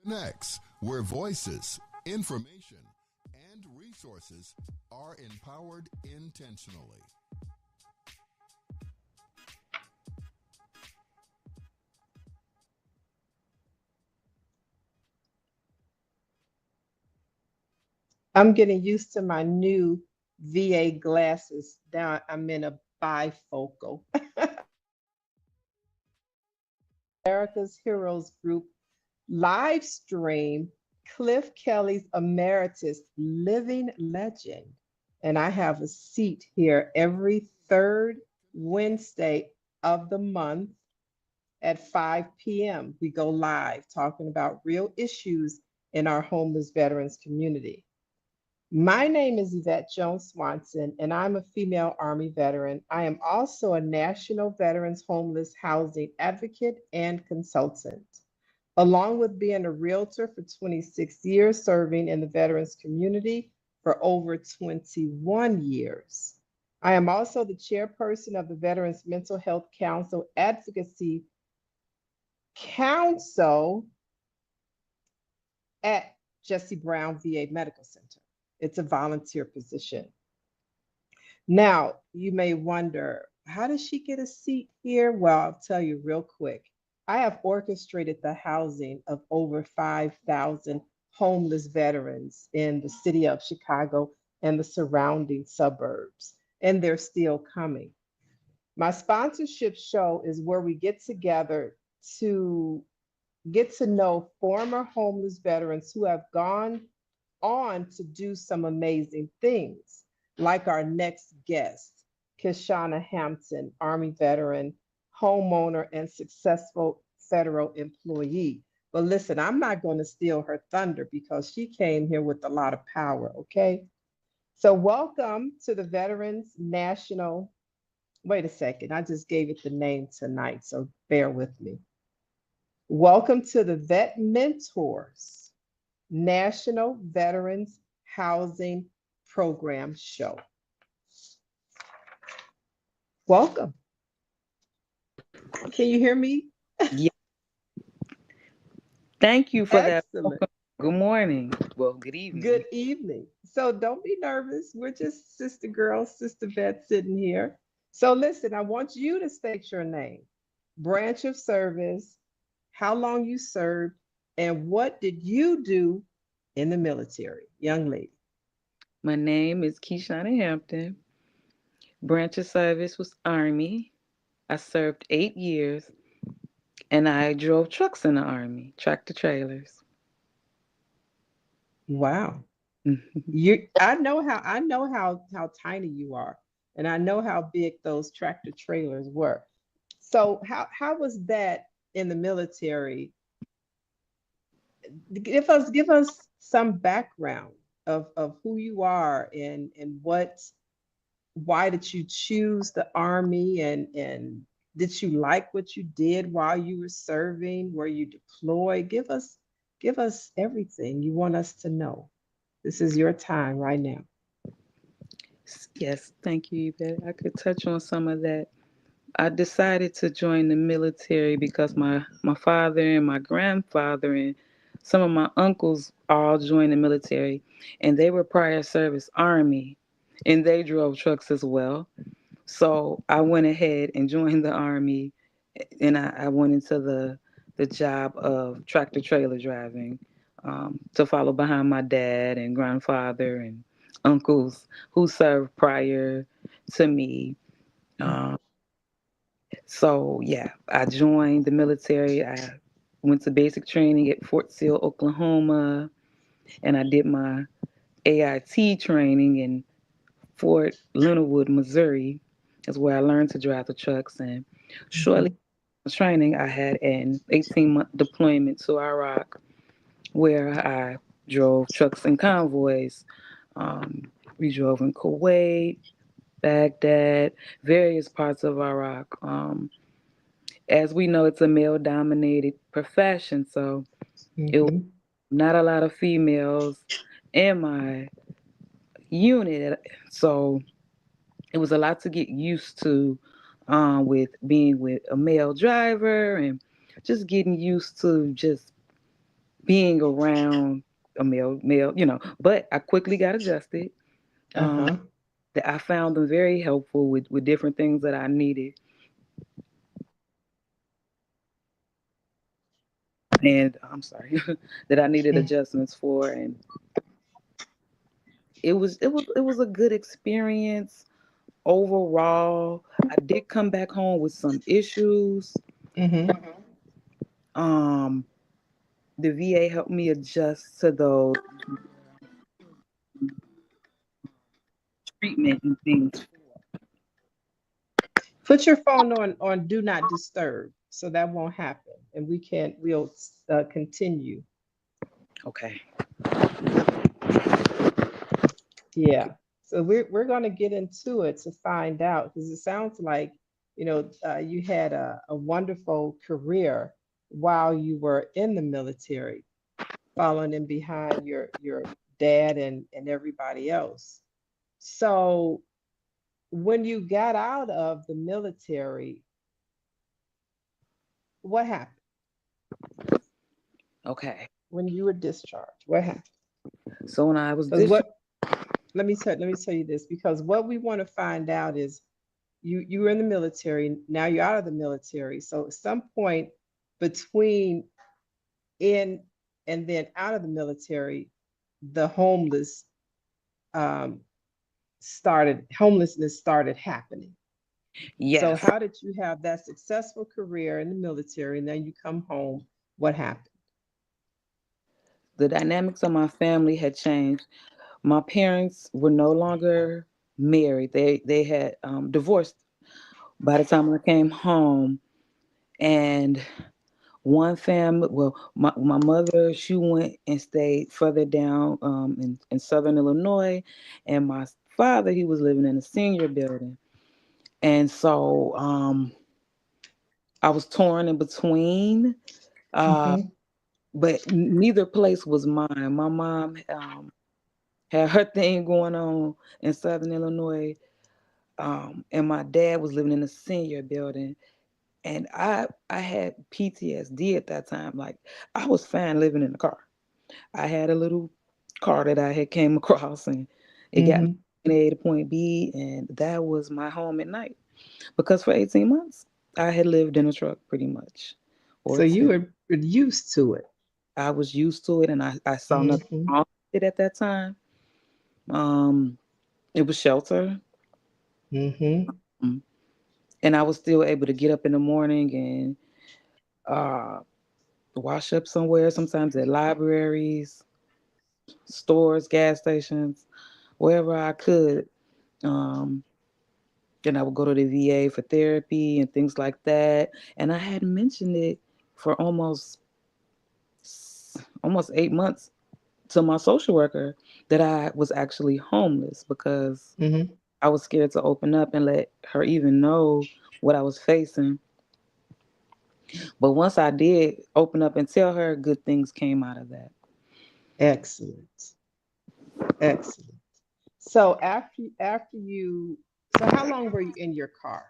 Connects, where voices, information, and resources are empowered intentionally. I'm getting used to my new VA glasses. Now I'm in a bifocal. America's Heroes Group live stream Cliff Kelly's Emeritus Living Legend. And I have a seat here every third Wednesday of the month at 5 p.m. We go live talking about real issues in our homeless veterans community. My name is Yvette Jones Swanson, and I'm a female Army veteran. I am also a National Veterans Homeless Housing Advocate and Consultant, along with being a realtor for 26 years, serving in the veterans community for over 21 years. I am also the chairperson of the Veterans Mental Health Council Advocacy Council at Jesse Brown VA Medical Center. It's a volunteer position. Now, you may wonder, how does she get a seat here? Well, I'll tell you real quick. I have orchestrated the housing of over 5,000 homeless veterans in the city of Chicago and the surrounding suburbs, and they're still coming. My sponsorship show is where we get together to get to know former homeless veterans who have gone on to do some amazing things, like our next guest, Kishauna Hampton, Army veteran, homeowner, and successful federal employee. But listen, I'm not going to steal her thunder because she came here with a lot of power, okay? So welcome to the Veterans National, wait a second, I just gave it the name tonight, so bear with me. Welcome to the Vet Mentors National Veterans Housing Program Show. Welcome. Can you hear me? Yeah. Thank you for Excellent. that. Good morning. Well, good evening. Good evening. So don't be nervous. We're just sister girls, sister vet sitting here. So listen, I want you to state your name, branch of service, how long you served, and what did you do in the military, young lady? My name is Kishauna Hampton. Branch of service was Army. I served 8 years, and I drove trucks in the Army, tractor trailers. Wow. I know how tiny you are, and I know how big those tractor trailers were. So how was that in the military? Give us some background of who you are and what why did you choose the army and did you like what you did while you were serving? Were you deployed? Give us everything you want us to know. This is your time right now. Yes, thank you, Yvette. I could touch on some of that. I decided to join the military because my father and my grandfather and some of my uncles all joined the military, and they were prior service Army, and they drove trucks as well. So I went ahead and joined the Army, and I went into the job of tractor trailer driving, to follow behind my dad and grandfather and uncles who served prior to me. Um, so yeah, I joined the military. I went to basic training at Fort Sill, Oklahoma, and I did my AIT training in Fort Leonard Wood, Missouri, is where I learned to drive the trucks. And shortly Mhm. after training, I had an 18-month deployment to Iraq, where I drove trucks and convoys. Um, we drove in Kuwait, Baghdad, various parts of Iraq. As we know, it's a male-dominated profession, so it was Mhm. not a lot of females in my unit. So it was a lot to get used to, with being with a male driver and just getting used to just being around a male, but I quickly got adjusted. Uh-huh. That I found them very helpful with different things that I needed. And I'm sorry, that I needed adjustments for. And it was a good experience overall. I did come back home with some issues. Mm-hmm. Um, the VA helped me adjust to those treatment and things. Put your phone on do not disturb, so that won't happen, and we'll continue. Okay. Yeah. So we're going to get into it to find out, because it sounds like, you had a wonderful career while you were in the military, following in behind your dad and everybody else. So when you got out of the military, what happened? Okay. When you were discharged, what happened? So when I was Because discharged, let me tell you this, because what we want to find out is you were in the military, now you're out of the military. So at some point between in and then out of the military, the um, homelessness started happening. So yes, how did you have that successful career in the military and then you come home? What happened? the dynamics of my family had changed. My parents were no longer married. They had divorced by the time I came home. And one family, well, my mother, she went and stayed further down in southern Illinois. And my father, he was living in a senior building. And so I was torn in between. Uh, Mm-hmm. but neither place was mine. My mom had her thing going on in Southern Illinois, and my dad was living in a senior building. And I had PTSD at that time. Like, I was fine living in the car. I had a little car that I had came across, and it got me Mm-hmm. from point A to point B, and that was my home at night. Because for 18 months, I had lived in a truck pretty much, or So you 10. were used to it. I was used to it, and I saw nothing Mm-hmm. wrong with it at that time. Um, it was shelter. Mm-hmm. Um, and I was still able to get up in the morning and uh, wash up somewhere, sometimes at libraries, stores, gas stations, wherever I could. Um, then I would go to the VA for therapy and things like that. And I had mentioned it for almost 8 months to my social worker that I was actually homeless, because Mm-hmm. I was scared to open up and let her even know what I was facing. But once I did open up and tell her, good things came out of that. Excellent. Excellent. So so how long were you in your car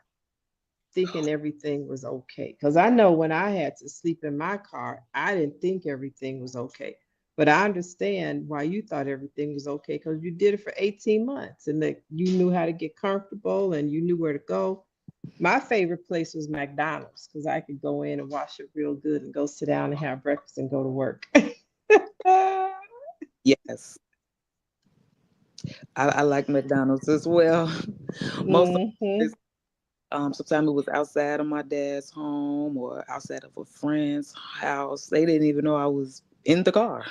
thinking everything was okay? Because I know when I had to sleep in my car, I didn't think everything was okay. But I understand why you thought everything was okay, because you did it for 18 months and that you knew how to get comfortable and you knew where to go. My favorite place was McDonald's, because I could go in and wash it real good and go sit down and have breakfast and go to work. Yes, I like McDonald's as well. Most of Hmm. this, sometimes it was outside of my dad's home or outside of a friend's house. They didn't even know I was in the car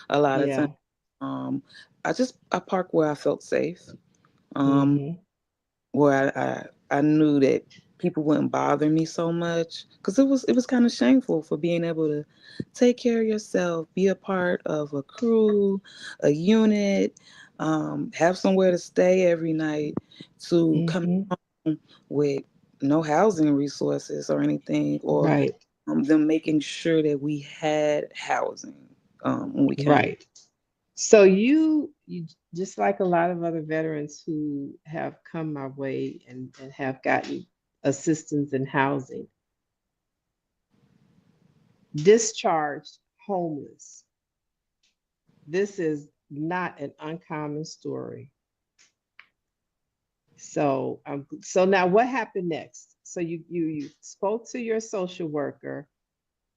a lot of times. Yeah. Um, I parked where I felt safe. Um, Hmm. where I knew that people wouldn't bother me so much, because it was kind of shameful for being able to take care of yourself, be a part of a crew, a unit, have somewhere to stay every night, to come Hmm. home with no housing resources or anything, or Right. them making sure that we had housing when we came. Right. So you just like a lot of other veterans who have come my way and have gotten assistance in housing, discharged homeless. This is not an uncommon story. So now what happened next? So you spoke to your social worker,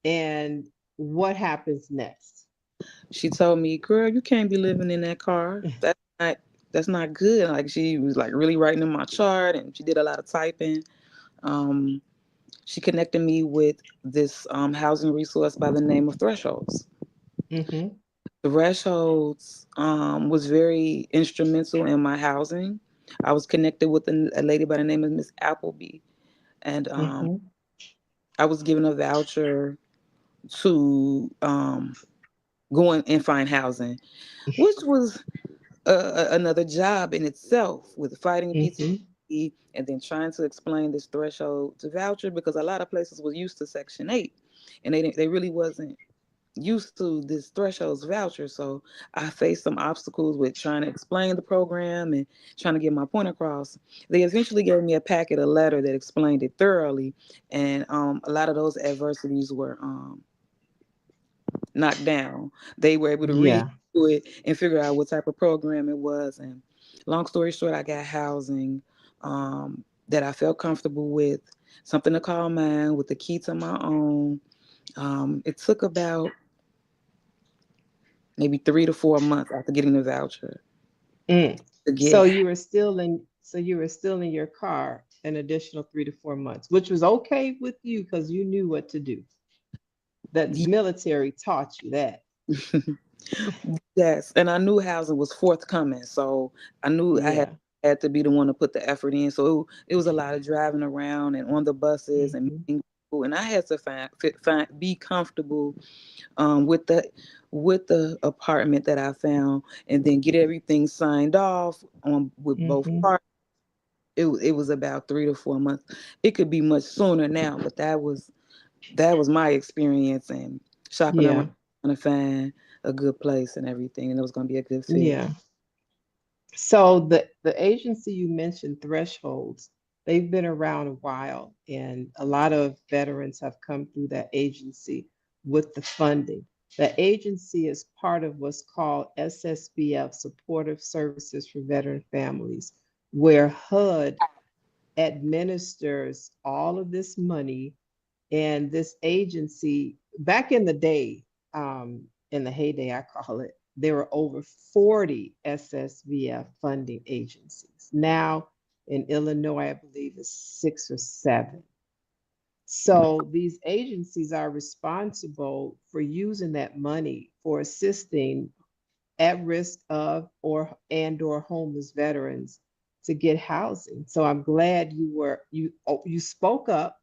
and what happens next? She told me, "Girl, you can't be living in that car. That's not good." Like she was like really writing in my chart, and she did a lot of typing. Um, she connected me with this housing resource by the name of Thresholds. Mm-hmm. Thresholds was very instrumental in my housing. I was connected with a lady by the name of Miss Appleby, and Mm-hmm. I was given a voucher to go in and find housing, which was another job in itself with fighting Mm-hmm. PTSD and then trying to explain this threshold to voucher because a lot of places was used to Section 8 and they really wasn't used to this thresholds voucher. So I faced some obstacles with trying to explain the program and trying to get my point across. They eventually gave me a packet, a letter that explained it thoroughly, and a lot of those adversities were knocked down. They were able to read Yeah. through it and figure out what type of program it was. And long story short, I got housing that I felt comfortable with, something to call mine with the key to my own. It took about maybe 3 to 4 months after getting the voucher Mm. to So get. you were still in your car an additional 3 to 4 months, which was okay with you because you knew what to do. The military taught you that. Yes, and I knew housing was forthcoming, so I knew I had Yeah. had to be the one to put the effort in. So it was a lot of driving around and on the buses and Mm-hmm. meeting people, and I had to be comfortable with the apartment that I found, and then get everything signed off on with both Mm-hmm. parties. It was about 3 to 4 months. It could be much sooner now, but that was my experience and shopping around Yeah. trying to find a good place and everything, and it was going to be a good fit. Yeah. So the agency you mentioned, Thresholds, they've been around a while, and a lot of veterans have come through that agency with the funding. The agency is part of what's called SSVF, Supportive Services for Veteran Families, where HUD administers all of this money, and this agency, back in the day, in the heyday, I call it, there were over 40 SSVF funding agencies. Now in Illinois, I believe it's 6 or 7. So these agencies are responsible for using that money for assisting at risk of or homeless veterans to get housing. So I'm glad you spoke up,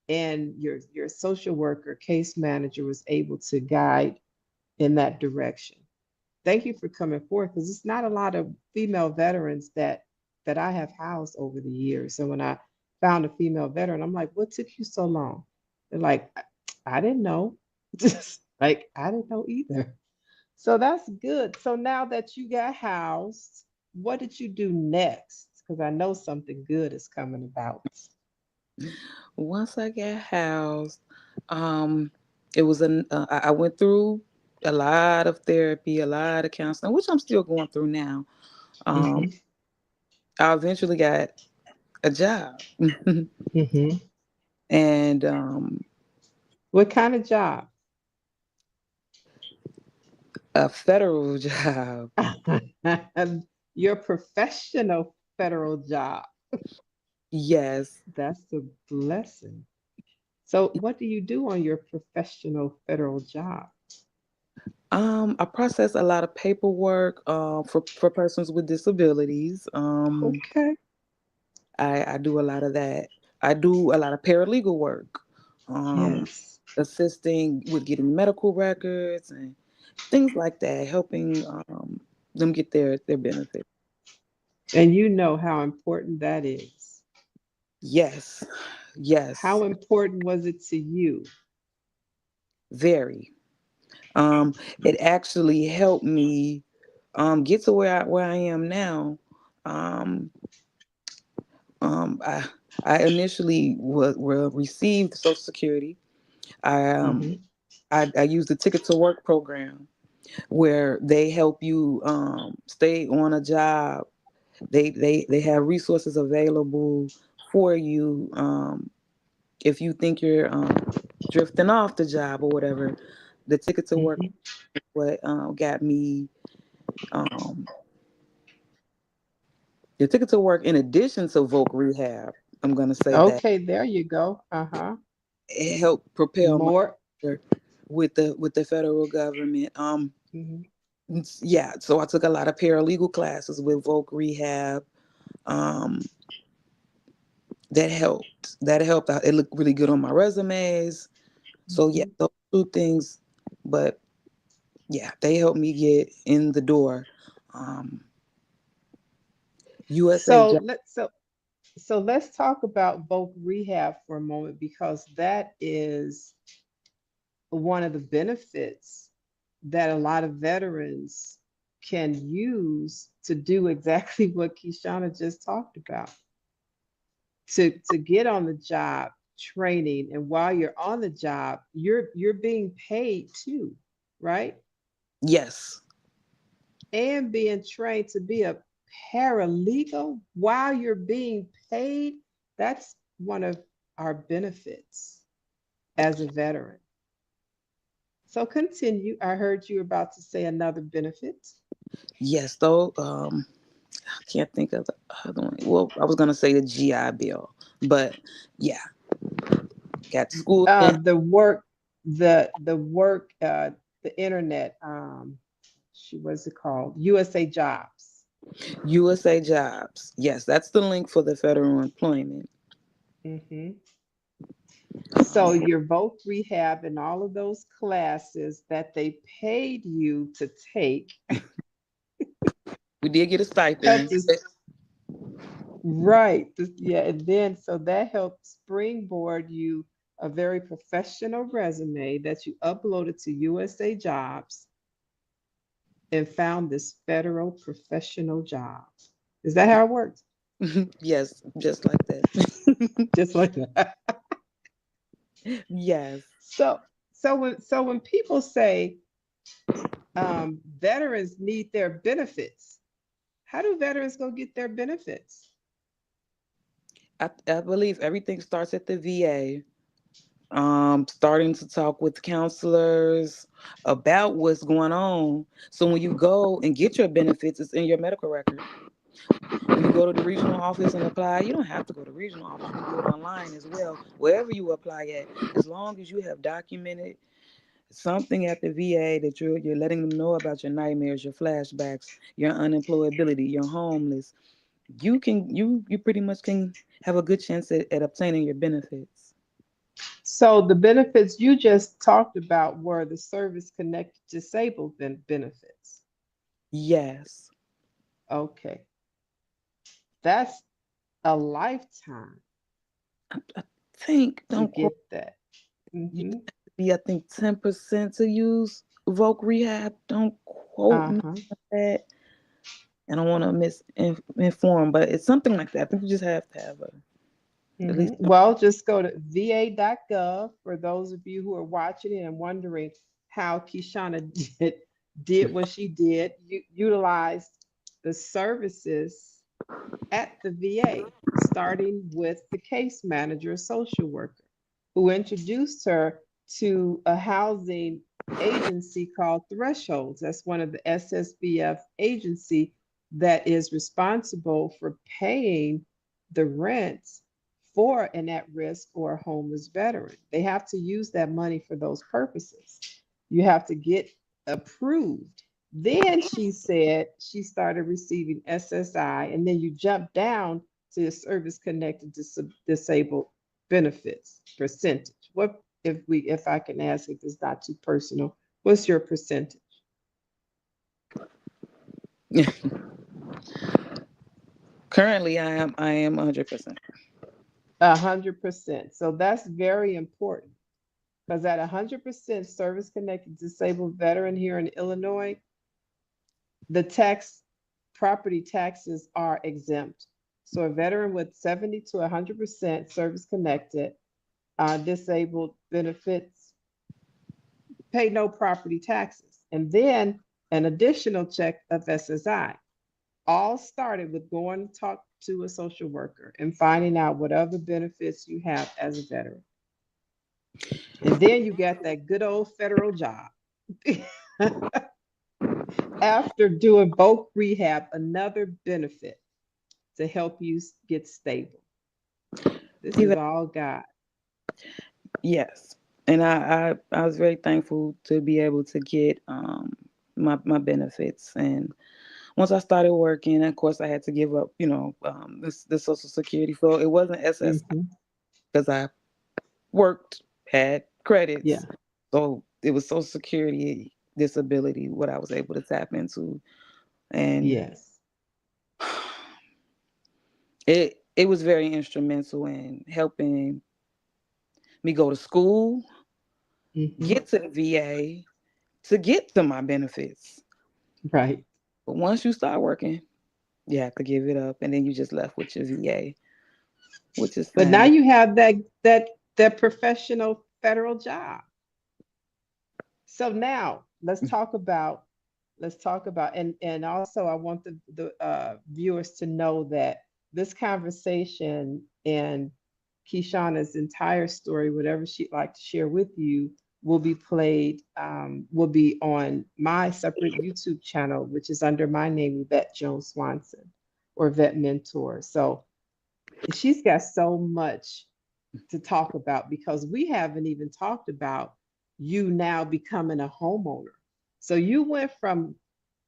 and your social worker case manager was able to guide in that direction. Thank you for coming forth, because it's not a lot of female veterans that I have housed over the years. So when I found a female veteran, I'm like, what took you so long? They're like, I didn't know. Just like, I didn't know either. So that's good. So now that you got housed, what did you do next? Because I know something good is coming about. Once I got housed, um, it was I went through a lot of therapy, a lot of counseling, which I'm still going through now. Um, Mm-hmm. I eventually got a job, Mm-hmm. and What kind of job? a federal job. Your professional federal job. Yes. That's a blessing. So, what do you do on your professional federal job? I process a lot of paperwork for persons with disabilities. Okay. I do a lot of that. I do a lot of paralegal work, um, Yes. assisting with getting medical records and things like that, helping them get their benefits. And you know how important that is. Yes, yes, How important was it to you? very. It actually helped me get to where I am now. Um, I initially received Social Security. I um Mm-hmm. I used the Ticket to Work program, where they help you stay on a job. They have resources available for you if you think you're drifting off the job or whatever. The ticket to work Mhm. what got me um, the ticket to work in addition to voc rehab. I'm gonna say that Okay, there you go. Uh-huh. it helped propel my More. career with the federal government. Mhm. Yeah, so I took a lot of paralegal classes with voc rehab. Um, that helped. That helped out. It looked really good on my resumes. So yeah, Mhm. those two things. But yeah, they helped me get in the door. Um, USA So job. let's talk about voc rehab for a moment because that is one of the benefits that a lot of veterans can use to do exactly what Kishauna just talked about. To get on the job training, and while you're on the job, you're being paid too, right? Yes, And being trained to be a paralegal while you're being paid, that's one of our benefits as a veteran. So continue. I heard you about to say another benefit. yes. Though I can't think of the other one. Well, I was gonna say the GI Bill, but yeah, got school in The work, the work, the internet. What's it called? USA Jobs. USA Jobs. Yes, that's the link for the federal employment. Hmm. So your voc rehab and all of those classes that they paid you to take We did get a helped stipend. us, right? Yeah, and then so that helped springboard you a very professional resume that you uploaded to USA Jobs and found this federal professional job. Is that how it works? Yes, just like that. Just like that. Yes. So when people say veterans need their benefits, how do veterans go get their benefits? I believe everything starts at the VA. Starting to talk with counselors about what's going on. So when you go and get your benefits, it's in your medical record. When you go to the regional office and apply, you don't have to go to the regional office. You can do it online as well, wherever you apply at, as long as you have documented something at the VA that you're letting them know about your nightmares, your flashbacks, your unemployability, your homeless. You pretty much can have a good chance at obtaining your benefits. So the benefits you just talked about were the service connected disabled benefits. Yes. Okay, that's a lifetime I think to don't quote get that. you Hmm. have to be I think 10% to use voc rehab. Don't quote me Uh-huh. on that. I don't want to misinform, but it's something like that. I think you just have to have a at Hmm. least. Well, just go to va.gov for those of you who are watching it and wondering how Kishauna did what she did. You utilized the services at the VA, starting with the case manager, social worker, who introduced her to a housing agency called Thresholds. That's one of the SSBF agency that is responsible for paying the rent for an at-risk or a homeless veteran. They have to use that money for those purposes. You have to get approved. Then she said she started receiving SSI, and then you jump down to service connected disabled benefits percentage. What if I can ask if it's not too personal, what's your percentage? Currently, I am 100%. 100%. So that's very important because at 100% service connected disabled veteran here in Illinois, the property taxes are exempt. So a veteran with 70 to 100% service connected disabled benefits pay no property taxes. and then an additional check of SSI. All started with going to talk to a social worker and finding out what other benefits you have as a veteran. And then you got that good old federal job. After doing both rehab, another benefit to help you get stable. This is all God. Yes. And I was very thankful to be able to get my benefits. And once I started working, of course, I had to give up, the Social Security. So it wasn't SS because I worked, had credits. Yeah. So it was Social Security, disability, what I was able to tap into. And yes, it was very instrumental in helping me go to school, get to the VA, to get to my benefits. Right. But once you start working, you have to give it up, and then you just left with your VA, which is fine. But now you have that professional federal job. So now let's talk about, and also I want the viewers to know that this conversation and Kishauna's entire story, whatever she'd like to share with you, will be played, will be on my separate YouTube channel, which is under my name, Yvette Jones Swanson, or Yvette Mentor. So she's got so much to talk about, because we haven't even talked about you now becoming a homeowner. So you went from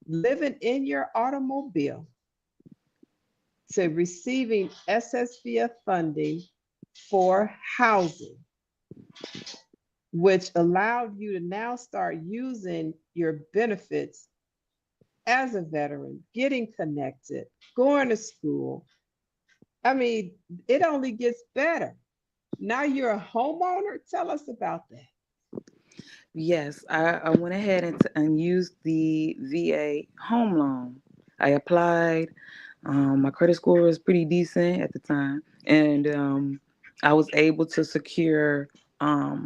living in your automobile to receiving SSVF funding for housing, which allowed you to now start using your benefits as a veteran, getting connected, going to school. I mean, it only gets better. Now you're a homeowner. Tell us about that. Yes, I went ahead and used the VA home loan. I applied. My credit score was pretty decent at the time, and I was able to secure a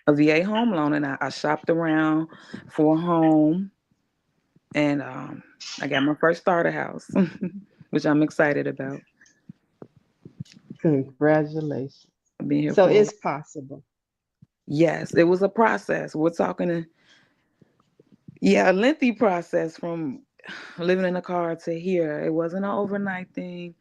VA home loan. And I shopped around for a home, and I got my first starter house, which I'm excited about. Congratulations. Being here So for it's possible. Yes, it was a process. We're talking a lengthy process from living in a car to here. It wasn't an overnight thing.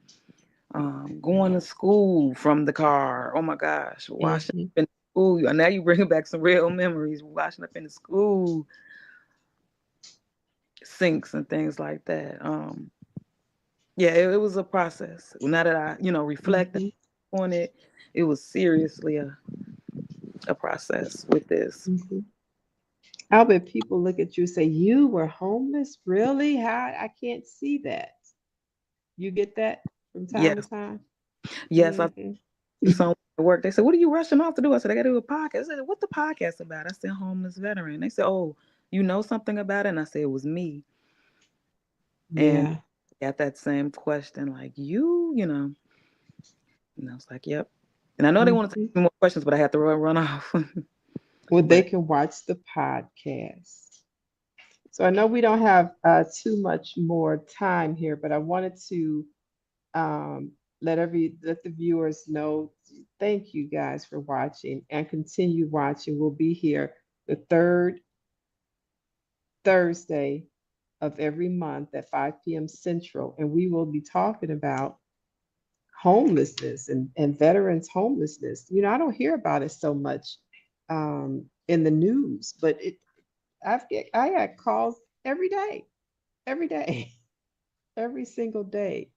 Going to school from the car. Oh my gosh, washing up in school. Now you bringing back some real memories. Washing up in the school sinks and things like that. It was a process. Now that I, reflect on it, it was seriously a process with this. I'll bet people look at you and say, "You were homeless? Really? How? I can't see that." You get that from time to time? Yes, I someone at work. They said, "What are you rushing off to do?" I said, "I got to do a podcast." I said, "What the podcast about?" I said, "Homeless veteran." They said, "Oh, you know something about it?" And I said, "It was me." And Yeah. got that same question, like you know. And I was like, "Yep." And I know they want to take more questions, but I had to run off. Well, they can watch the podcast. So I know we don't have too much more time here, but I wanted to let the viewers know. Thank you guys for watching, and continue watching. We'll be here the third Thursday of every month at 5 p.m. Central, and we will be talking about homelessness and veterans homelessness. I don't hear about it so much in the news, but I got calls every day, every single day,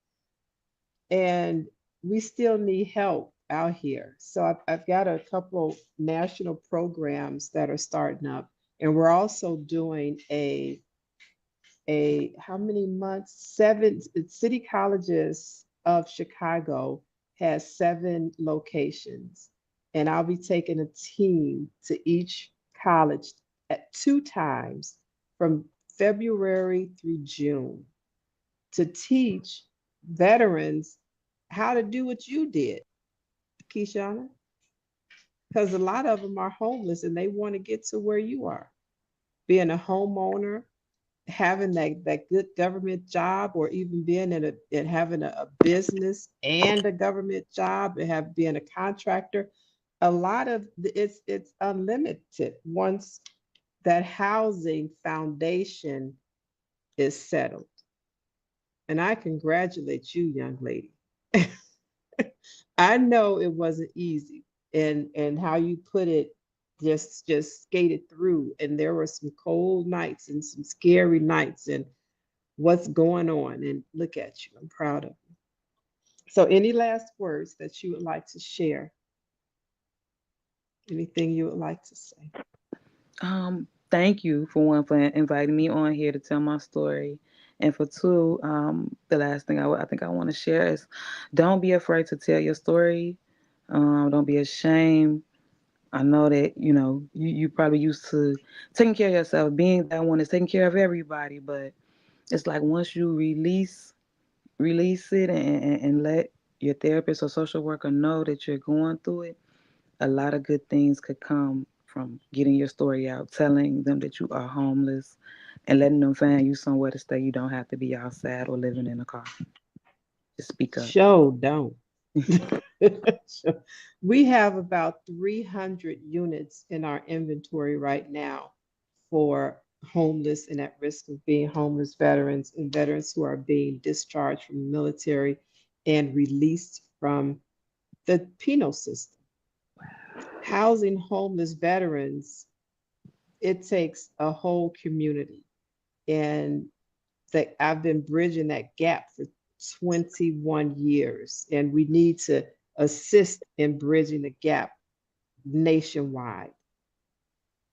and we still need help out here. So I've got a couple national programs that are starting up, and we're also doing a how many months? 7 City Colleges of Chicago has 7 locations, and I'll be taking a team to each college at 2 times from February through June to teach veterans how to do what you did, Kishauna, because a lot of them are homeless and they want to get to where you are. being a homeowner, having that good government job, or even being in having a business and a government job, and have being a contractor. A lot of it's unlimited once that housing foundation is settled. And I congratulate you, young lady. I know it wasn't easy, and how you put it, just skated through, and there were some cold nights and some scary nights, and what's going on, and look at you. I'm proud of you. So any last words that you would like to share? Anything you would like to say? Thank you for one for inviting me on here to tell my story, and for two, the last thing I think I want to share is, don't be afraid to tell your story. Don't be ashamed. I know that you probably used to taking care of yourself, being that one is taking care of everybody, but it's like once you release it and let your therapist or social worker know that you're going through it, a lot of good things could come from getting your story out, telling them that you are homeless, and letting them find you somewhere to stay. You don't have to be outside or living in a car. Just speak up. Show don't. We have about 300 units in our inventory right now for homeless and at risk of being homeless veterans, and veterans who are being discharged from the military and released from the penal system. Housing homeless veterans, it takes a whole community. And that I've been bridging that gap for 21 years, and we need to assist in bridging the gap nationwide,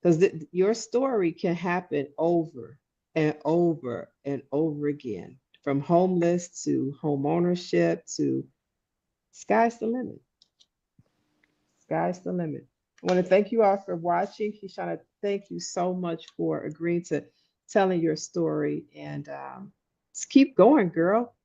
because your story can happen over and over and over again, from homeless to home ownership to sky's the limit. Sky's the limit. I want to thank you all for watching. Kishauna, thank you so much for agreeing to telling your story, and just keep going, girl.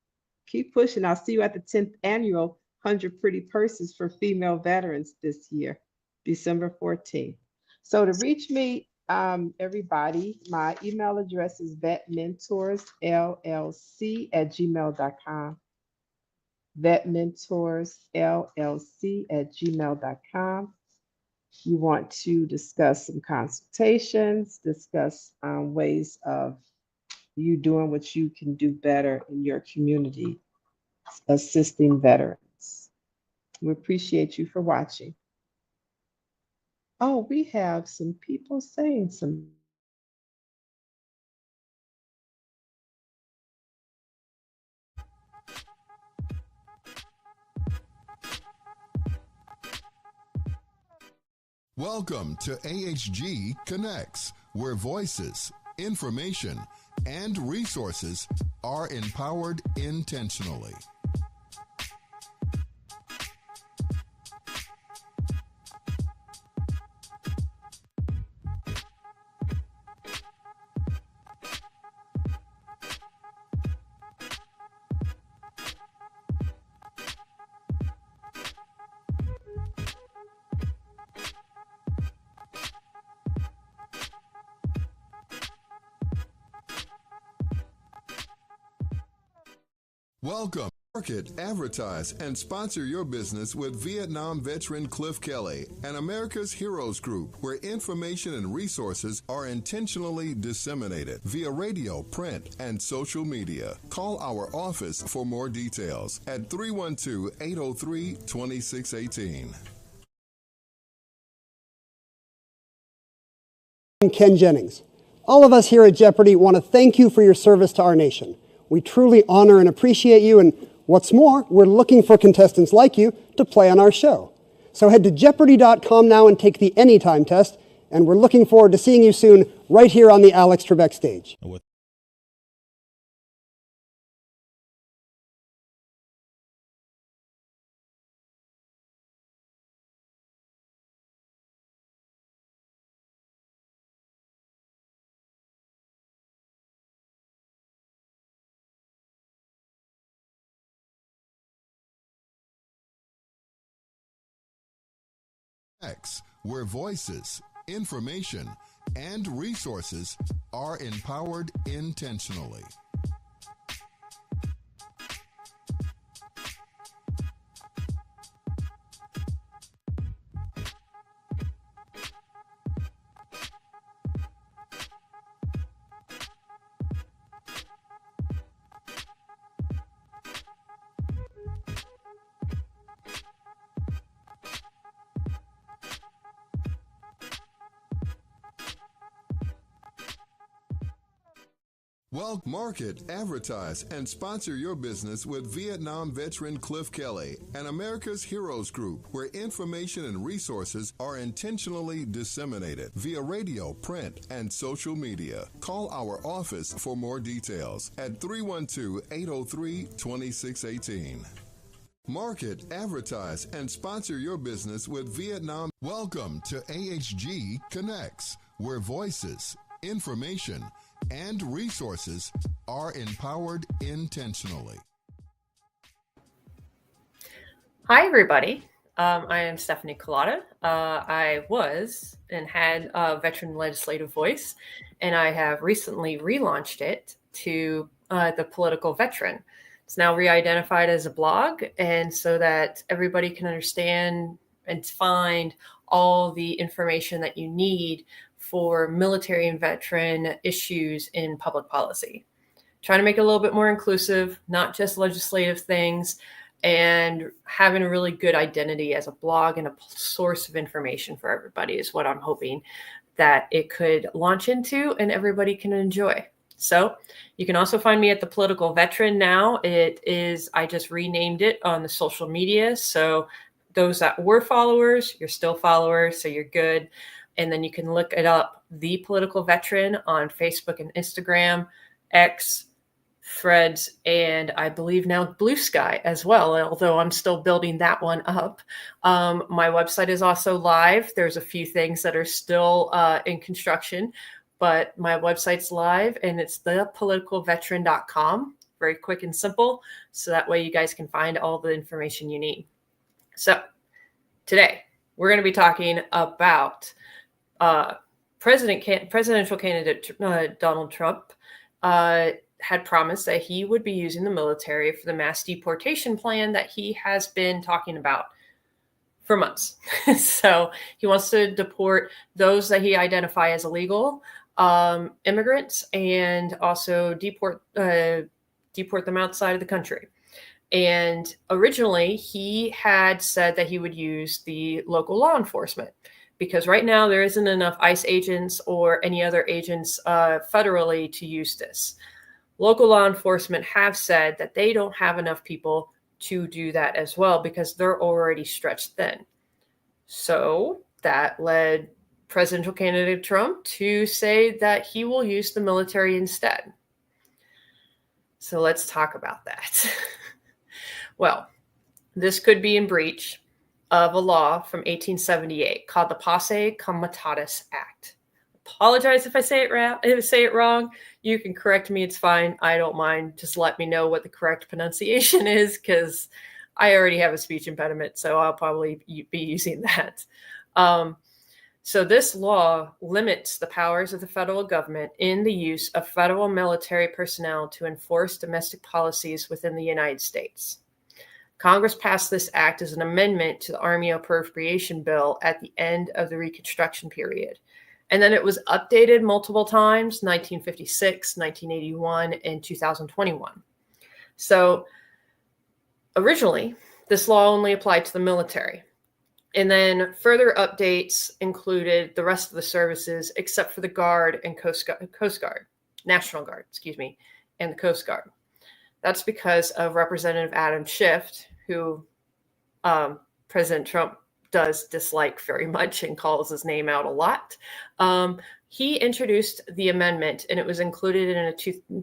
Keep pushing. I'll see you at the 10th annual 100 Pretty Purses for Female Veterans this year, December 14th. So to reach me, everybody, my email address is vetmentorsllc@gmail.com. vetmentorsllc@gmail.com. You want to discuss some consultations, discuss ways of you doing what you can do better in your community, assisting veterans. We appreciate you for watching. Oh, we have some people saying some. Welcome to AHG Connects, where voices, information, and resources are empowered intentionally. Welcome. Market, advertise, and sponsor your business with Vietnam veteran Cliff Kelly and America's Heroes Group, where information and resources are intentionally disseminated via radio, print, and social media. Call our office for more details at 312-803-2618. I'm Ken Jennings. All of us here at Jeopardy want to thank you for your service to our nation. We truly honor and appreciate you, and what's more, we're looking for contestants like you to play on our show. So head to Jeopardy.com now and take the Anytime test, and we're looking forward to seeing you soon right here on the Alex Trebek stage. X, where voices, information, and resources are empowered intentionally. Well, market, advertise, and sponsor your business with Vietnam veteran Cliff Kelly and America's Heroes Group, where information and resources are intentionally disseminated via radio, print, and social media. Call our office for more details at 312-803-2618. Market, advertise, and sponsor your business with Vietnam. Welcome to AHG Connects, where voices, information, and resources are empowered intentionally. Hi, everybody. I am Stephanie Kalota. I was and had a veteran legislative voice, and I have recently relaunched it to the Political Veteran. It's now re-identified as a blog, and so that everybody can understand and find all the information that you need for military and veteran issues in public policy. Trying to make it a little bit more inclusive, not just legislative things, and having a really good identity as a blog and a source of information for everybody is what I'm hoping that it could launch into and everybody can enjoy. So you can also find me at the Political Veteran now. I just renamed it on the social media. So those that were followers, you're still followers, so you're good. And then you can look it up, The Political Veteran, on Facebook and Instagram, X, Threads, and I believe now Blue Sky as well, although I'm still building that one up. My website is also live. There's a few things that are still in construction, but my website's live, and it's thepoliticalveteran.com. Very quick and simple, so that way you guys can find all the information you need. So today, we're going to be talking about presidential candidate Donald Trump had promised that he would be using the military for the mass deportation plan that he has been talking about for months. So he wants to deport those that he identify as illegal immigrants, and also deport them outside of the country. And originally, he had said that he would use the local law enforcement, because right now there isn't enough ICE agents or any other agents federally to use this. Local law enforcement have said that they don't have enough people to do that as well, because they're already stretched thin. So that led presidential candidate Trump to say that he will use the military instead. So let's talk about that. Well, this could be in breach of a law from 1878 called the Posse Comitatus Act. Apologize if I say it wrong. You can correct me. It's fine. I don't mind. Just let me know what the correct pronunciation is, because I already have a speech impediment, so I'll probably be using that. So this law limits the powers of the federal government in the use of federal military personnel to enforce domestic policies within the United States. Congress passed this act as an amendment to the Army Appropriation Bill at the end of the Reconstruction period. And then it was updated multiple times, 1956, 1981, and 2021. So originally, this law only applied to the military. And then further updates included the rest of the services except for the Guard and Coast Guard, National Guard, and the Coast Guard. That's because of Representative Adam Schiff, who President Trump does dislike very much and calls his name out a lot. He introduced the amendment, and it was included in a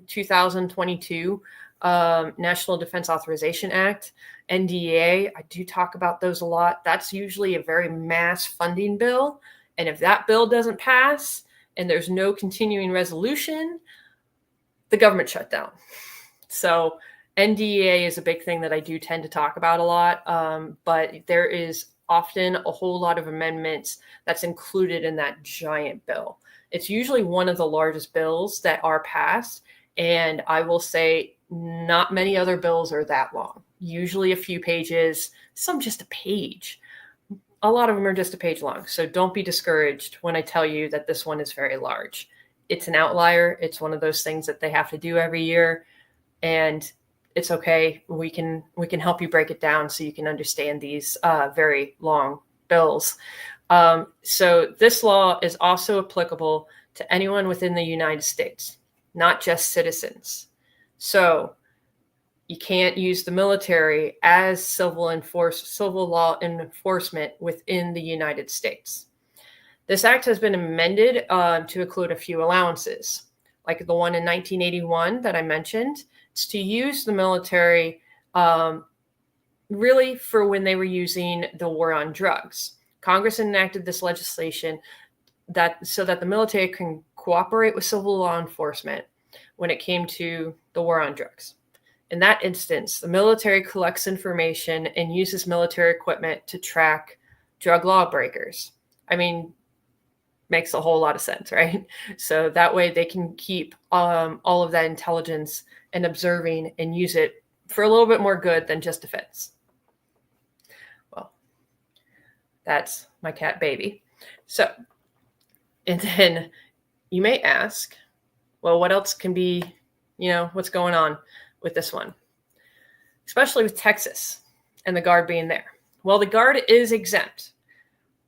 2022 National Defense Authorization Act, NDAA. I do talk about those a lot. That's usually a very mass funding bill. And if that bill doesn't pass and there's no continuing resolution, the government shut down. So NDAA is a big thing that I do tend to talk about a lot, but there is often a whole lot of amendments that's included in that giant bill. It's usually one of the largest bills that are passed. And I will say not many other bills are that long, usually a few pages, some just a page. A lot of them are just a page long. So don't be discouraged when I tell you that this one is very large. It's an outlier. It's one of those things that they have to do every year. And it's okay. We can help you break it down so you can understand these very long bills. So this law is also applicable to anyone within the United States, not just citizens. So you can't use the military as civil law enforcement within the United States. This act has been amended to include a few allowances, like the one in 1981 that I mentioned. It's to use the military really for when they were using the war on drugs. Congress enacted this legislation so that the military can cooperate with civil law enforcement when it came to the war on drugs. In that instance, the military collects information and uses military equipment to track drug lawbreakers. I mean, makes a whole lot of sense, right? So that way they can keep all of that intelligence and observing and use it for a little bit more good than just defense. Well, that's my cat baby. So, and then you may ask, well, what else can be, what's going on with this one, especially with Texas and the Guard being there? Well, the Guard is exempt,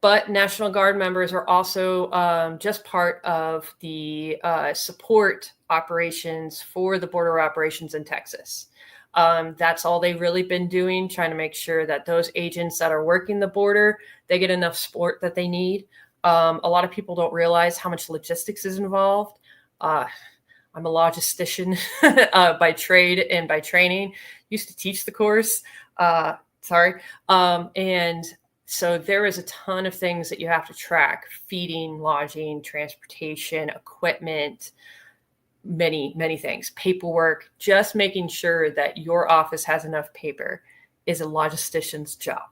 but National Guard members are also just part of the support operations for the border operations in Texas. That's all they've really been doing, trying to make sure that those agents that are working the border, they get enough support that they need. A lot of people don't realize how much logistics is involved. I'm a logistician by trade and by training. Used to teach the course. And so there is a ton of things that you have to track: feeding, lodging, transportation, equipment, many, many things, paperwork. Just making sure that your office has enough paper is a logistician's job.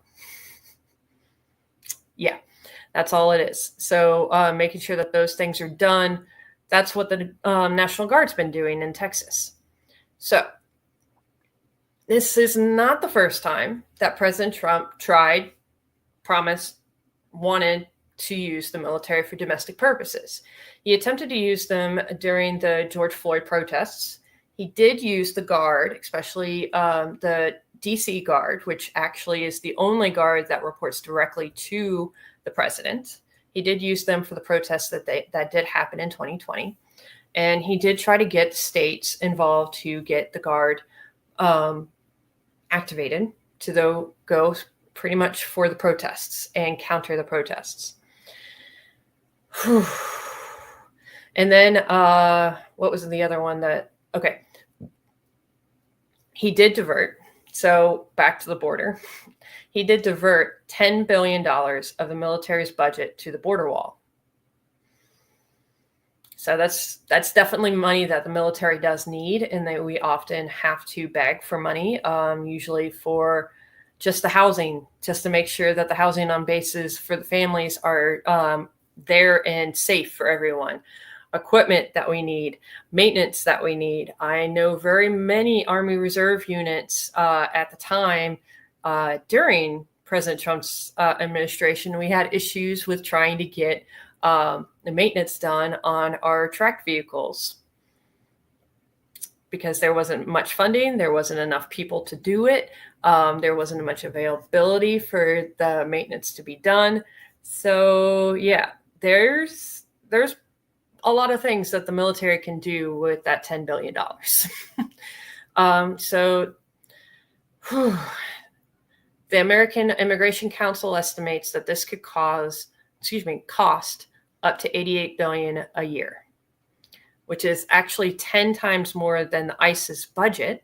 Yeah, that's all it is. So making sure that those things are done. That's what the National Guard's been doing in Texas. So this is not the first time that President Trump wanted to use the military for domestic purposes. He attempted to use them during the George Floyd protests. He did use the Guard, especially the DC Guard, which actually is the only Guard that reports directly to the president. He did use them for the protests that did happen in 2020. And he did try to get states involved to get the Guard activated to go pretty much for the protests and counter the protests. Whew. And then what was the other one okay. He did divert. So back to the border. He did divert $10 billion of the military's budget to the border wall. So that's definitely money that the military does need, and that we often have to beg for money, usually for just the housing, just to make sure that the housing on bases for the families are there and safe for everyone. Equipment that we need, maintenance that we need. I know very many Army Reserve units at the time during President Trump's administration, we had issues with trying to get the maintenance done on our tracked vehicles because there wasn't much funding. There wasn't enough people to do it. There wasn't much availability for the maintenance to be done. So yeah, there's a lot of things that the military can do with that $10 billion. The American Immigration Council estimates that this could cost up to $88 billion a year, which is actually 10 times more than the ICE's budget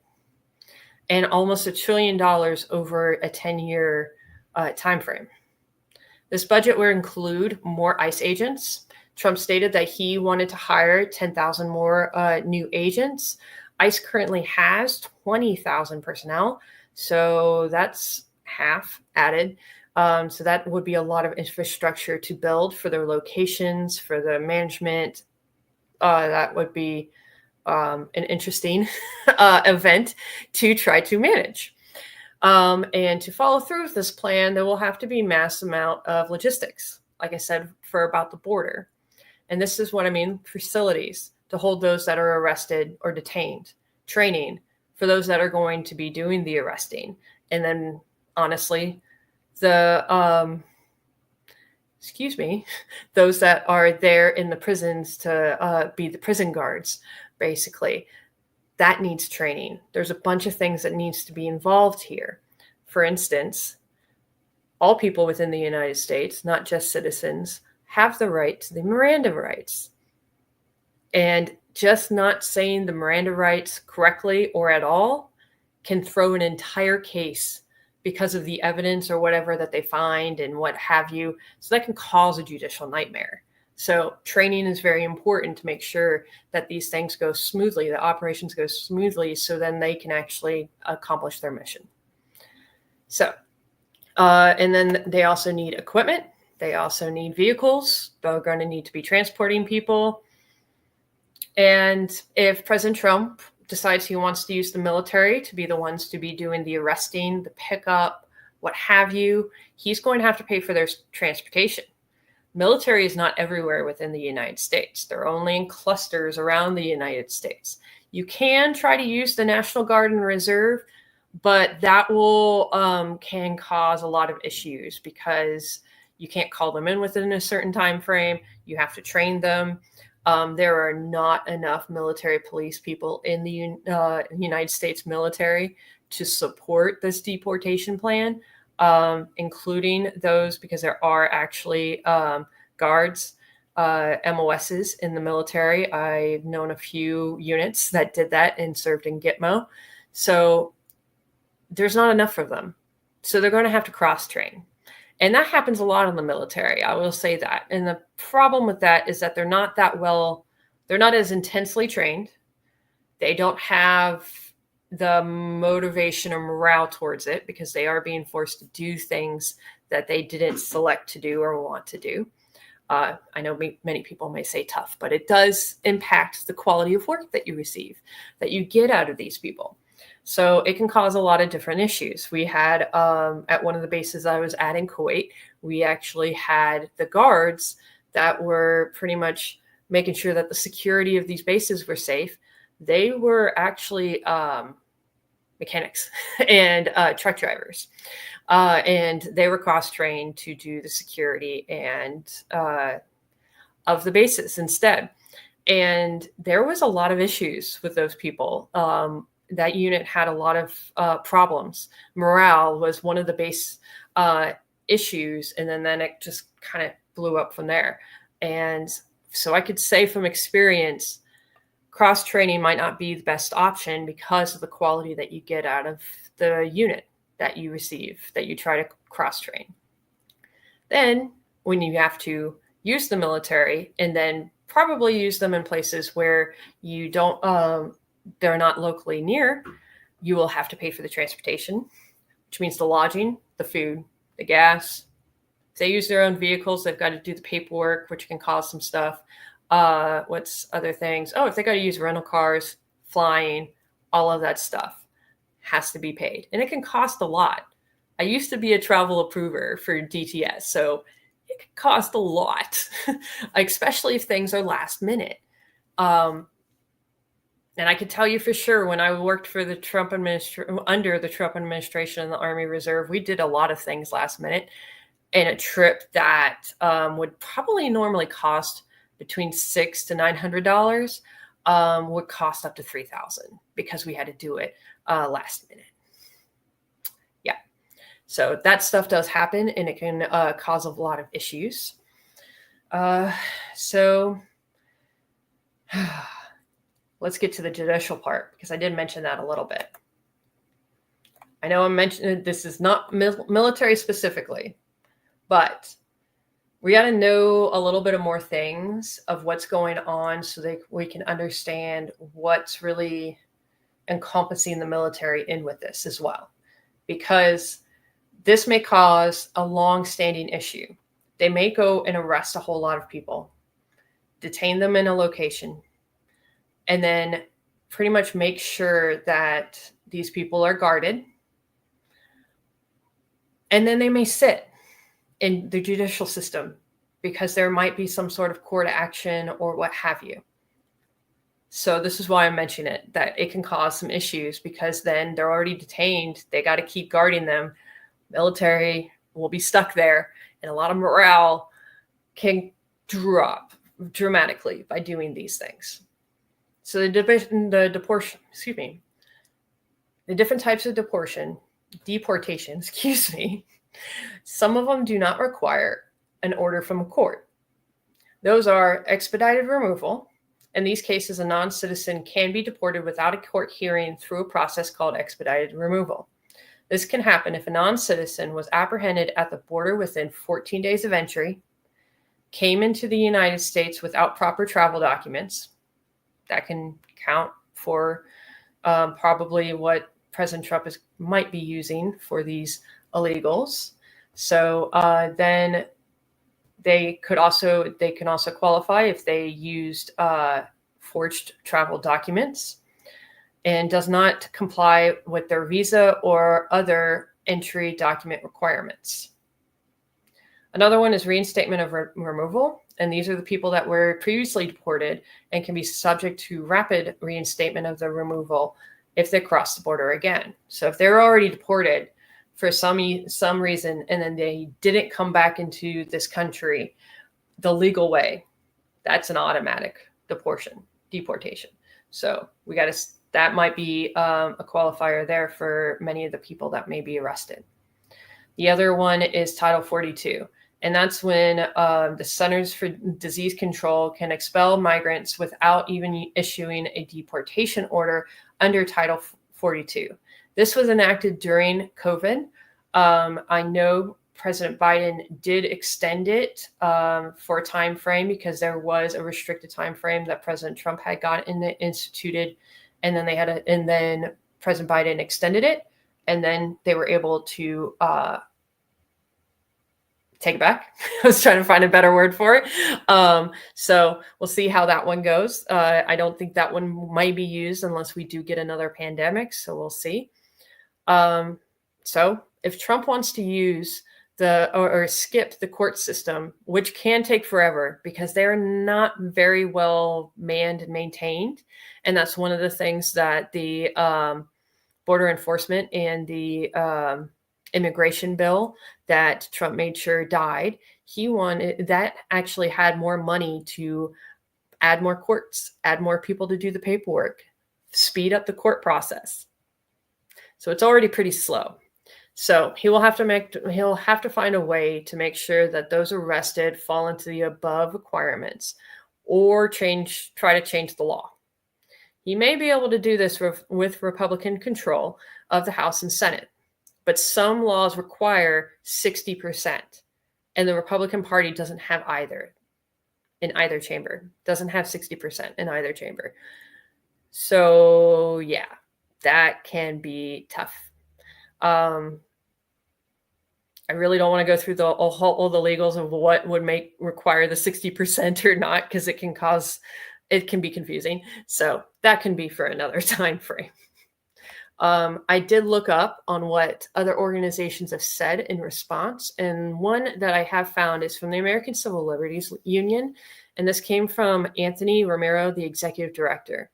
and almost $1 trillion over a 10-year time frame. This budget will include more ICE agents. Trump stated that he wanted to hire 10,000 more new agents. ICE currently has 20,000 personnel, so that's half added. So that would be a lot of infrastructure to build for their locations, for the management. That would be an interesting event to try to manage. And to follow through with this plan, there will have to be mass amount of logistics, like I said, for about the border. And this is what I mean, facilities to hold those that are arrested or detained, training for those that are going to be doing the arresting. And then honestly, those that are there in the prisons to be the prison guards, basically. That needs training. There's a bunch of things that needs to be involved here. For instance, all people within the United States, not just citizens, have the right to the Miranda rights. And just not saying the Miranda rights correctly or at all can throw an entire case because of the evidence or whatever that they find and what have you. So that can cause a judicial nightmare. So training is very important to make sure that these things go smoothly, the operations go smoothly, so then they can actually accomplish their mission. So, and then they also need equipment. They also need vehicles. They're going to need to be transporting people. And if President Trump decides he wants to use the military to be the ones to be doing the arresting, the pickup, what have you, he's going to have to pay for their transportation. Military is not everywhere within the United States. They're only in clusters around the United States. You can try to use the National Guard and Reserve, but that will can cause a lot of issues because you can't call them in within a certain time frame. You have to train them. There are not enough military police people in the United States military to support this deportation plan. Including those, because there are actually guards, MOSs in the military. I've known a few units that did that and served in Gitmo. So there's not enough of them. So they're going to have to cross-train. And that happens a lot in the military, I will say that. And the problem with that is that they're not as intensely trained. They don't have the motivation or morale towards it because they are being forced to do things that they didn't select to do or want to do. I know many people may say tough, but it does impact the quality of work that you receive, that you get out of these people. So it can cause a lot of different issues. We had, at one of the bases I was at in Kuwait, we actually had the guards that were pretty much making sure that the security of these bases were safe. They were actually mechanics and truck drivers. And they were cross-trained to do the security and of the bases instead. And there was a lot of issues with those people. That unit had a lot of problems. Morale was one of the base issues. And then it just kind of blew up from there. And so I could say from experience, cross-training might not be the best option because of the quality that you get out of the unit that you receive, that you try to cross-train. Then when you have to use the military and then probably use them in places where you don't, they're not locally near, you will have to pay for the transportation, which means the lodging, the food, the gas. If they use their own vehicles, they've got to do the paperwork, which can cause some stuff. What's other things? Oh, if they got to use rental cars, flying, all of that stuff has to be paid. And it can cost a lot. I used to be a travel approver for DTS, so it can cost a lot, especially if things are last minute. And I can tell you for sure, when I worked for the Trump under the Trump administration in the Army Reserve, we did a lot of things last minute. And a trip that would probably normally cost between $600 to $900 would cost up to $3,000 because we had to do it last minute. Yeah. So that stuff does happen, and it can cause a lot of issues. So let's get to the judicial part, because I did mention that a little bit. I know I mentioned this is not military specifically, but we got to know a little bit of more things of what's going on so that we can understand what's really encompassing the military in with this as well. Because This may cause a long-standing issue. They may go and arrest a whole lot of people, detain them in a location, and then pretty much make sure that these people are guarded. And then they may sit in the judicial system because there might be some sort of court action or what have you. So this is why I mention it, that it can cause some issues because then they're already detained. They got to keep guarding them. Military will be stuck there, and a lot of morale can drop dramatically by doing these things. So the different types of deportation, some of them do not require an order from a court. Those are expedited removal. In these cases, a non-citizen can be deported without a court hearing through a process called expedited removal. This can happen if a non-citizen was apprehended at the border within 14 days of entry, came into the United States without proper travel documents. That can count for probably what President Trump might be using for these illegals. So then they can also qualify if they used forged travel documents and does not comply with their visa or other entry document requirements. Another one is reinstatement of removal. And these are the people that were previously deported and can be subject to rapid reinstatement of the removal if they cross the border again. So if they're already deported for some reason and then they didn't come back into this country the legal way, that's an automatic deportation. So that might be a qualifier there for many of the people that may be arrested. The other one is Title 42. And that's when the Centers for Disease Control can expel migrants without even issuing a deportation order under Title 42. This was enacted during COVID. I know President Biden did extend it for a time frame because there was a restricted time frame that President Trump had instituted, and then President Biden extended it, and then they were able to take it back. I was trying to find a better word for it. So we'll see how that one goes. I don't think that one might be used unless we do get another pandemic. So we'll see. So if Trump wants to use or skip the court system, which can take forever because they're not very well manned and maintained. And that's one of the things that the border enforcement and the immigration bill that Trump made sure died. He wanted that actually had more money to add more courts, add more people to do the paperwork, speed up the court process. So it's already pretty slow. So he'll have to find a way to make sure that those arrested fall into the above requirements or try to change the law. He may be able to do this with Republican control of the House and Senate, but some laws require 60%, and the Republican Party doesn't have either in either chamber, doesn't have 60% in either chamber. So yeah, that can be tough. I really don't want to go through all the legals of what would require the 60% or not, because it can be confusing. So that can be for another time frame. I did look up on what other organizations have said in response. And one that I have found is from the American Civil Liberties Union. And this came from Anthony Romero, the executive director.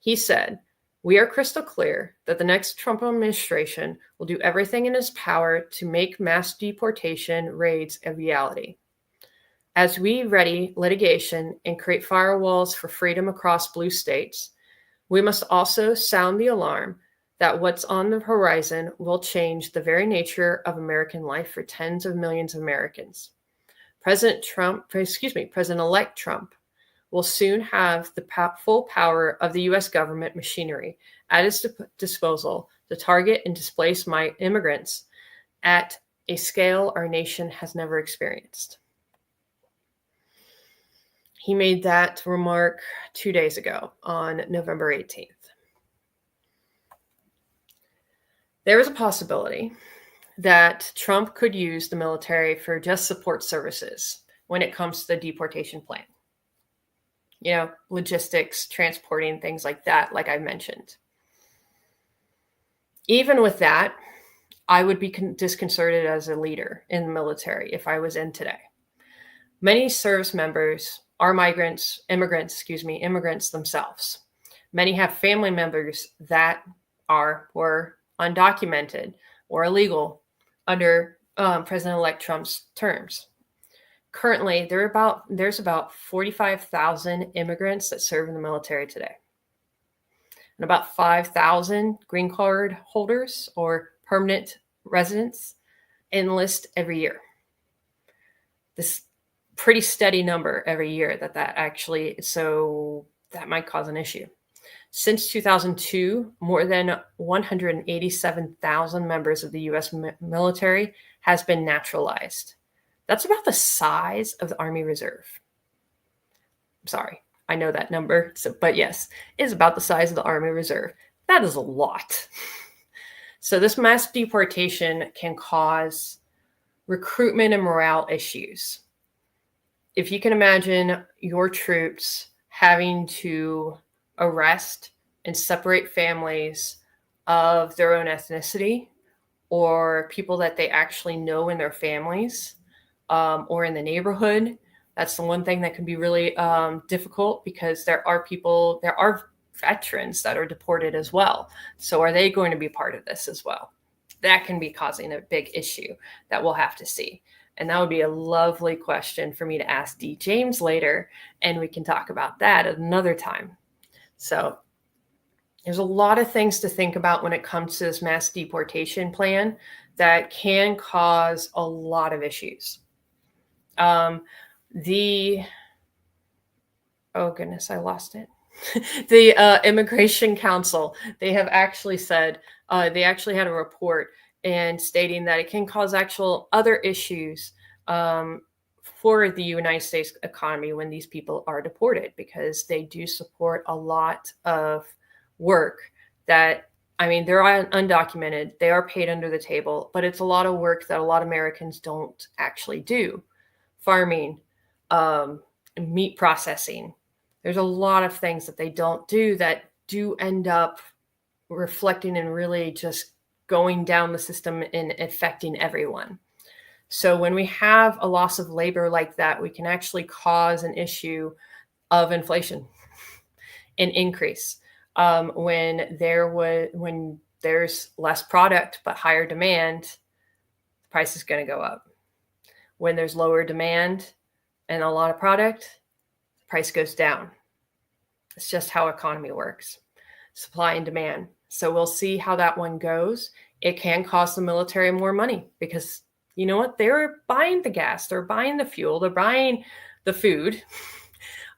He said, "We are crystal clear that the next Trump administration will do everything in its power to make mass deportation raids a reality. As we ready litigation and create firewalls for freedom across blue states, we must also sound the alarm that what's on the horizon will change the very nature of American life for tens of millions of Americans. President-elect Trump will soon have the full power of the U.S. government machinery at its disposal to target and displace immigrants at a scale our nation has never experienced." He made that remark 2 days ago on November 18th. There is a possibility that Trump could use the military for just support services when it comes to the deportation plan. You know, logistics, transporting, things like that, like I mentioned. Even with that, I would be disconcerted as a leader in the military if I was in today. Many service members are immigrants themselves. Many have family members that were undocumented or illegal under President-elect Trump's terms. Currently, there's about 45,000 immigrants that serve in the military today, and about 5,000 green card holders or permanent residents enlist every year. This pretty steady number every year so that might cause an issue. Since 2002, more than 187,000 members of the U.S. military has been naturalized. That's about the size of the Army Reserve. I'm sorry, I know that number, but yes, it is about the size of the Army Reserve. That is a lot. So this mass deportation can cause recruitment and morale issues. If you can imagine your troops having to arrest and separate families of their own ethnicity or people that they actually know in their families or in the neighborhood, that's the one thing that can be really difficult, because there are veterans that are deported as well. So are they going to be part of this as well? That can be causing a big issue that we'll have to see. And that would be a lovely question for me to ask D. James later, and we can talk about that at another time. So there's a lot of things to think about when it comes to this mass deportation plan that can cause a lot of issues. Oh goodness, I lost it. The Immigration Council, they have actually said, they actually had a report and stating that it can cause actual other issues for the United States economy when these people are deported, because they do support a lot of work that, I mean, they're undocumented, they are paid under the table, but it's a lot of work that a lot of Americans don't actually do. Farming, meat processing. There's a lot of things that they don't do that do end up reflecting and really just going down the system and affecting everyone. So when we have a loss of labor like that, we can actually cause an issue of inflation, an increase. When there's less product but higher demand, the price is going to go up. When there's lower demand and a lot of product, the price goes down. It's just how economy works, supply and demand. So we'll see how that one goes. It can cost the military more money because, you know what? They're buying the gas, they're buying the fuel, they're buying the food.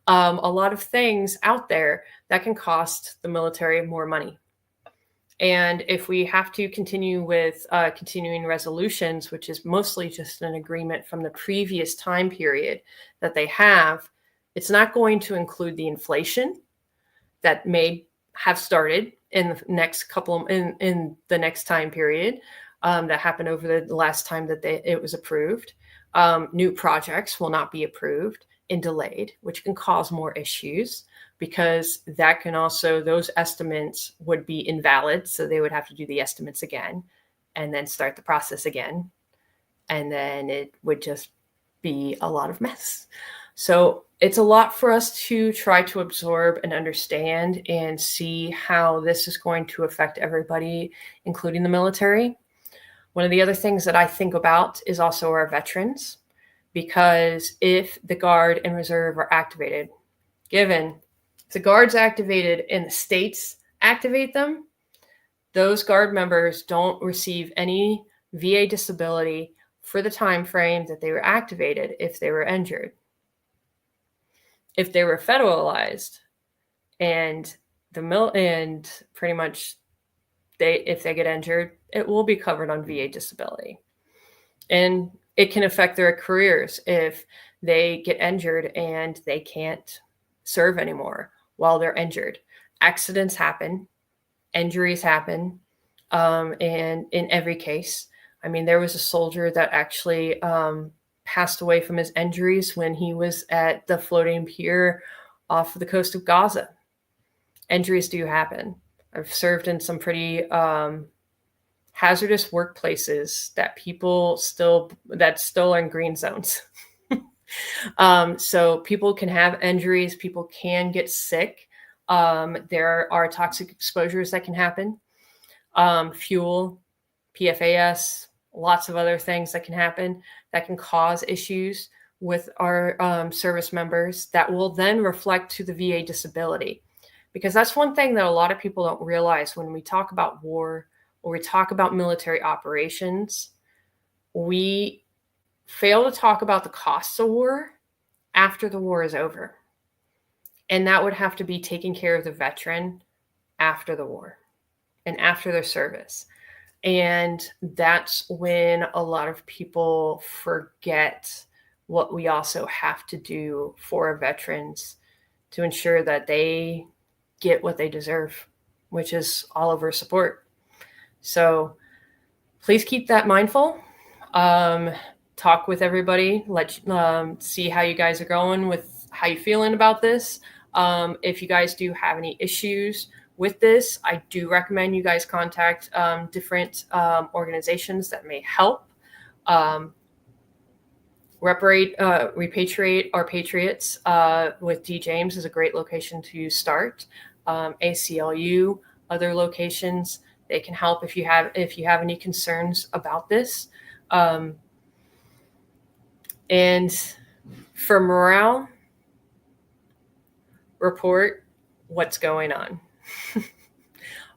A lot of things out there that can cost the military more money. And if we have to continue with continuing resolutions, which is mostly just an agreement from the previous time period that they have, it's not going to include the inflation that may have started in the next in the next time period that happened over the last time that it was approved. New projects will not be approved and delayed, which can cause more issues, because that can also, those estimates would be invalid. So they would have to do the estimates again and then start the process again. And then it would just be a lot of mess. So it's a lot for us to try to absorb and understand and see how this is going to affect everybody, including the military. One of the other things that I think about is also our veterans, because if the Guard and Reserve are activated, given the Guard's activated and the states activate them, those Guard members don't receive any VA disability for the time frame that they were activated if they were injured. If they were federalized and pretty much if they get injured, it will be covered on VA disability. And it can affect their careers if they get injured and they can't serve anymore while they're injured. Accidents happen, injuries happen, and in every case, I mean, there was a soldier that actually passed away from his injuries when he was at the floating pier off the coast of Gaza. Injuries do happen. I've served in some pretty hazardous workplaces that still are in green zones. So people can have injuries, people can get sick. There are toxic exposures that can happen. Fuel, PFAS, lots of other things that can happen that can cause issues with our service members that will then reflect to the VA disability. Because that's one thing that a lot of people don't realize when we talk about war or we talk about military operations, we fail to talk about the costs of war after the war is over. And that would have to be taking care of the veteran after the war and after their service. And that's when a lot of people forget what we also have to do for our veterans to ensure that they get what they deserve, which is all of our support. So please keep that mindful. Talk with everybody. See how you guys are going with how you're feeling about this. If you guys do have any issues with this, I do recommend you guys contact different organizations that may help. Repatriate Our Patriots with D. James is a great location to start. ACLU, other locations, they can help if you have any concerns about this. And for morale, report what's going on.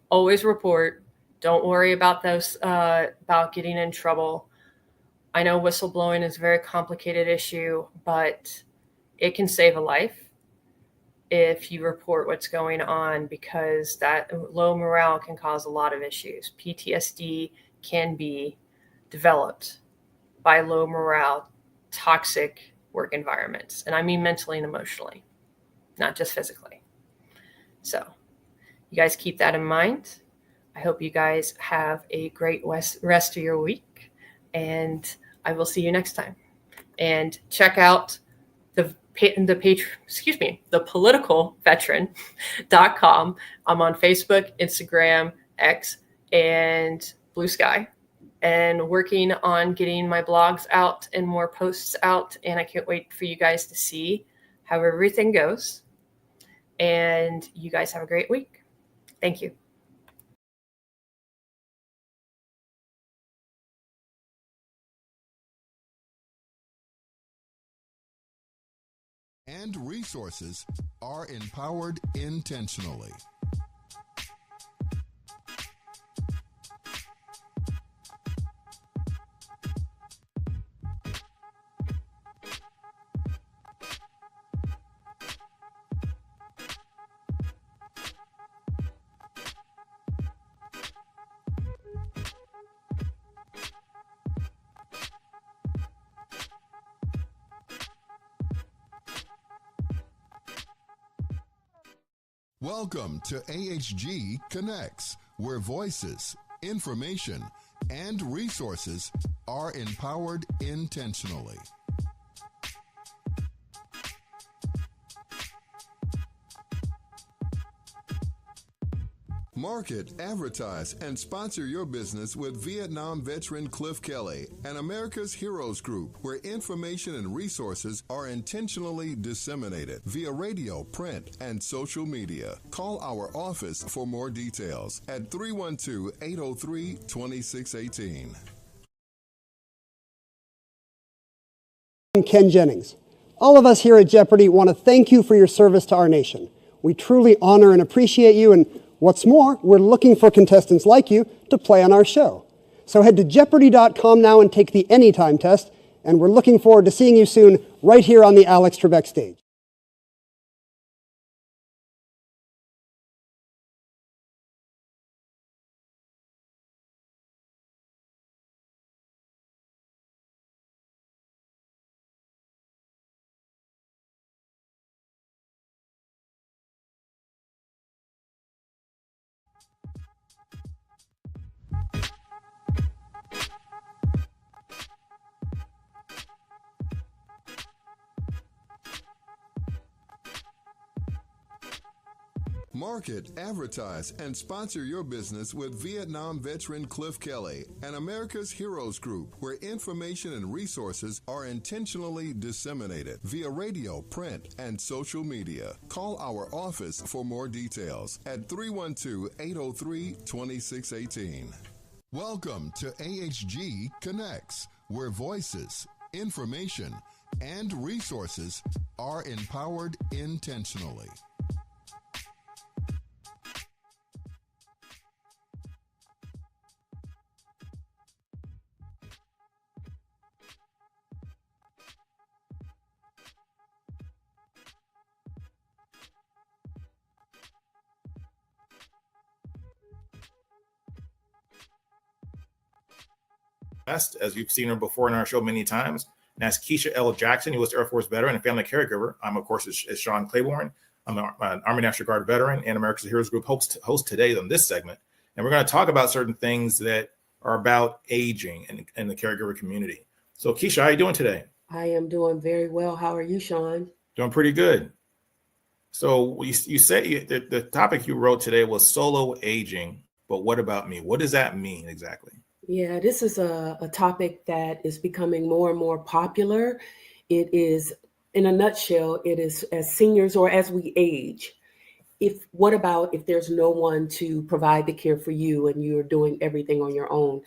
Always report. Don't worry about those about getting in trouble. I know whistleblowing is a very complicated issue, but it can save a life if you report what's going on, because that low morale can cause a lot of issues. PTSD can be developed by low morale, toxic work environments. And I mean mentally and emotionally, not just physically. So you guys keep that in mind. I hope you guys have a great rest of your week, and I will see you next time. And check out the politicalveteran.com. I'm on Facebook, Instagram, X, and Blue Sky, and working on getting my blogs out and more posts out. And I can't wait for you guys to see how everything goes. And you guys have a great week. Thank you. And resources are empowered intentionally. Welcome to AHG Connects, where voices, information, and resources are empowered intentionally. Market, advertise, and sponsor your business with Vietnam veteran Cliff Kelly and America's Heroes Group, where information and resources are intentionally disseminated via radio, print, and social media. Call our office for more details at 312-803-2618. I'm Ken Jennings. All of us here at Jeopardy want to thank you for your service to our nation. We truly honor and appreciate you, and what's more, we're looking for contestants like you to play on our show. So head to Jeopardy.com now and take the Anytime test, and we're looking forward to seeing you soon right here on the Alex Trebek stage. Market, advertise, and sponsor your business with Vietnam veteran Cliff Kelly and America's Heroes Group, where information and resources are intentionally disseminated via radio, print, and social media. Call our office for more details at 312-803-2618. Welcome to AHG Connects, where voices, information, and resources are empowered intentionally. As you've seen her before in our show many times, and that's Keisha L. Jackson, U.S. Air Force veteran and family caregiver. I'm, of course, is Sean Claiborne. I'm an Army National Guard veteran and America's Heroes Group host today on this segment. And we're going to talk about certain things that are about aging in the caregiver community. So, Keisha, how are you doing today? I am doing very well. How are you, Sean? Doing pretty good. So you say the topic you wrote today was solo aging, but what about me? What does that mean exactly? Yeah, this is a topic that is becoming more and more popular. It is, in a nutshell, it is as seniors or as we age. What about if there's no one to provide the care for you and you're doing everything on your own?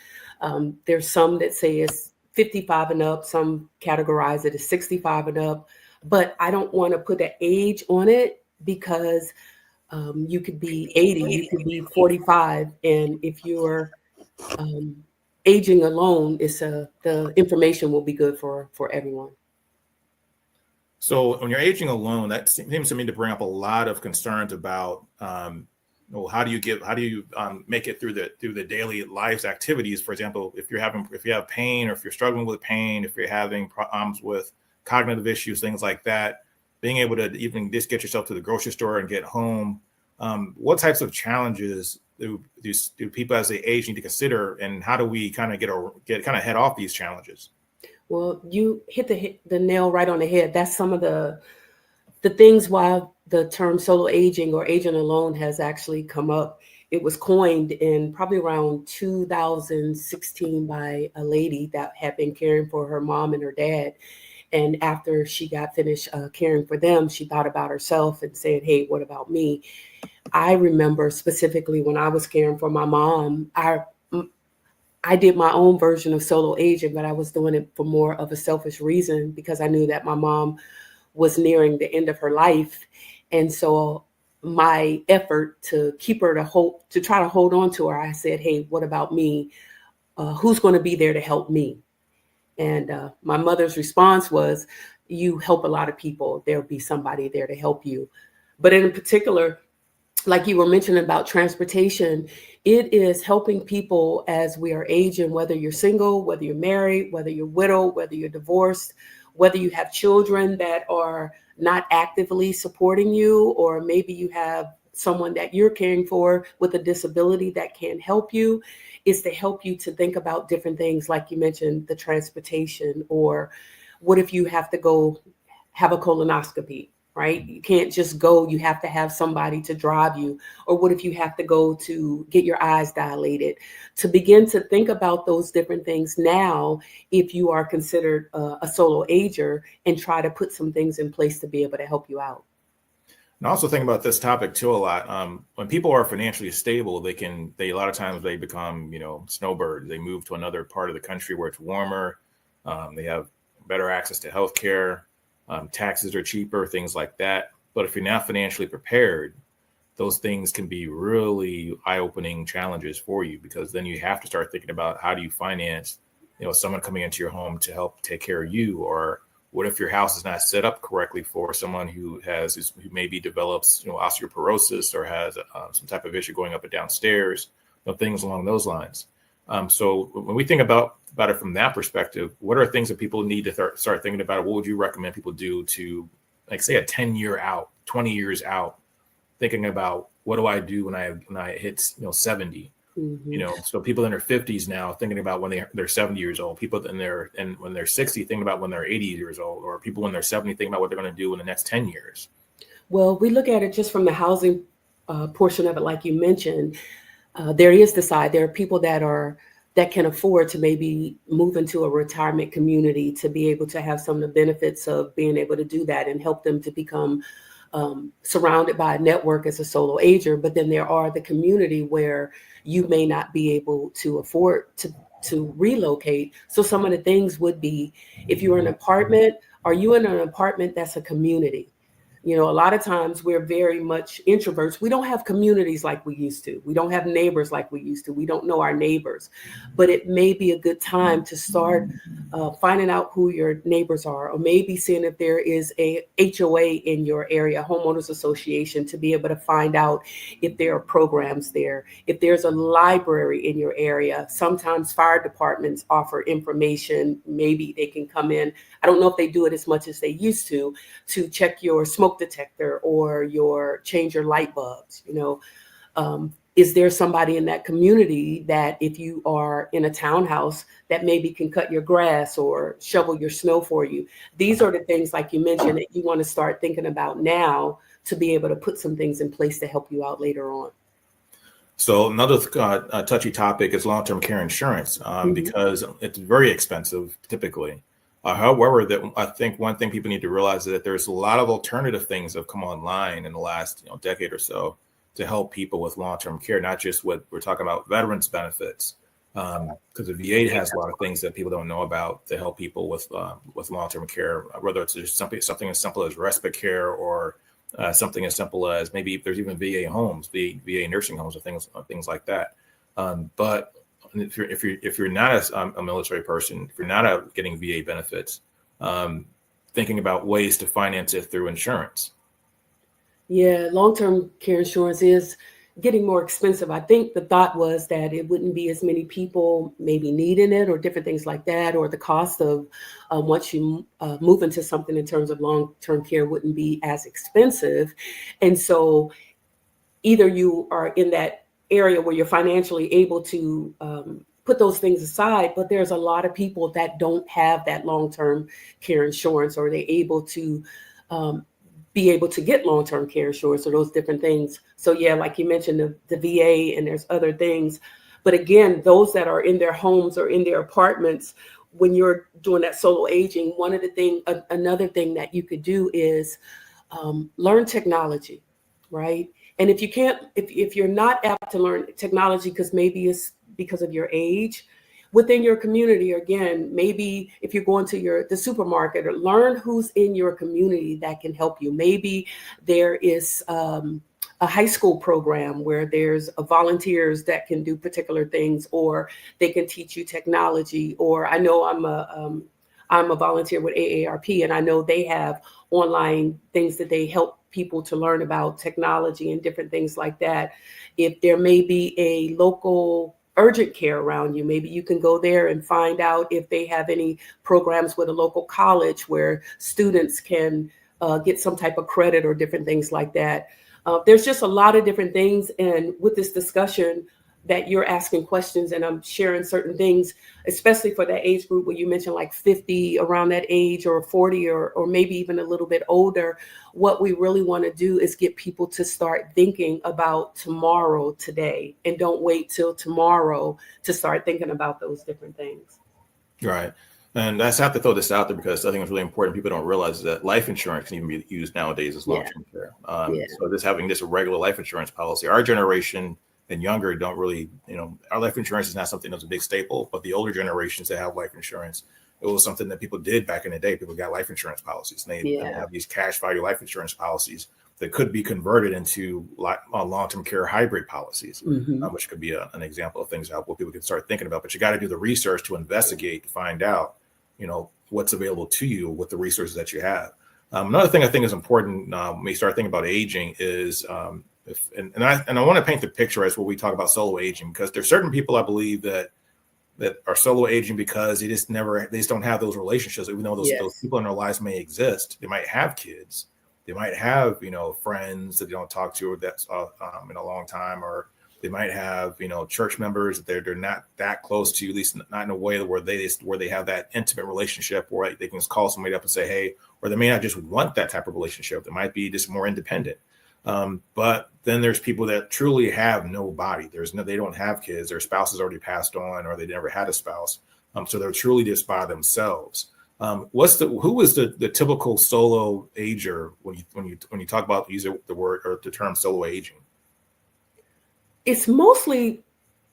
There's some that say it's 55 and up. Some categorize it as 65 and up. But I don't want to put an age on it because you could be 80, you could be 45. And if you're aging alone, the information will be good for everyone. So when you're aging alone, that seems to me to bring up a lot of concerns about how do you make it through the daily life's activities. For example, if you have pain, or if you're struggling with pain, if you're having problems with cognitive issues, things like that, being able to even just get yourself to the grocery store and get home. What types of challenges do people as they age need to consider, and how do we kind of head off these challenges? Well, you hit the nail right on the head. That's some of the things why the term solo aging or aging alone has actually come up. It was coined in probably around 2016 by a lady that had been caring for her mom and her dad. And after she got finished caring for them, she thought about herself and said, hey, what about me? I remember specifically when I was caring for my mom, I did my own version of solo aging, but I was doing it for more of a selfish reason because I knew that my mom was nearing the end of her life. And so my effort to keep her to try to hold on to her, I said, hey, what about me? Who's going to be there to help me? And my mother's response was, you help a lot of people. There'll be somebody there to help you. But in particular, like you were mentioning about transportation, it is helping people as we are aging, whether you're single, whether you're married, whether you're widowed, whether you're divorced, whether you have children that are not actively supporting you, or maybe you have someone that you're caring for with a disability that can help you, is to help you to think about different things. Like you mentioned, the transportation, or what if you have to go have a colonoscopy? Right? You can't just go, you have to have somebody to drive you. Or what if you have to go to get your eyes dilated? To begin to think about those different things now, if you are considered a solo ager, and try to put some things in place to be able to help you out. And also think about this topic too a lot. When people are financially stable, they a lot of times they become, snowbirds. They move to another part of the country where it's warmer. They have better access to healthcare. Taxes are cheaper, things like that. But if you're not financially prepared, those things can be really eye-opening challenges for you, because then you have to start thinking about how do you finance, someone coming into your home to help take care of you. Or what if your house is not set up correctly for someone who maybe develops, osteoporosis, or has some type of issue going up and downstairs, things along those lines. So when we think about it from that perspective, what are things that people need to start thinking about? What would you recommend people do to, like, say, a 10-year out, 20 years out, thinking about what do I do when I hit 70? Mm-hmm. So people in their 50s now thinking about when they're 70 years old. People when they're 60 thinking about when they're 80 years old, or people when they're 70 thinking about what they're going to do in the next 10 years. Well, we look at it just from the housing portion of it, like you mentioned, there is the side. There are people that can afford to maybe move into a retirement community to be able to have some of the benefits of being able to do that and help them to become surrounded by a network as a solo ager. But then there are the community where you may not be able to afford to relocate. So some of the things would be, if you're in an apartment, are you in an apartment that's a community? You know, a lot of times we're very much introverts. We don't have communities like we used to. We don't have neighbors like we used to. We don't know our neighbors. But it may be a good time to start finding out who your neighbors are, or maybe seeing if there is a HOA in your area, homeowners association, to be able to find out if there are programs there. If there's a library in your area, sometimes fire departments offer information. Maybe they can come in. I don't know if they do it as much as they used to check your smoke detector or change your light bulbs. You know, is there somebody in that community that, if you are in a townhouse, that maybe can cut your grass or shovel your snow for you? These are the things, like you mentioned, that you want to start thinking about now to be able to put some things in place to help you out later on. So another touchy topic is long-term care insurance, because it's very expensive typically. However, that I think one thing people need to realize is that there's a lot of alternative things that have come online in the last decade or so to help people with long-term care, not just what we're talking about veterans benefits, because the VA has a lot of things that people don't know about to help people with long-term care, whether it's just something as simple as respite care, or something as simple as maybe there's even VA homes, VA nursing homes, or things like that. But if you're not a military person, if you're not getting VA benefits, thinking about ways to finance it through insurance. Yeah, long-term care insurance is getting more expensive. I think the thought was that it wouldn't be as many people maybe needing it, or different things like that, or the cost of once you move into something in terms of long-term care wouldn't be as expensive. And so either you are in that area where you're financially able to put those things aside, but there's a lot of people that don't have that long-term care insurance, or they're able to be able to get long-term care insurance, or those different things. So yeah, like you mentioned, the VA, and there's other things. But again, those that are in their homes or in their apartments, when you're doing that solo aging, another thing that you could do is learn technology, right? And if you're not apt to learn technology, because maybe it's because of your age, within your community, again, maybe if you're going to the supermarket, or learn who's in your community that can help you. Maybe there is a high school program where there's volunteers that can do particular things, or they can teach you technology. Or I know I'm a volunteer with AARP, and I know they have online things that they help people to learn about technology and different things like that. If there may be a local urgent care around you, maybe you can go there and find out if they have any programs with a local college where students can get some type of credit, or different things like that. There's just a lot of different things. And with this discussion that you're asking questions, and I'm sharing certain things, especially for that age group where you mentioned like 50, around that age, or 40, or maybe even a little bit older, what we really want to do is get people to start thinking about tomorrow today, and don't wait till tomorrow to start thinking about those different things. Right. And I have to throw this out there because I think it's really important. People don't realize that life insurance can even be used nowadays as long-term care. So having a regular life insurance policy, our generation and younger don't really, our life insurance is not something that's a big staple, but the older generations that have life insurance, it was something that people did back in the day. People got life insurance policies, and they have these cash value life insurance policies that could be converted into long-term care hybrid policies, which could be an example of things that people can start thinking about. But you got to do the research to investigate, to find out, what's available to you with the resources that you have. Another thing I think is important when we start thinking about aging is, I want to paint the picture as what we talk about solo aging, because there's certain people I believe that are solo aging because they just don't have those relationships, even though those people in their lives may exist. They might have kids, they might have friends that they don't talk to that's in a long time, or they might have church members that they're not that close to, at least not in a way where they have that intimate relationship where they can call somebody up and say, hey, or they may not just want that type of relationship. They might be just more independent. But then there's people that truly have nobody. They don't have kids. Their spouse has already passed on, or they never had a spouse. So they're truly just by themselves. Who is the typical solo ager when you talk about using the word or the term solo aging? It's mostly,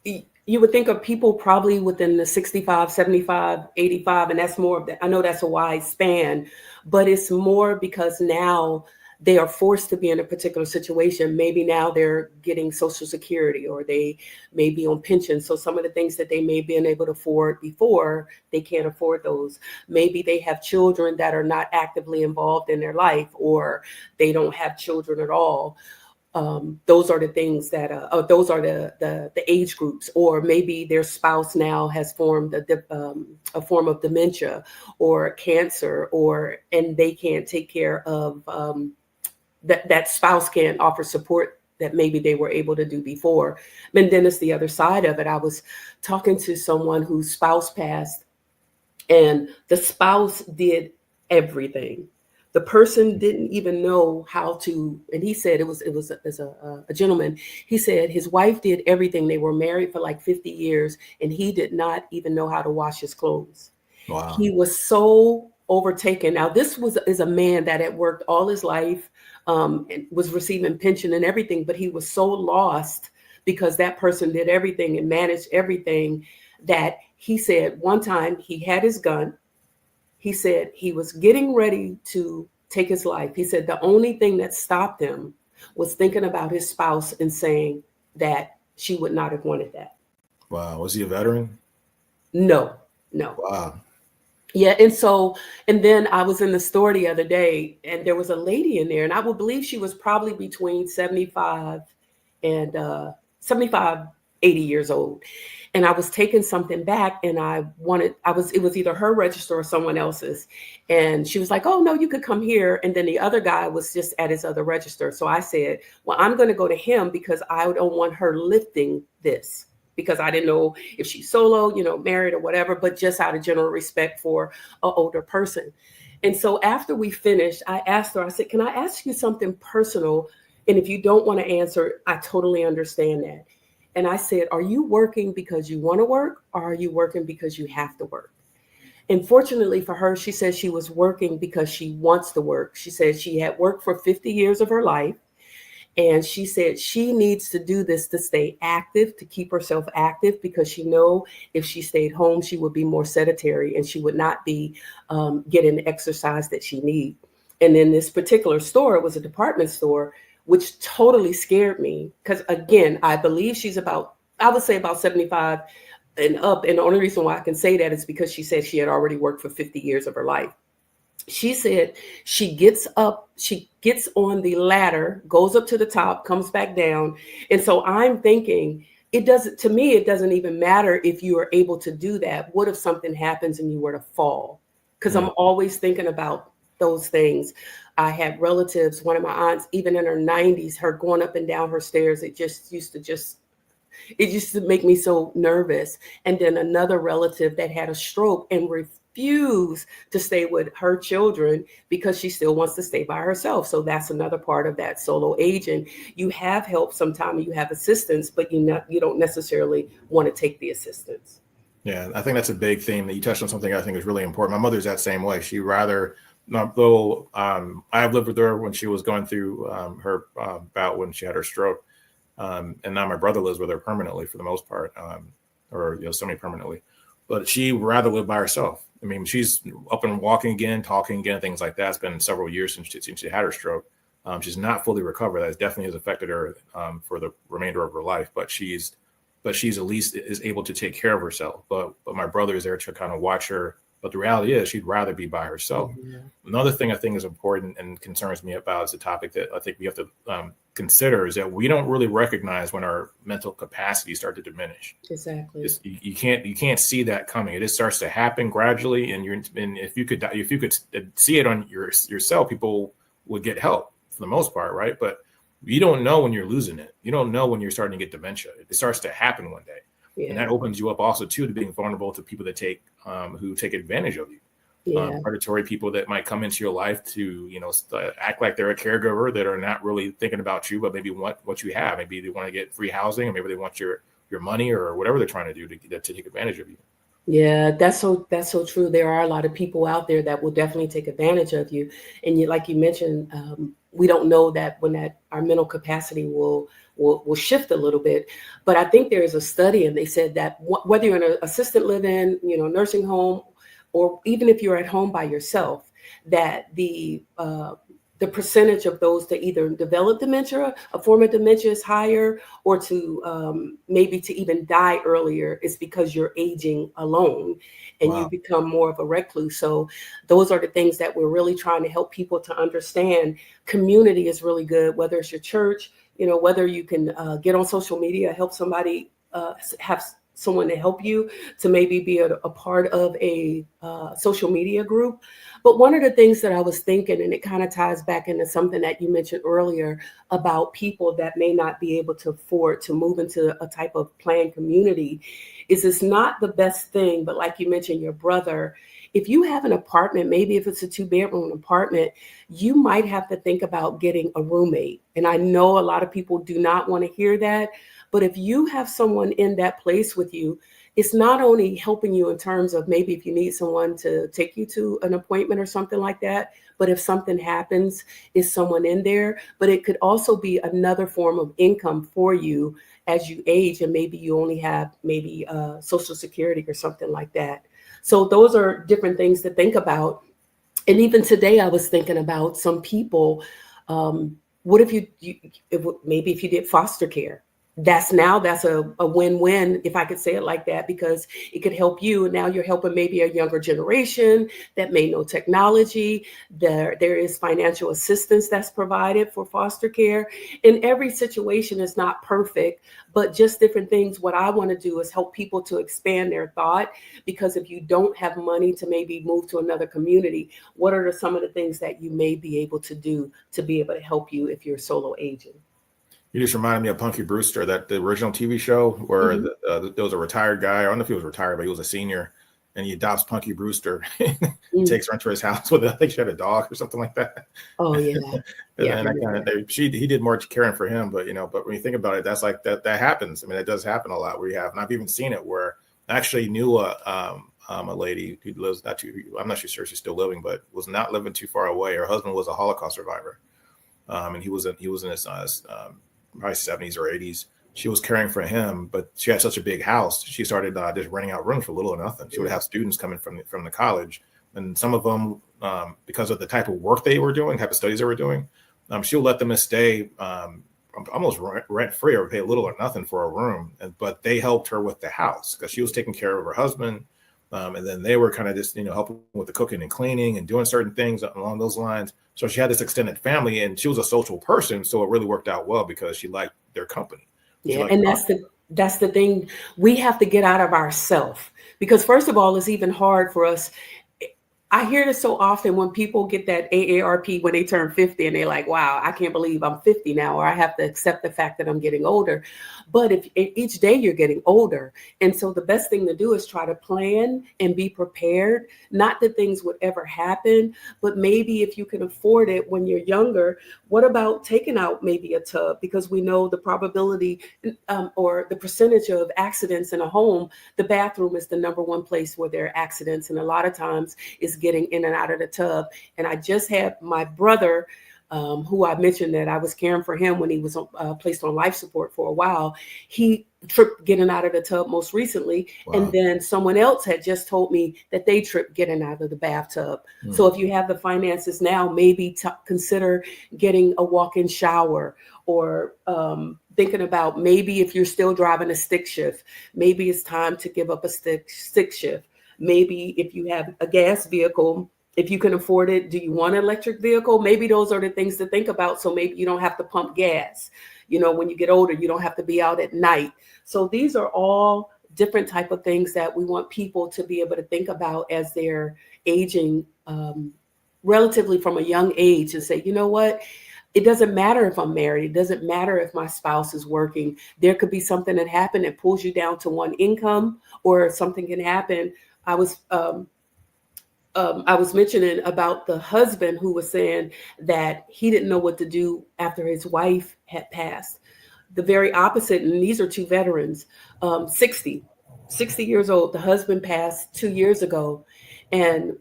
you would think of people probably within the 65, 75, 85, and that's more of that. I know that's a wide span, but it's more because now they are forced to be in a particular situation. Maybe now they're getting Social Security, or they may be on pension. So some of the things that they may have been able to afford before, they can't afford those. Maybe they have children that are not actively involved in their life, or they don't have children at all. Those are the things that those are the age groups. Or maybe their spouse now has formed a form of dementia or cancer, and they can't take care of that spouse can't offer support that maybe they were able to do before. And then it's the other side of it. I was talking to someone whose spouse passed, and the spouse did everything. The person didn't even know how to, and he said it was a gentleman. He said his wife did everything. They were married for like 50 years, and he did not even know how to wash his clothes. Wow. He was so overtaken. Now, this is a man that had worked all his life, and was receiving pension and everything, but he was so lost because that person did everything and managed everything, that he said one time he had his gun. He said he was getting ready to take his life. He said the only thing that stopped him was thinking about his spouse and saying that she would not have wanted that. Wow. Was he a veteran? No. Wow. Yeah. And then I was in the store the other day, and there was a lady in there, and I would believe she was probably between 75 and 80 years old. And I was taking something back, and it was either her register or someone else's. And she was like, "Oh no, you could come here." And then the other guy was just at his other register. So I said, "Well, I'm going to go to him because I don't want her lifting this." Because I didn't know if she's solo, married or whatever, but just out of general respect for an older person. And so after we finished, I asked her, I said, "Can I ask you something personal? And if you don't want to answer, I totally understand that." And I said, "Are you working because you want to work, or are you working because you have to work?" And fortunately for her, she said she was working because she wants to work. She said she had worked for 50 years of her life. And she said she needs to do this to stay active, to keep herself active, because she know if she stayed home, she would be more sedentary and she would not be getting the exercise that she needs. And then this particular store was a department store, which totally scared me. Because again, I believe she's I would say about 75 and up. And the only reason why I can say that is because she said she had already worked for 50 years of her life. She said she gets up, she gets on the ladder, goes up to the top, comes back down. And so I'm thinking, it doesn't even matter if you are able to do that. What if something happens and you were to fall? Because I'm always thinking about those things. I had relatives, one of my aunts, even in her 90s, her going up and down her stairs, it used to make me so nervous. And then another relative that had a stroke and refused to stay with her children because she still wants to stay by herself. So that's another part of that solo aging. You have help sometimes, you have assistance, but you don't necessarily want to take the assistance. Yeah, I think that's a big theme that you touched on. Something I think is really important. My mother's that same way. She rather, though I've lived with her when she was going through her bout when she had her stroke. And now my brother lives with her permanently for the most part, or semi-permanently. But she rather live by herself. I mean, she's up and walking again, talking again, things like that. It's been several years since she had her stroke. She's not fully recovered. That definitely has affected her for the remainder of her life. But she's at least is able to take care of herself. But my brother is there to kind of watch her. But the reality is she'd rather be by herself. Mm-hmm. Another thing I think is important and concerns me about is the topic that I think we have to consider is that we don't really recognize when our mental capacity start to diminish. Exactly. You can't see that coming. It just starts to happen gradually. And if you could see it on yourself, people would get help for the most part, right? But you don't know when you're losing it. You don't know when you're starting to get dementia. It starts to happen one day. Yeah. And that opens you up also too to being vulnerable to people that who take advantage of you. predatory people that might come into your life to, act like they're a caregiver that are not really thinking about you, but maybe want what you have. Maybe they want to get free housing, or maybe they want your money or whatever they're trying to do to take advantage of you. Yeah, that's so true. There are a lot of people out there that will definitely take advantage of you. And like you mentioned, we don't know that when our mental capacity will shift a little bit. But I think there is a study, and they said that whether you're in an assisted living, nursing home, or even if you're at home by yourself, that the percentage of those that either develop dementia, a form of dementia, is higher, or to maybe to even die earlier is because you're aging alone and you become more of a recluse. So those are the things that we're really trying to help people to understand. Community is really good, whether it's your church, whether you can get on social media, help somebody have someone to help you to maybe be a part of a social media group. But one of the things that I was thinking, and it kind of ties back into something that you mentioned earlier about people that may not be able to afford to move into a type of planned community, is it's not the best thing. But like you mentioned, your brother, if you have an apartment, maybe if it's a 2-bedroom apartment, you might have to think about getting a roommate. And I know a lot of people do not want to hear that. But if you have someone in that place with you, it's not only helping you in terms of maybe if you need someone to take you to an appointment or something like that, but if something happens, is someone in there. But it could also be another form of income for you as you age, and maybe you only have maybe Social Security or something like that. So those are different things to think about. And even today, I was thinking about some people. What if maybe if you did foster care? That's a win-win, if I could say it like that, because it could help you. And now you're helping maybe a younger generation that may know technology. There is financial assistance that's provided for foster care. And every situation is not perfect, but just different things. What I want to do is help people to expand their thought, because if you don't have money to maybe move to another community, what are some of the things that you may be able to do to be able to help you if you're solo aging? You just reminded me of Punky Brewster, the original TV show where there was a retired guy. I don't know if he was retired, but he was a senior, and he adopts Punky Brewster, takes her into his house with I think she had a dog or something like that. Oh yeah, he did more caring for him, but but when you think about it, that's like that happens. I mean, it does happen a lot where you have, and I've even seen it where I actually knew a lady who lives I'm not sure she's still living, but was not living too far away. Her husband was a Holocaust survivor, and he was in his probably 70s or 80s. She was caring for him, but she had such a big house. She started just renting out rooms for little or nothing. She would have students coming from the college, and some of them, because of the type of work they were doing, type of studies they were doing, she would let them stay almost rent free or pay little or nothing for a room. But they helped her with the house because she was taking care of her husband, and then they were kind of just helping with the cooking and cleaning and doing certain things along those lines. So she had this extended family, and she was a social person, so it really worked out well because she liked their company. And that's the thing. We have to get out of ourself, because first of all, it's even hard for us. I hear this so often when people get that AARP when they turn 50 and they're like, wow, I can't believe I'm 50 now, or I have to accept the fact that I'm getting older. But if each day you're getting older. And so the best thing to do is try to plan and be prepared. Not that things would ever happen, but maybe if you can afford it when you're younger, what about taking out maybe a tub? Because we know the probability or the percentage of accidents in a home, the bathroom is the number one place where there are accidents. And a lot of times is getting in and out of the tub. And I just had my brother, who I mentioned that I was caring for him when he was placed on life support for a while. He tripped getting out of the tub most recently. Wow. And then someone else had just told me that they tripped getting out of the bathtub. So if you have the finances now, maybe consider getting a walk-in shower, or thinking about maybe if you're still driving a stick shift, maybe it's time to give up a stick shift. Maybe if you have a gas vehicle, if you can afford it, do you want an electric vehicle? Maybe those are the things to think about. So maybe you don't have to pump gas. When you get older, you don't have to be out at night. So these are all different type of things that we want people to be able to think about as they're aging, relatively from a young age, and say, you know what? It doesn't matter if I'm married. It doesn't matter if my spouse is working. There could be something that happened that pulls you down to one income, or something can happen. I was I was mentioning about the husband who was saying that he didn't know what to do after his wife had passed. The very opposite, and these are two veterans, 60 years old. The husband passed 2 years ago. And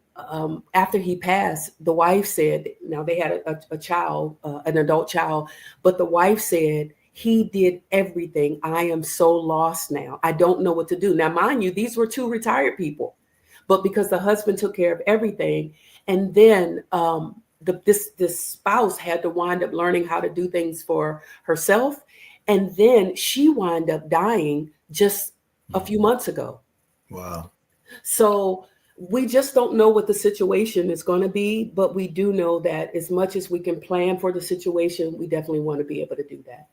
after he passed, the wife said, now they had a child, an adult child, but the wife said, he did everything. I am so lost now. I don't know what to do. Now, mind you, these were two retired people, but because the husband took care of everything, and then this spouse had to wind up learning how to do things for herself. And then she wound up dying just a few months ago. Wow. So we just don't know what the situation is going to be, but we do know that as much as we can plan for the situation, we definitely want to be able to do that.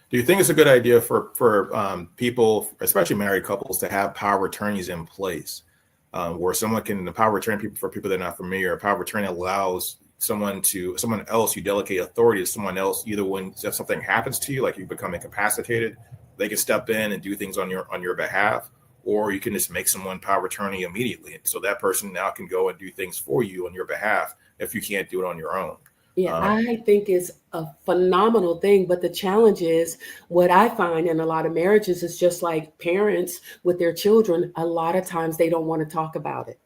Do you think it's a good idea for people, especially married couples, to have power of attorneys in place where someone can, the power of attorney, for people that are not familiar, a power of attorney allows someone else, you delegate authority to someone else, either when if something happens to you, like you become incapacitated, they can step in and do things on your behalf, or you can just make someone power of attorney immediately. So that person now can go and do things for you on your behalf if you can't do it on your own. Yeah, I think it's a phenomenal thing. But the challenge is, what I find in a lot of marriages is just like parents with their children, a lot of times they don't want to talk about it.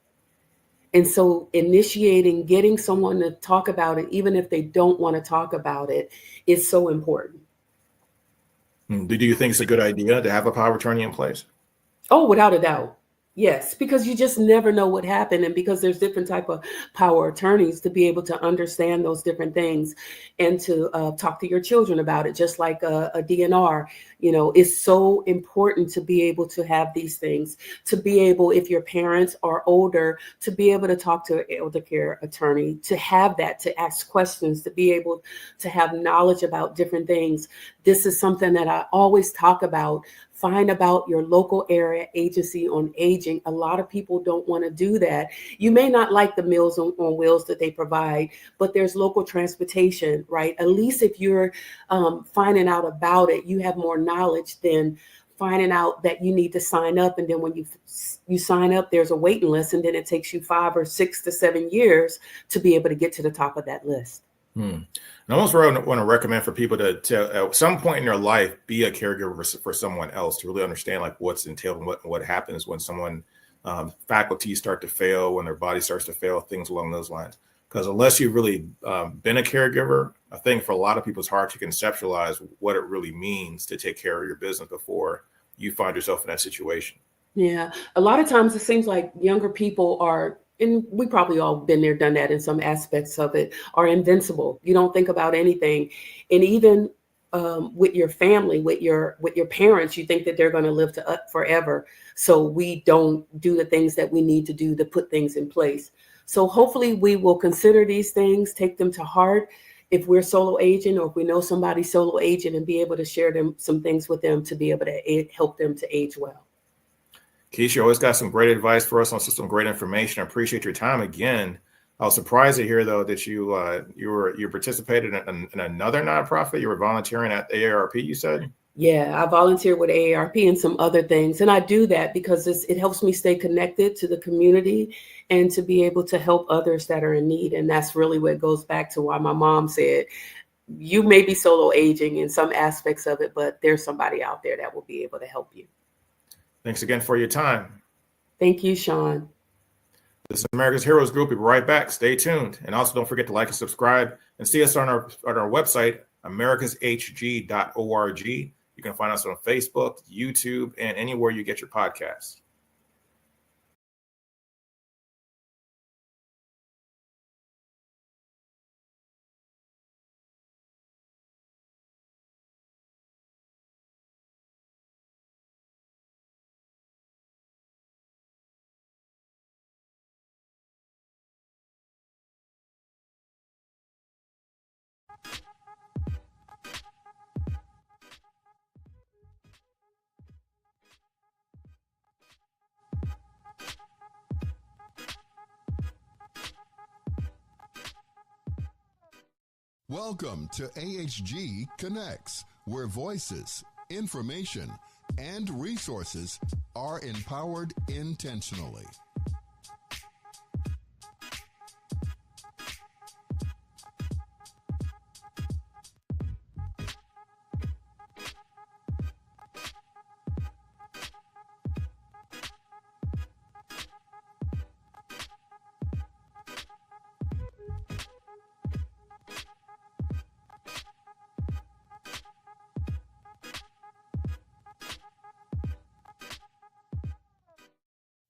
And so getting someone to talk about it, even if they don't want to talk about it, is so important. Do you think it's a good idea to have a power of attorney in place? Oh, without a doubt. Yes, because you just never know what happened. And because there's different type of power attorneys, to be able to understand those different things and to talk to your children about it, just like a DNR, is so important to be able to have these things, to be able, if your parents are older, to be able to talk to an elder care attorney, to have that, to ask questions, to be able to have knowledge about different things. This is something that I always talk about. Find about your local area agency on aging. A lot of people don't want to do that. You may not like the Meals on Wheels that they provide, but there's local transportation, right? At least if you're finding out about it, you have more knowledge than finding out that you need to sign up. And then when you sign up, there's a waiting list, and then it takes you 5 or 6 to 7 years to be able to get to the top of that list. And I almost want to recommend for people to at some point in their life be a caregiver for someone else, to really understand like what's entailed and what happens when someone faculties start to fail, when their body starts to fail, things along those lines. Because unless you've really been a caregiver, I think for a lot of people it's hard to conceptualize what it really means to take care of your business before you find yourself in that situation. Yeah, a lot of times it seems like younger people are, and we probably all been there, done that in some aspects of it, are invincible. You don't think about anything. And even with your family, with your parents, you think that they're going to live forever. So we don't do the things that we need to do to put things in place. So hopefully we will consider these things, take them to heart. If we're solo aging, or if we know somebody solo aging, and be able to share some things with them to be able to help them to age well. Keisha, you always got some great advice for us, on some great information. I appreciate your time again. I was surprised to hear, though, that you participated in another nonprofit. You were volunteering at AARP, you said? Yeah, I volunteer with AARP and some other things. And I do that because it helps me stay connected to the community and to be able to help others that are in need. And that's really what goes back to why my mom said, you may be solo aging in some aspects of it, but there's somebody out there that will be able to help you. Thanks again for your time. Thank you, Sean. This is America's Heroes Group. We'll be right back. Stay tuned. And also don't forget to like and subscribe, and see us on our website, americashg.org. You can find us on Facebook, YouTube, and anywhere you get your podcasts. Welcome to AHG Connects, where voices, information, and resources are empowered intentionally.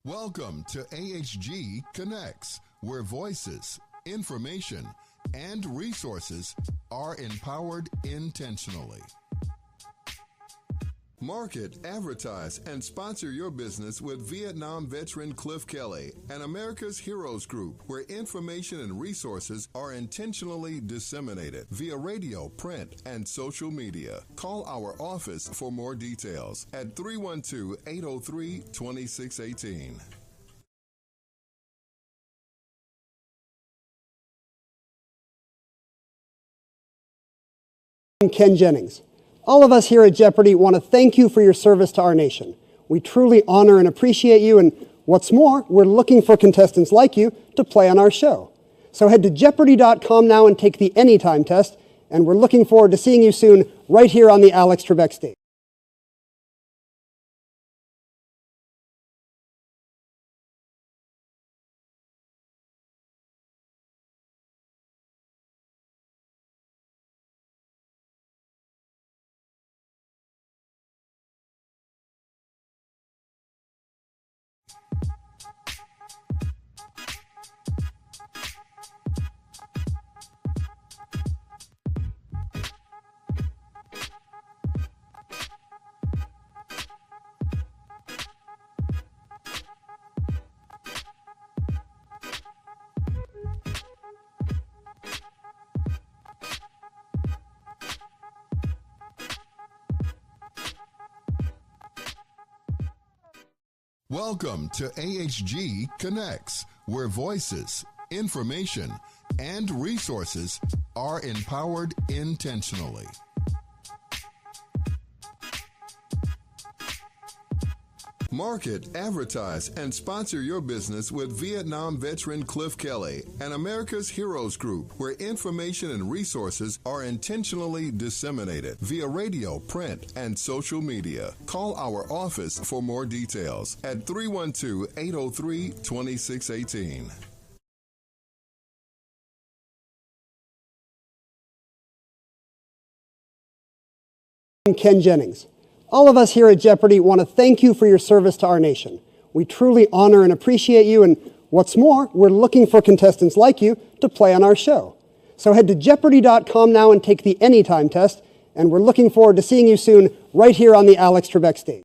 Welcome to AHG Connects, where voices, information, and resources are empowered intentionally. Market, advertise, and sponsor your business with Vietnam veteran Cliff Kelly and America's Heroes Group, where information and resources are intentionally disseminated via radio, print, and social media. Call our office for more details at 312-803-2618. I'm Ken Jennings. All of us here at Jeopardy want to thank you for your service to our nation. We truly honor and appreciate you, and what's more, we're looking for contestants like you to play on our show. So head to Jeopardy.com now and take the Anytime test, and we're looking forward to seeing you soon right here on the Alex Trebek stage. Welcome to AHG Connects, where voices, information, and resources are empowered intentionally. Market, advertise, and sponsor your business with Vietnam veteran Cliff Kelly and America's Heroes Group, where information and resources are intentionally disseminated via radio, print, and social media. Call our office for more details at 312-803-2618. I'm Ken Jennings. All of us here at Jeopardy want to thank you for your service to our nation. We truly honor and appreciate you, and what's more, we're looking for contestants like you to play on our show. So head to Jeopardy.com now and take the Anytime test, and we're looking forward to seeing you soon right here on the Alex Trebek stage.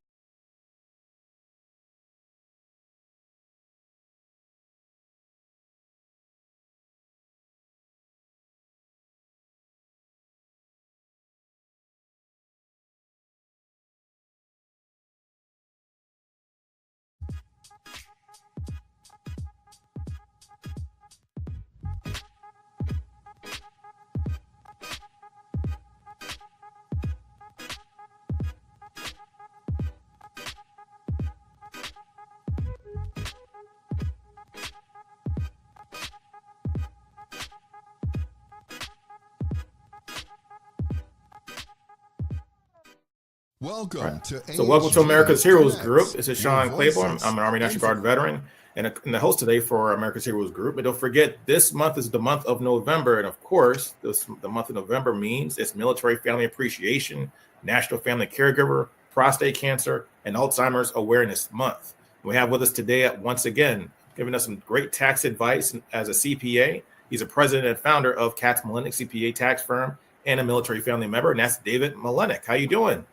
Welcome to welcome to America's Heroes Connects, Group. This is Sean your Claiborne. voices, I'm an Army National Guard veteran and the host today for America's Heroes Group. But don't forget, this month is the month of November. And of course, the month of November means it's Military Family Appreciation, National Family Caregiver, Prostate Cancer, and Alzheimer's Awareness Month. We have with us today, once again, giving us some great tax advice as a CPA. He's a president and founder of Katz Millennick CPA tax firm and a military family member, and that's David Millennick. How you doing?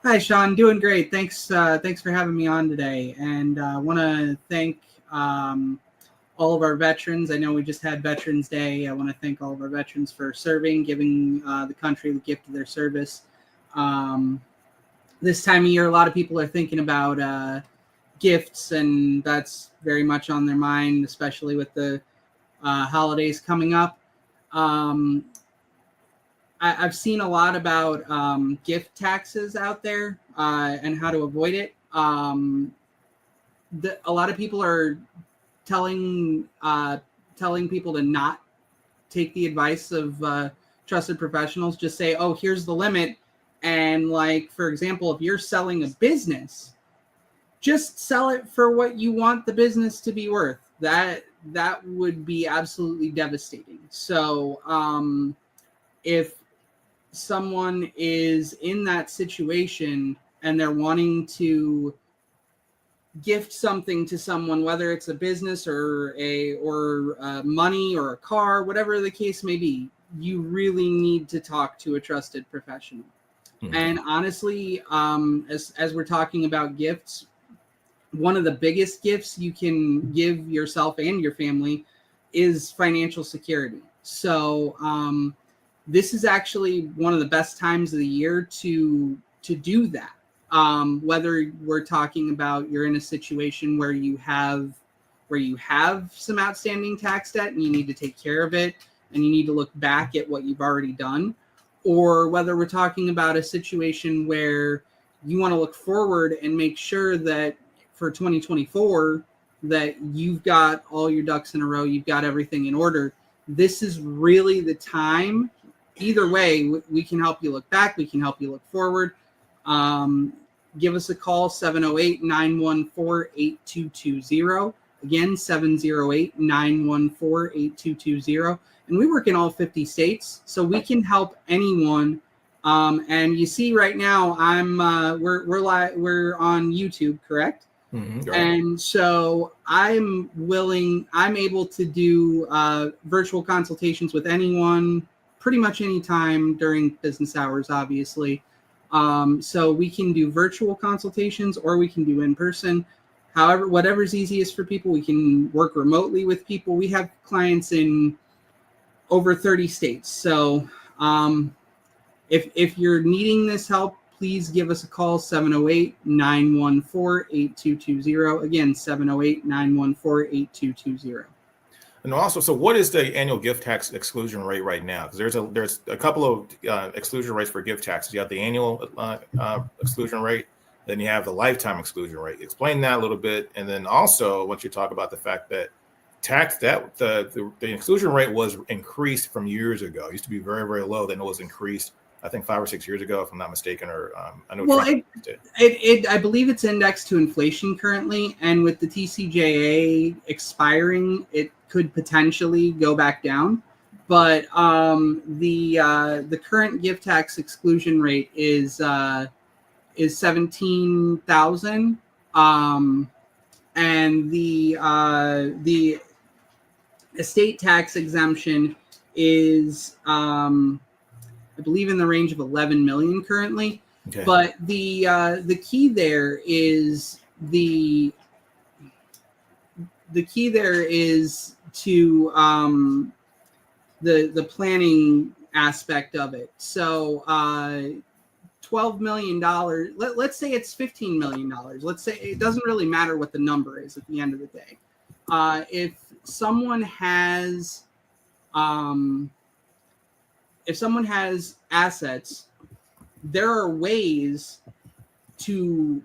Hi, Sean. Doing great. Thanks for having me on today. And I want to thank all of our veterans. I know we just had Veterans Day. I want to thank all of our veterans for serving, giving the country the gift of their service. This time of year, a lot of people are thinking about gifts, and that's very much on their mind, especially with the holidays coming up. I've seen a lot about gift taxes out there and how to avoid it. A lot of people are telling people to not take the advice of trusted professionals. Just say, oh, here's the limit. And like, for example, if you're selling a business, just sell it for what you want the business to be worth. That would be absolutely devastating. So if someone is in that situation and they're wanting to gift something to someone, whether it's a business or money or a car, whatever the case may be, you really need to talk to a trusted professional. Mm-hmm. And honestly, as we're talking about gifts, one of the biggest gifts you can give yourself and your family is financial security. So this is actually one of the best times of the year to do that. Whether we're talking about you're in a situation where you have some outstanding tax debt and you need to take care of it and you need to look back at what you've already done, or whether we're talking about a situation where you want to look forward and make sure that for 2024 that you've got all your ducks in a row, you've got everything in order. This is really the time. Either way, we can help you look back, we can help you look forward. Give us a call, 708-914-8220. Again, 708-914-8220. And we work in all 50 states, so we can help anyone. And you see right now, we're on YouTube, correct? Mm-hmm, right. And so I'm able to do virtual consultations with anyone pretty much any time during business hours, obviously. So we can do virtual consultations or we can do in person. However, whatever's easiest for people, we can work remotely with people. We have clients in over 30 states. So if you're needing this help, please give us a call, 708-914-8220. Again, 708-914-8220. And also, so what is the annual gift tax exclusion rate right now? Because there's a couple of exclusion rates for gift taxes. You have the annual exclusion rate, then you have the lifetime exclusion rate. Explain that a little bit, and then also once you talk about the fact that the exclusion rate was increased from years ago. It used to be very, very low. Then it was increased, I think 5 or 6 years ago, if I'm not mistaken. Or I know. Well, I believe it's indexed to inflation currently, and with the TCJA expiring, it could potentially go back down. But the current gift tax exclusion rate is $17,000, and the estate tax exemption is I believe in the range of 11 million currently. Okay. But the key there is the key there is to the planning aspect of it. So $12 million, let's say it's $15 million. Let's say it doesn't really matter what the number is at the end of the day. If someone has assets, there are ways to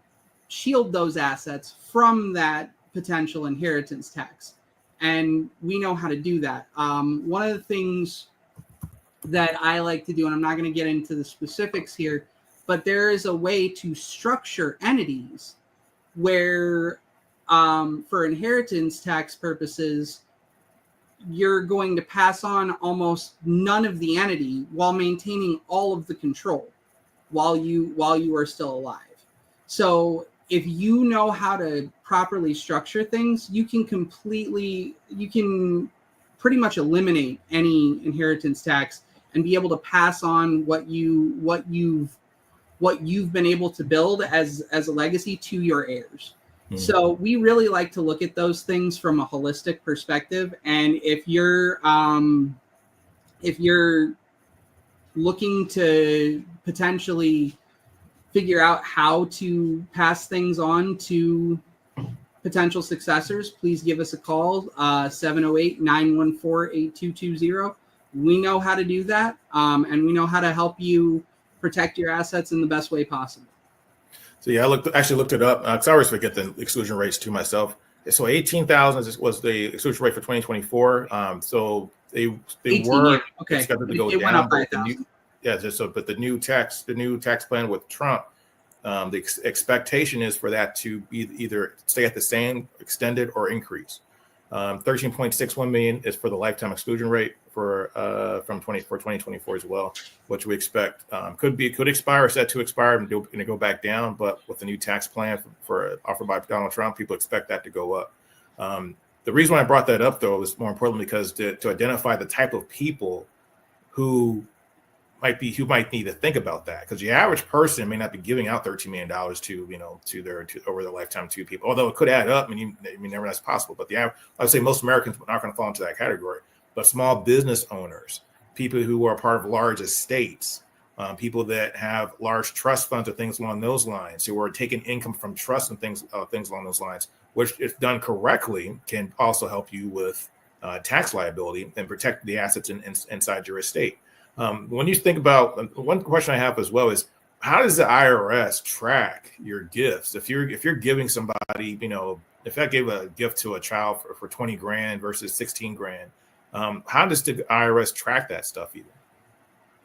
shield those assets from that potential inheritance tax. And we know how to do that. One of the things that I like to do, and I'm not going to get into the specifics here, but there is a way to structure entities where, for inheritance tax purposes, you're going to pass on almost none of the entity while maintaining all of the control while you are still alive. So if you know how to properly structure things, you can pretty much eliminate any inheritance tax and be able to pass on what you've been able to build as a legacy to your heirs. Mm-hmm. So we really like to look at those things from a holistic perspective. And if you're looking to potentially figure out how to pass things on to potential successors, please give us a call, 708-914-8220. We know how to do that, and we know how to help you protect your assets in the best way possible. So yeah, I actually looked it up because I always forget the exclusion rates to myself. So 18,000 was the exclusion rate for 2024. So they were expected to go down. Went up by 1,000. But the new tax plan with Trump, the expectation is for that to be either stay at the same, extended, or increase. 13.61 million is for the lifetime exclusion rate for 2024 as well, which we expect could expire, set to expire, and going to go back down. But with the new tax plan offered by Donald Trump, people expect that to go up. The reason why I brought that up, though, is more important because to identify the type of people who might need to think about that, because the average person may not be giving out $13 million over their lifetime to people, although it could add up. I mean, never that's possible. But I would say most Americans are not going to fall into that category. But small business owners, people who are part of large estates, people that have large trust funds or things along those lines, who are taking income from trusts and things along those lines, which, if done correctly, can also help you with tax liability and protect the assets inside your estate. When you think about, one question I have as well is, how does the IRS track your gifts? If you're giving somebody, if I gave a gift to a child for 20 grand versus 16 grand, how does the IRS track that stuff either?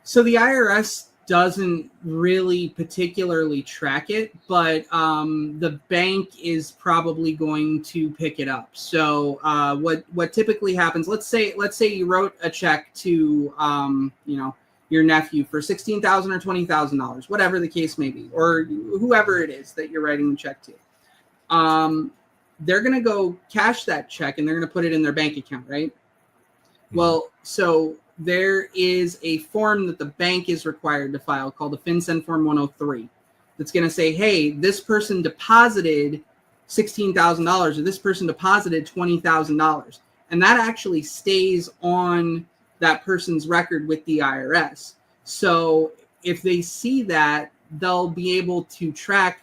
So the IRS doesn't really particularly track it, but the bank is probably going to pick it up. So what typically happens, let's say you wrote a check to your nephew for $16,000 or $20,000, whatever the case may be, or whoever it is that you're writing the check to. They're going to go cash that check and they're going to put it in their bank account, right? Mm-hmm. Well, so there is a form that the bank is required to file called the FinCEN Form 103 that's going to say, hey, this person deposited $16,000 or this person deposited $20,000. And that actually stays on that person's record with the IRS. So if they see that, they'll be able to track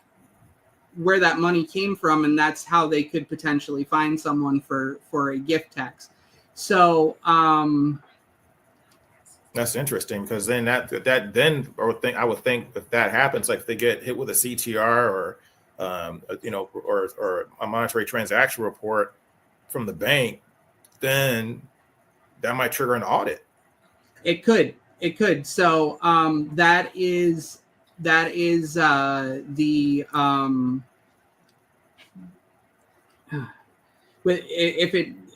where that money came from, and that's how they could potentially find someone for a gift tax. So that's interesting, because then I would think if that happens, like if they get hit with a CTR or a monetary transaction report from the bank, then that might trigger an audit. It could. So that is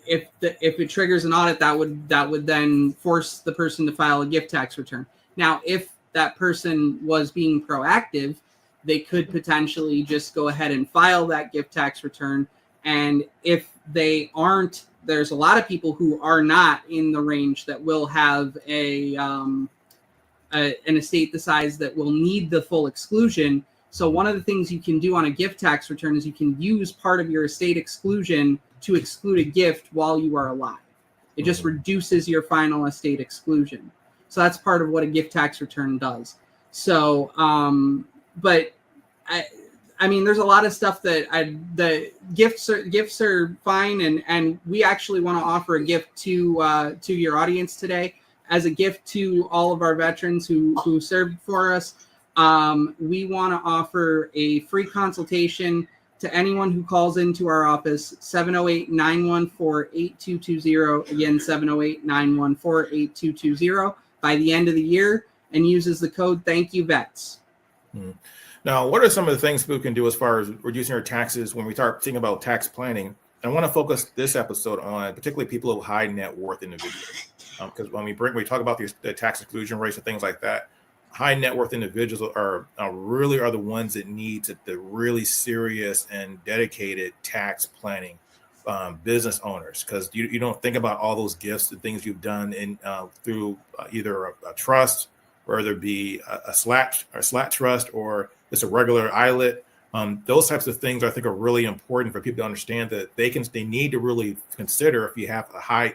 if it triggers an audit, that would then force the person to file a gift tax return. Now, if that person was being proactive, they could potentially just go ahead and file that gift tax return. And if they aren't, there's a lot of people who are not in the range that will have an estate the size that will need the full exclusion. So one of the things you can do on a gift tax return is you can use part of your estate exclusion to exclude a gift while you are alive. It just reduces your final estate exclusion. So that's part of what a gift tax return does. So, but I mean, there's a lot of stuff that the gifts are fine, and we actually want to offer a gift to your audience today as a gift to all of our veterans who served for us. We want to offer a free consultation to anyone who calls into our office, 708-914-8220. Again, 708-914-8220 by the end of the year, and uses the code Thank You Vets. Now, what are some of the things people can do as far as reducing our taxes when we start thinking about tax planning? I want to focus this episode on particularly people with high net worth individuals, because when we talk about the tax exclusion rates and things like that, high net worth individuals are the ones that need the really serious and dedicated tax planning business owners, because you don't think about all those gifts and things you've done through either a trust, whether it be a slat trust or just a regular ILIT. Those types of things I think are really important for people to understand that they need to really consider, if you have a high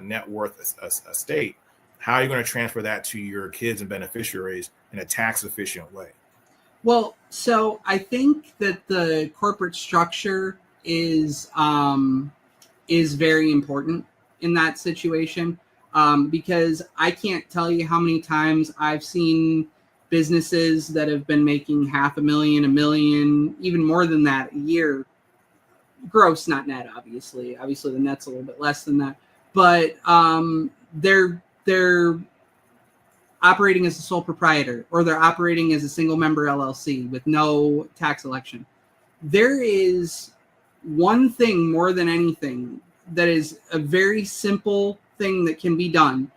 net worth estate, how you're going to transfer that to your kids and beneficiaries in a tax efficient way. Well, so I think that the corporate structure is very important in that situation, because I can't tell you how many times I've seen businesses that have been making $500,000, $1 million, even more than that a year, gross, not net, obviously the net's a little bit less than that, but they're operating as a sole proprietor, or they're operating as a single member LLC with no tax election. There is one thing more than anything a very simple thing that can be done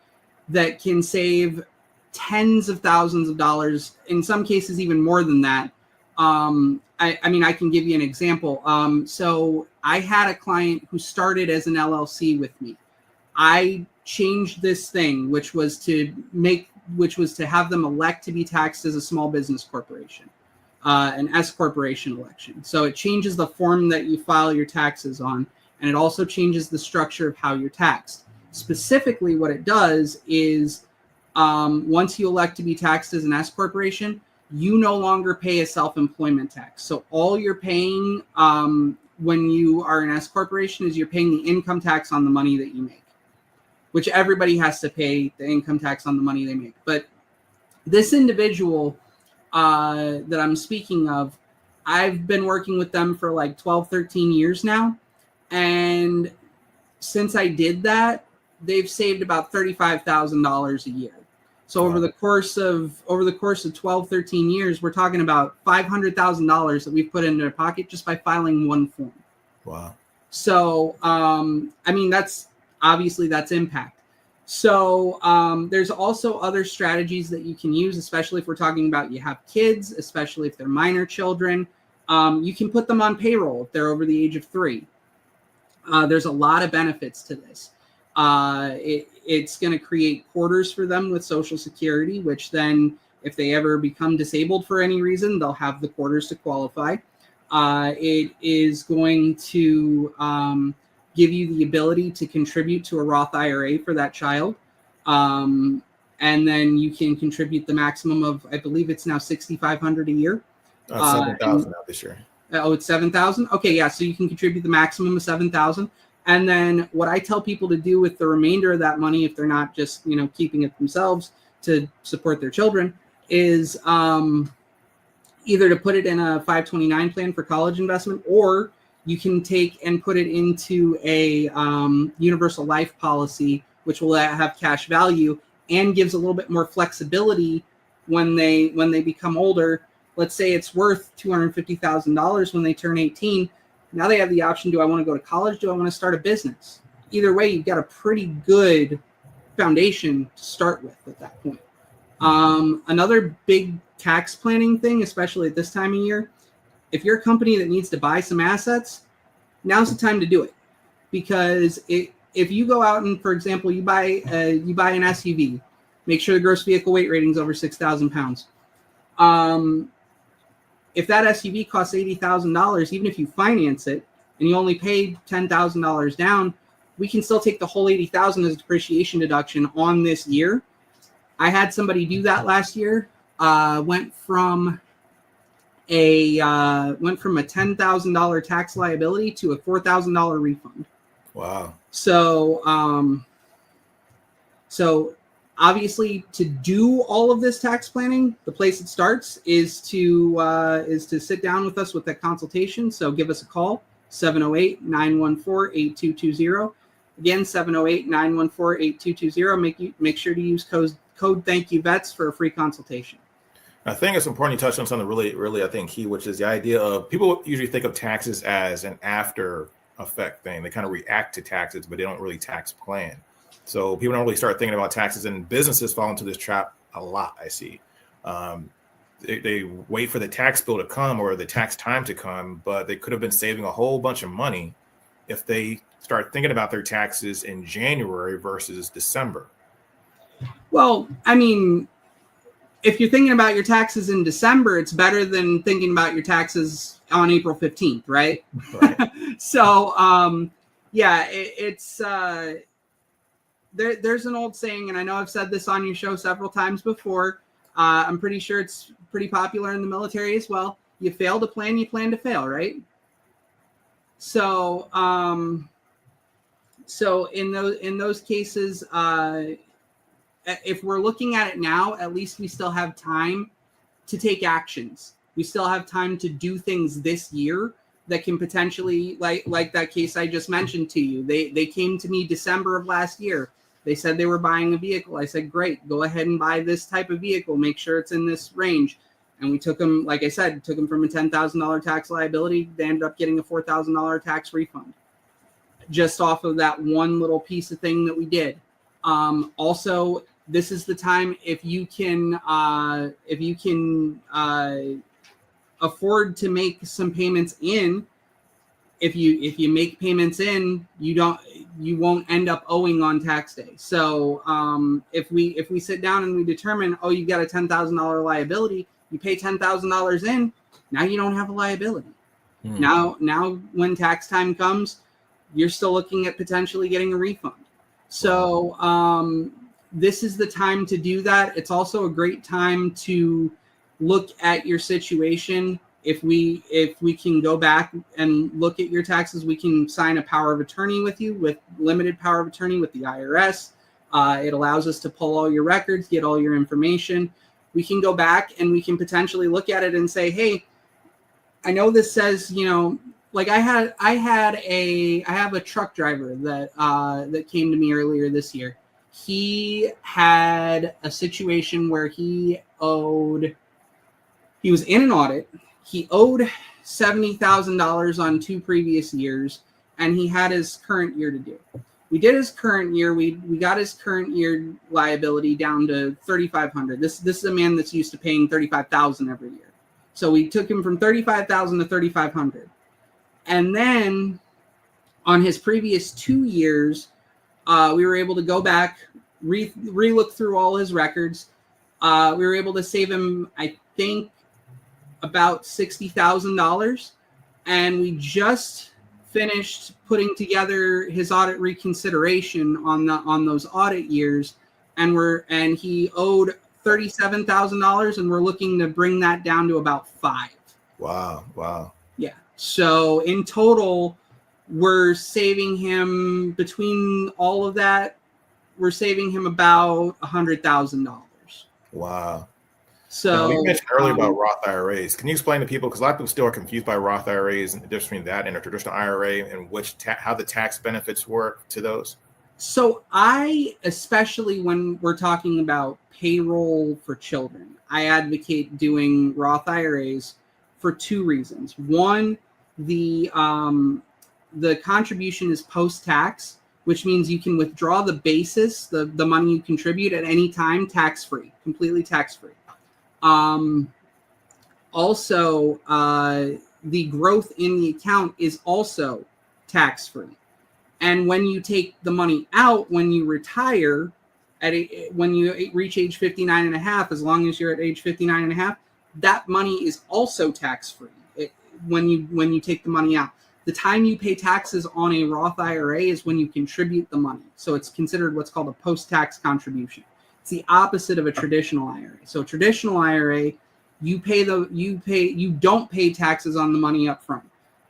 that can save tens of thousands of dollars, in some cases even more than that. I mean, I can give you an example. So I had a client who started as an LLC with me. I changed this thing, which was to have them elect to be taxed as a small business corporation, an S corporation election. So it changes the form that you file your taxes on, and it also changes the structure of how you're taxed. Specifically, what it does is once you elect to be taxed as an S corporation, you no longer pay a self-employment tax. So all you're paying when you are an S corporation is you're paying the income tax on the money that you make, which everybody has to pay the income tax on the money they make. But this individual that I'm speaking of, I've been working with them for like 12, 13 years now. And since I did that, they've saved about $35,000 a year. So over the course of 12, 13 years, we're talking about $500,000 that we've put in their pocket just by filing one form. Wow. So, I mean, that's impact. So there's also other strategies that you can use, especially if we're talking about you have kids, especially if they're minor children. You can put them on payroll if they're over the age of 3. There's a lot of benefits to this. It's going to create quarters for them with Social Security, which then if they ever become disabled for any reason, they'll have the quarters to qualify. It is going to give you the ability to contribute to a Roth IRA for that child. And then you can contribute the maximum of, I believe it's now $6,500 a year. 7,000 out this year. Oh, it's 7,000. Okay. Yeah. So you can contribute the maximum of 7,000. And then what I tell people to do with the remainder of that money, if they're not just, keeping it themselves to support their children, is either to put it in a 529 plan for college investment, or you can take and put it into a universal life policy, which will have cash value and gives a little bit more flexibility when they become older. Let's say it's worth $250,000 when they turn 18. Now they have the option, do I want to go to college? Do I want to start a business? Either way, you've got a pretty good foundation to start with at that point. Another big tax planning thing, especially at this time of year, if you're a company that needs to buy some assets, now's the time to do it. Because if you go out and, for example, you buy an SUV, make sure the gross vehicle weight rating is over 6,000 pounds. If that SUV costs $80,000, even if you finance it and you only paid $10,000 down, we can still take the whole $80,000 as a depreciation deduction on this year. I had somebody do that last year. Went from a $10,000 tax liability to a $4,000 refund. Wow. So obviously, to do all of this tax planning, the place it starts is to sit down with us with that consultation. So give us a call, 708-914-8220. Again, 708-914-8220. Make sure to use code Thank You Vets for a free consultation. I think it's important you touch on something really, really, I think, key, which is the idea of people usually think of taxes as an after effect thing. They kind of react to taxes, but they don't really tax plan. So people don't really start thinking about taxes, and businesses fall into this trap a lot, I see. They wait for the tax bill to come or the tax time to come, but they could have been saving a whole bunch of money if they start thinking about their taxes in January versus December. Well, I mean, if you're thinking about your taxes in December, it's better than thinking about your taxes on April 15th, right? Right. So, there's an old saying, and I know I've said this on your show several times before. I'm pretty sure it's pretty popular in the military as well. You fail to plan, you plan to fail, right? So, in those cases, if we're looking at it now, at least we still have time to take actions. We still have time to do things this year that can potentially, like that case I just mentioned to you. They came to me December of last year. They said they were buying a vehicle. I said, great, go ahead and buy this type of vehicle. Make sure it's in this range. And we took them, like I said, from a $10,000 tax liability. They ended up getting a $4,000 tax refund. just off of that one little piece of thing that we did. Also, this is the time if you can afford to make some payments in. If you make payments in, you won't end up owing on tax day. So if we sit down and we determine, oh, you got a $10,000 liability, you pay $10,000 in, now you don't have a liability. Now when tax time comes, you're still looking at potentially getting a refund. So this is the time to do that. It's also a great time to look at your situation. If we can go back and look at your taxes, we can sign a power of attorney with you, with limited power of attorney with the IRS. It allows us to pull all your records, get all your information. We can go back and we can potentially look at it and say, hey, I know this says, like I have a truck driver that came to me earlier this year. He had a situation where he was in an audit. He owed $70,000 on 2 previous years, and he had his current year to do. We did his current year. We got his current year liability down to $3,500. This is a man that's used to paying $35,000 every year. So we took him from $35,000 to $3,500. And then on his previous 2 years, we were able to go back, re-look through all his records. We were able to save him, I think, about $60,000. And we just finished putting together his audit reconsideration on those audit years. And he owed $37,000, and we're looking to bring that down to about $5,000. Wow. Yeah. So in total, we're saving him, between all of that, we're saving him about $100,000. Wow. So now, we mentioned earlier about Roth IRAs. Can you explain to people, because a lot of people still are confused by Roth IRAs and the difference between that and a traditional IRA, and how the tax benefits work to those? So especially when we're talking about payroll for children, I advocate doing Roth IRAs for 2 reasons. One, the contribution is post-tax, which means you can withdraw the basis, the money you contribute at any time, tax-free, completely tax-free. Also, the growth in the account is also tax-free. And when you take the money out, when you retire, when you reach age 59 and a half, as long as you're at age 59 and a half, that money is also tax-free when you take the money out. The time you pay taxes on a Roth IRA is when you contribute the money. So it's considered what's called a post-tax contribution. It's the opposite of a traditional IRA. So traditional IRA, you don't pay taxes on the money up front.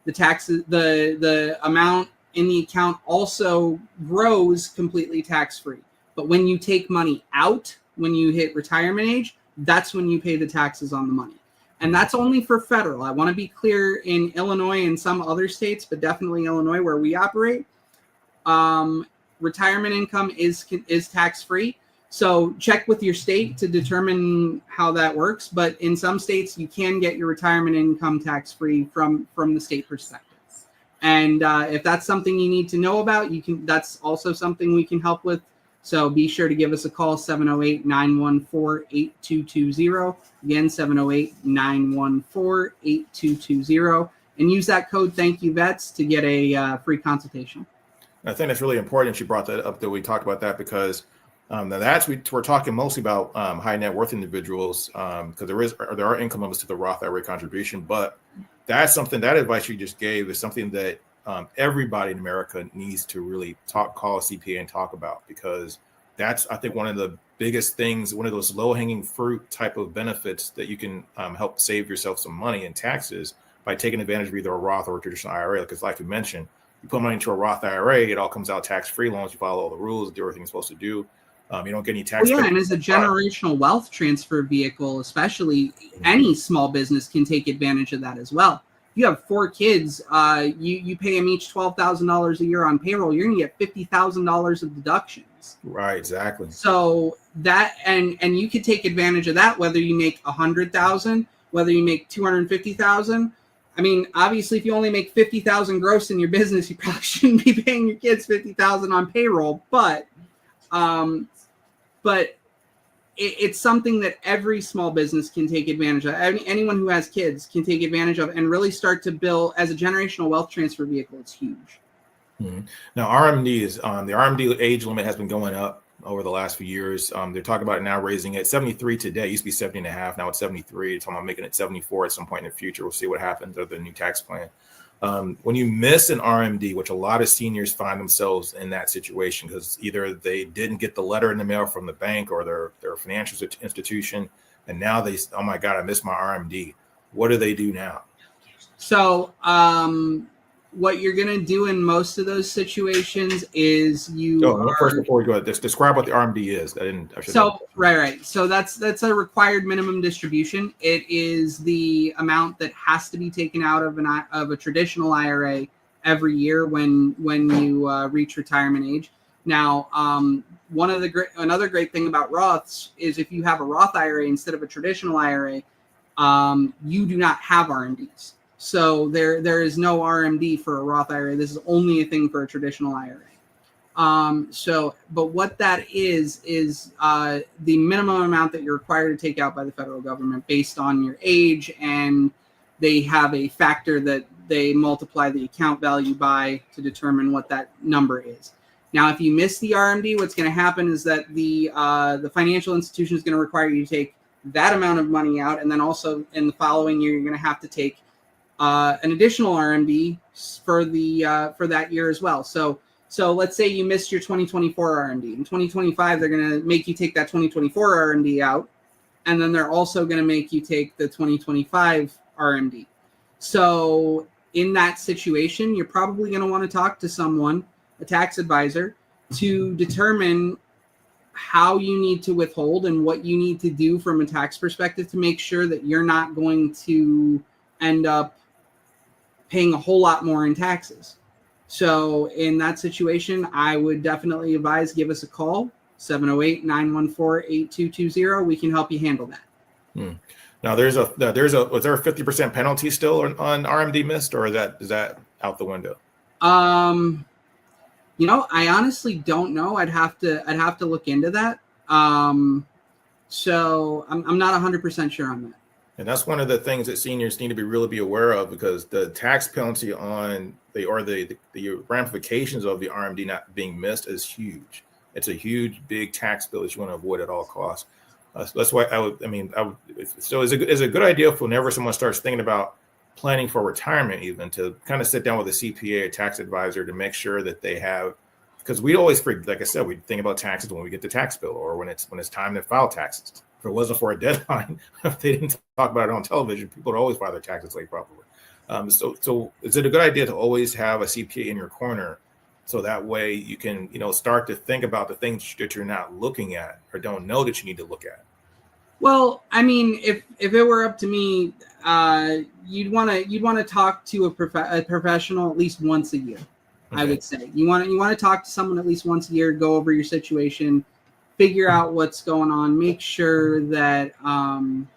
The taxes, the amount in the account also grows completely tax-free. But when you take money out, when you hit retirement age, that's when you pay the taxes on the money. And that's only for federal. I want to be clear, in Illinois and some other states, but definitely Illinois where we operate, retirement income is tax-free. So check with your state to determine how that works. But in some states, you can get your retirement income tax-free from the state perspective. And if that's something you need to know about, that's also something we can help with. So be sure to give us a call, 708-914-8220. Again, 708-914-8220. And use that code, Thank You Vets, to get a free consultation. I think it's really important you brought that up, that we talked about that, because we're talking mostly about high net worth individuals, because there are income limits to the Roth IRA contribution. But that's something, that advice you just gave is something that everybody in America needs to really call a CPA and talk about, because that's, I think, one of the biggest things, one of those low-hanging fruit type of benefits that you can help save yourself some money in taxes by taking advantage of either a Roth or a traditional IRA. Because like you mentioned, you put money into a Roth IRA, it all comes out tax-free as long as you follow all the rules, do everything you're supposed to do. You don't get any tax. Yeah, and as a generational wealth transfer vehicle, especially, any small business can take advantage of that as well. You have 4 kids, you pay them each $12,000 a year on payroll, you're going to get $50,000 of deductions. Right, exactly. So that, and you could take advantage of that, whether you make $100,000, whether you make $250,000. I mean, obviously, if you only make 50,000 gross in your business, you probably shouldn't be paying your kids 50,000 on payroll. But it's something that every small business can take advantage of. Anyone who has kids can take advantage of and really start to build as a generational wealth transfer vehicle. It's huge. Mm-hmm. Now, RMDs, the RMD age limit has been going up over the last few years. They're talking about it now raising it 73 today. It used to be 70 and a half. Now it's 73. It's talking about making it 74 at some point in the future. We'll see what happens with the new tax plan. When you miss an RMD, which a lot of seniors find themselves in that situation because either they didn't get the letter in the mail from the bank or their financial institution, and now they, oh my God, I missed my RMD. What do they do now? So what you're going to do in most of those situations is first, before we go ahead, just describe what the RMD is. Right. So that's a required minimum distribution. It is the amount that has to be taken out of a traditional IRA every year when you reach retirement age. Now, another great thing about Roths is if you have a Roth IRA instead of a traditional IRA, you do not have RMDs. So there is no RMD for a Roth IRA. This is only a thing for a traditional IRA. But what that is the minimum amount that you're required to take out by the federal government based on your age, and they have a factor that they multiply the account value by to determine what that number is. Now, if you miss the RMD, what's going to happen is that the financial institution is going to require you to take that amount of money out, and then also in the following year, you're going to have to take an additional RMD for that year as well. So let's say you missed your 2024 RMD. In 2025, they're going to make you take that 2024 RMD out, and then they're also going to make you take the 2025 RMD. So in that situation, you're probably going to want to talk to someone, a tax advisor, to determine how you need to withhold and what you need to do from a tax perspective to make sure that you're not going to end up paying a whole lot more in taxes. So in that situation, I would definitely advise give us a call, 708-914-8220. We can help you handle that. Now was there a 50% penalty still on RMD missed, or is that out the window? I honestly don't know. I'd have to look into that. So I'm not 100% sure on that. And that's one of the things that seniors need to really be aware of, because the tax penalty on the ramifications of the RMD not being missed is huge. It's a huge, big tax bill that you want to avoid at all costs. That's why so it's a good idea for whenever someone starts thinking about planning for retirement, even to kind of sit down with a CPA, a tax advisor, to make sure that they have, because we always, like I said, we think about taxes when we get the tax bill or when it's time to file taxes. If it wasn't for a deadline, if they didn't talk about it on television, people would always file their taxes late probably. So is it a good idea to always have a CPA in your corner, so that way you can, start to think about the things that you're not looking at or don't know that you need to look at? Well, I mean, if it were up to me, you'd want to talk to a professional at least once a year. Okay. I would say you want to talk to someone at least once a year, go over your situation, figure out what's going on, make sure that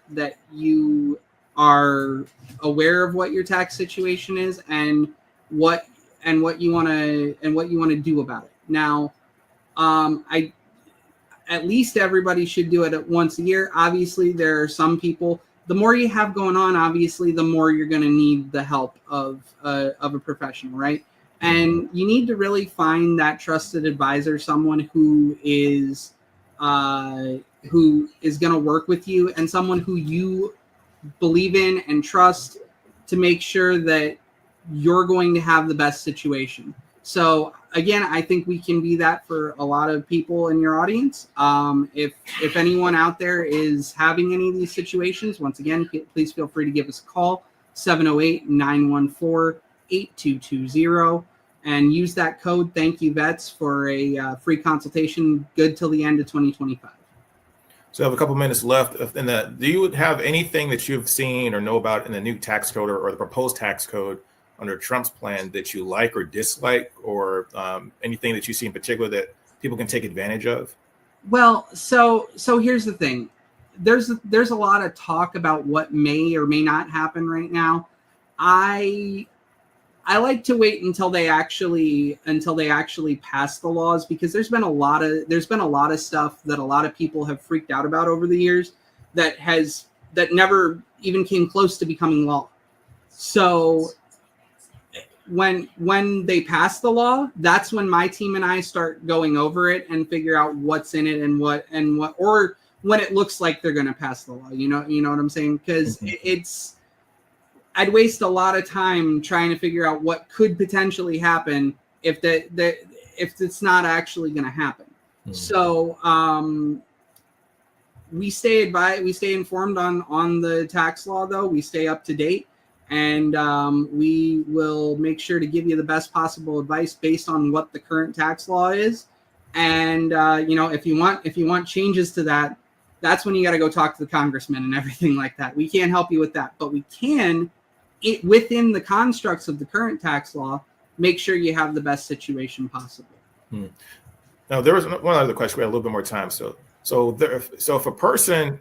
that you are aware of what your tax situation is and what you want to do about it. Now, at least everybody should do it once a year. Obviously, there are some people, the more you have going on, obviously, the more you're going to need the help of a professional, right? And you need to really find that trusted advisor, someone who is going to work with you, and someone who you believe in and trust, to make sure that you're going to have the best situation. So again, I think we can be that for a lot of people in your audience. If anyone out there is having any of these situations, once again, please feel free to give us a call, 708-914-8220, and use that code Thank You Vets for a free consultation, good till the end of 2025. So I have a couple minutes left. Do you have anything that you've seen or know about in the new tax code or the proposed tax code under Trump's plan that you like or dislike, or anything that you see in particular that people can take advantage of? Well, so here's the thing. There's a lot of talk about what may or may not happen right now. I like to wait until they actually pass the laws, because there's been a lot of stuff that a lot of people have freaked out about over the years that never even came close to becoming law. So when they pass the law, that's when my team and I start going over it and figure out what's in it and what, or when it looks like they're going to pass the law. You know what I'm saying? Because I'd waste a lot of time trying to figure out what could potentially happen if if it's not actually going to happen. So we stay informed on the tax law, though. We stay up to date, and we will make sure to give you the best possible advice based on what the current tax law is. And if you want changes to that, that's when you got to go talk to the congressman and everything like that. We can't help you with that, but we can, within the constructs of the current tax law, make sure you have the best situation possible. Now, there was one other question. We had a little bit more time. So if a person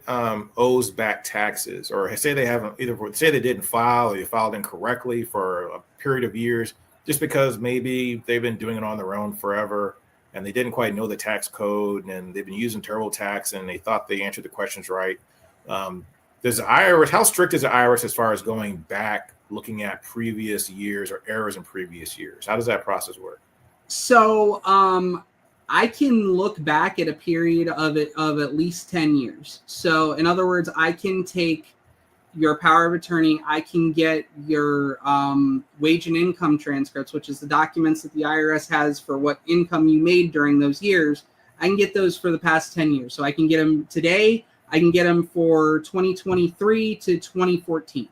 owes back taxes, or say they didn't file, or they filed incorrectly for a period of years, just because maybe they've been doing it on their own forever and they didn't quite know the tax code and they've been using TurboTax and they thought they answered the questions right. Does the IRS, how strict is the IRS as far as going back, looking at previous years or errors in previous years? How does that process work? So I can look back at a period of at least 10 years. So in other words, I can take your power of attorney, I can get your wage and income transcripts, which is the documents that the IRS has for what income you made during those years. I can get those for the past 10 years. So I can get them today. I can get them for 2023 to 2014.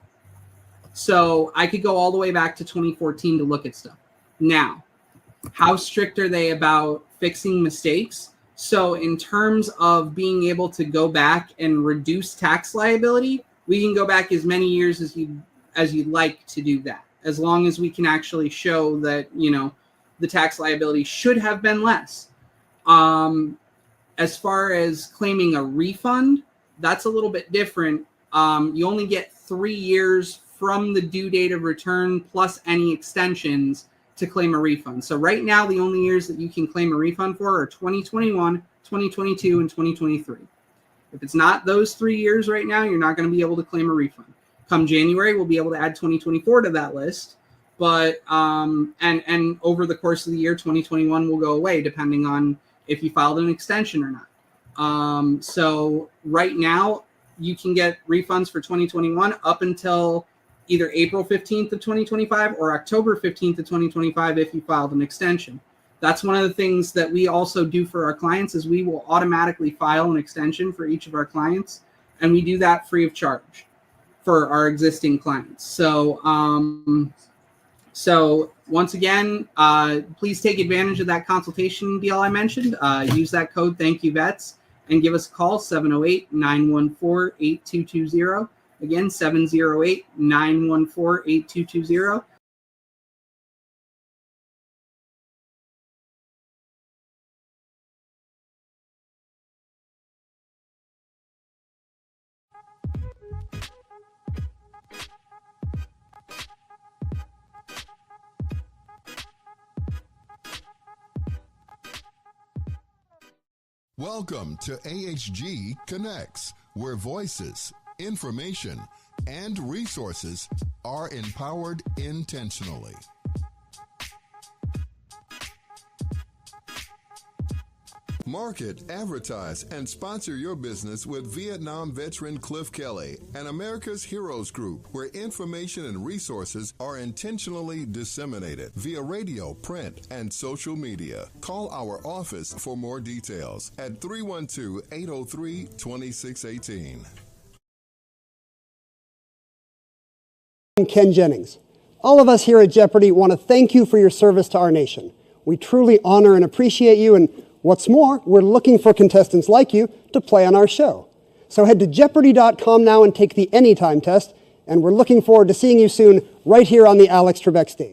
So I could go all the way back to 2014 to look at stuff. Now, how strict are they about fixing mistakes? So in terms of being able to go back and reduce tax liability, we can go back as many years as you'd like to do that, as long as we can actually show that, the tax liability should have been less. As far as claiming a refund, that's a little bit different. You only get 3 years from the due date of return plus any extensions to claim a refund. So right now, the only years that you can claim a refund for are 2021, 2022, and 2023. If it's not those 3 years right now, you're not going to be able to claim a refund. Come January, we'll be able to add 2024 to that list. But and over the course of the year, 2021 will go away depending on if you filed an extension or not. So right now, you can get refunds for 2021 up until either April 15th of 2025 or October 15th of 2025 if you filed an extension. That's one of the things that we also do for our clients, is we will automatically file an extension for each of our clients, and we do that free of charge for our existing clients. So so once again, please take advantage of that consultation deal I mentioned. Use that code, thank you, Yvette, and give us a call, 708-914-8220. Again, 708-914-8220. Welcome to AHG Connects, where voices, information, and resources are empowered intentionally. Market, advertise, and sponsor your business with Vietnam veteran Cliff Kelly and America's Heroes Group, where information and resources are intentionally disseminated via radio, print, and social media. Call our office for more details at 312-803-2618. I'm Ken Jennings. All of us here at Jeopardy want to thank you for your service to our nation. We truly honor and appreciate you, and what's more, we're looking for contestants like you to play on our show. So head to Jeopardy.com now and take the Anytime test, and we're looking forward to seeing you soon right here on the Alex Trebek stage.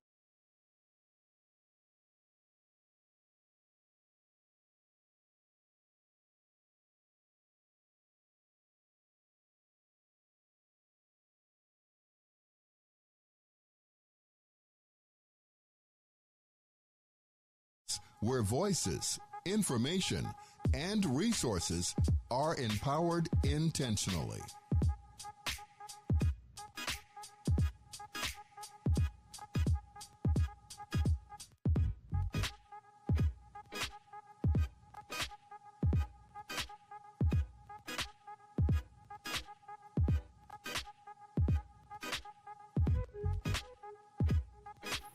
where voices, information, and resources are empowered intentionally.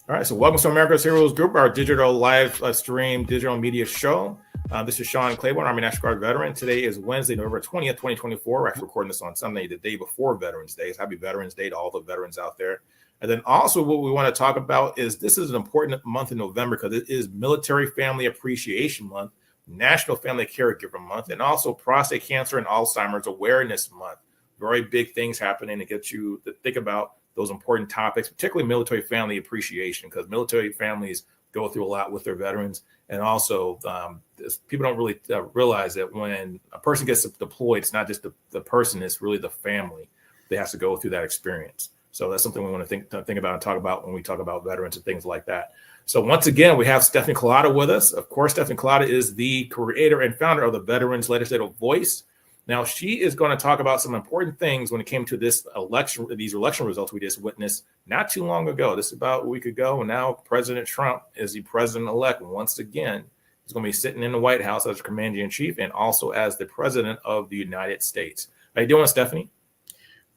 All right, so welcome to America's Heroes Group, our digital live stream digital media show. This is Sean Claiborne, Army National Guard veteran. Today is Wednesday, November 20th, 2024. We're actually recording this on Sunday, the day before Veterans Day. So happy Veterans Day to all the veterans out there. And then also what we want to talk about is this is an important month in November because it is Military Family Appreciation Month, National Family Caregiver Month, and also Prostate Cancer and Alzheimer's Awareness Month. Very big things happening to get you to think about those important topics, particularly military family appreciation, because military families go through a lot with their veterans. And also, people don't really realize that when a person gets deployed, it's not just the person, it's really the family that has to go through that experience. So that's something we want to think about and talk about when we talk about veterans and things like that. So once again, we have Stephanie Kalota with us. Of course, Stephanie Kalota is the creator and founder of the Veterans Legislative Voice. Now, she is going to talk about some important things when it came to these election results we just witnessed not too long ago. This is about a week ago. And now President Trump is the president-elect. Once again, he's going to be sitting in the White House as commander-in-chief and also as the president of the United States. How you doing, Stephanie?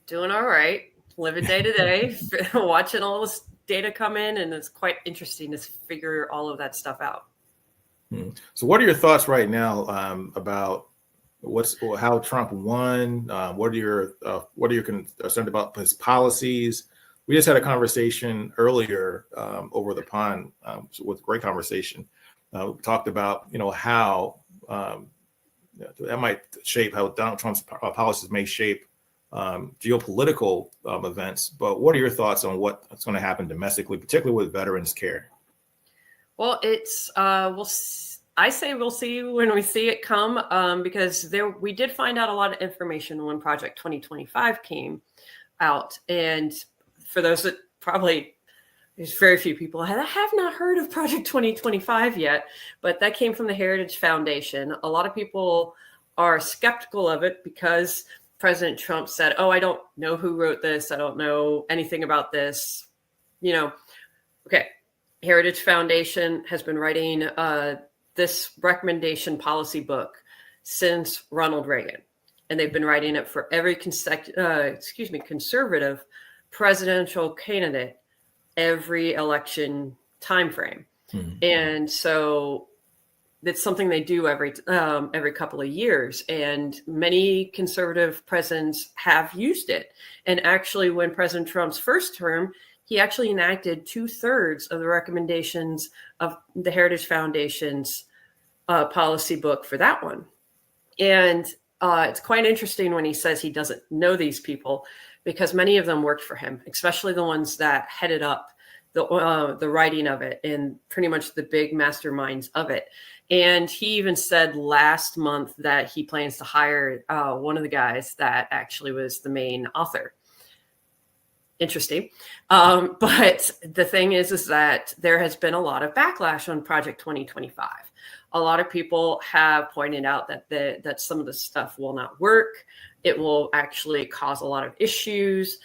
Doing all right. Living day to day, watching all this data come in. And it's quite interesting to figure all of that stuff out. So what are your thoughts right now about how Trump won? What are your concerns about his policies? We just had a conversation earlier over the pond with great conversation. We talked about how that might shape how Donald Trump's policies may shape geopolitical events. But what are your thoughts on what's going to happen domestically, particularly with veterans care? Well, it's I say we'll see when we see it come, because we did find out a lot of information when Project 2025 came out. And for those that there's very few people that have not heard of Project 2025 yet, but that came from the Heritage Foundation. A lot of people are skeptical of it because President Trump said, I don't know who wrote this. I don't know anything about this. Okay. Heritage Foundation has been writing this recommendation policy book since Ronald Reagan. And they've been writing it for every conservative presidential candidate every election timeframe. Mm-hmm. And so it's something they do every couple of years. And many conservative presidents have used it. And actually, when President Trump's first term, he actually enacted 2/3 of the recommendations of the Heritage Foundation's policy book for that one. And it's quite interesting when he says he doesn't know these people, because many of them worked for him, especially the ones that headed up the writing of it and pretty much the big masterminds of it. And he even said last month that he plans to hire one of the guys that actually was the main author. Interesting. But the thing is that there has been a lot of backlash on Project 2025. A lot of people have pointed out that some of the stuff will not work. It will actually cause a lot of issues,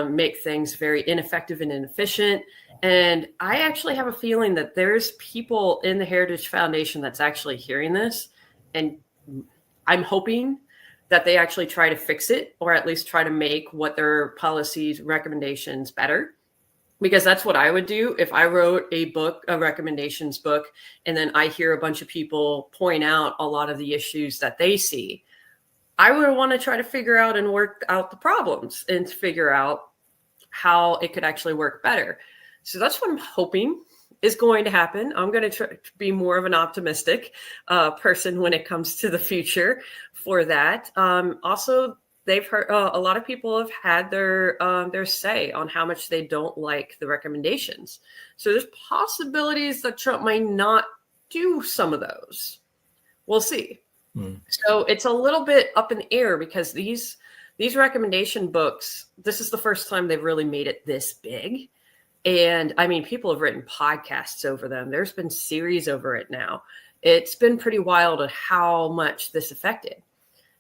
make things very ineffective and inefficient. And I actually have a feeling that there's people in the Heritage Foundation that's actually hearing this. And I'm hoping that they actually try to fix it, or at least try to make what their policies recommendations better. Because that's what I would do if I wrote a recommendations book, and then I hear a bunch of people point out a lot of the issues that they see. I would want to try to figure out and work out the problems and figure out how it could actually work better. So that's what I'm hoping is going to happen. I'm going to try to be more of an optimistic person when it comes to the future for that. Also, they've heard a lot of people have had their say on how much they don't like the recommendations. So there's possibilities that Trump might not do some of those. We'll see. So it's a little bit up in the air, because these recommendation books, this is the first time they've really made it this big. And I mean, people have written podcasts over them. There's been series over it now. It's been pretty wild at how much this affected.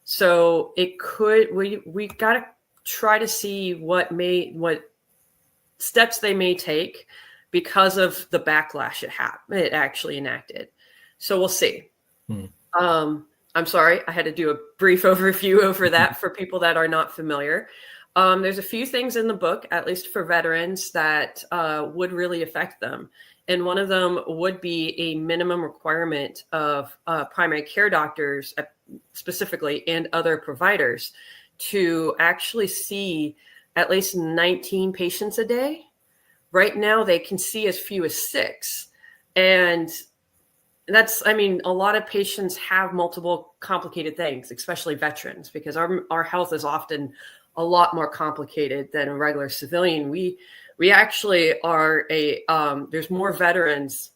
So it could, we got to try to see what steps they may take because of the backlash it actually enacted. So we'll see. I'm sorry, I had to do a brief overview over that for people that are not familiar. There's a few things in the book, at least for veterans, that would really affect them. And one of them would be a minimum requirement of primary care doctors specifically and other providers to actually see at least 19 patients a day. Right now, they can see as few as 6. And that's, I mean, a lot of patients have multiple complicated things, especially veterans, because our health is often a lot more complicated than a regular civilian. We actually are there's more veterans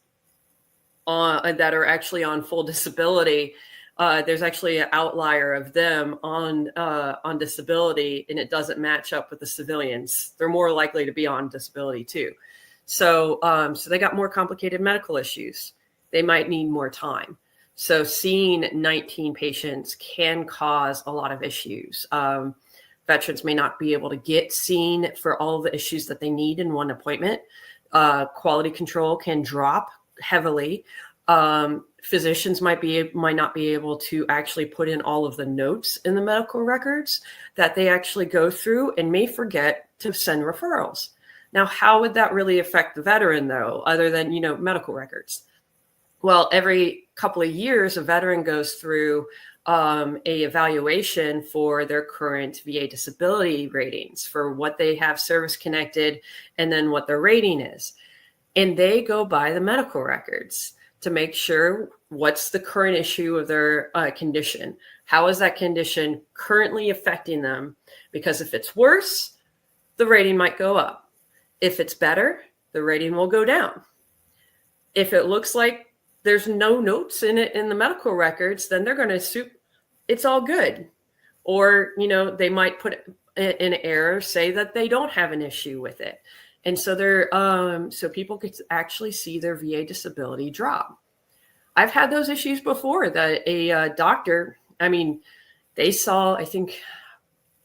that are actually on full disability. There's actually an outlier of them on disability, and it doesn't match up with the civilians. They're more likely to be on disability too. So they got more complicated medical issues. They might need more time. So seeing 19 patients can cause a lot of issues. Veterans may not be able to get seen for all of the issues that they need in one appointment. Quality control can drop heavily. Physicians might not be able to actually put in all of the notes in the medical records that they actually go through, and may forget to send referrals. Now, how would that really affect the veteran, though, other than, medical records? Well, every couple of years, a veteran goes through a evaluation for their current VA disability ratings, for what they have service connected, and then what their rating is. And they go by the medical records to make sure what's the current issue of their condition. How is that condition currently affecting them? Because if it's worse, the rating might go up. If it's better, the rating will go down. If it looks like there's no notes in it in the medical records, then they're going to assume it's all good. Or, they might put in an error, say that they don't have an issue with it. And so so people could actually see their VA disability drop. I've had those issues before that a doctor, they saw, I think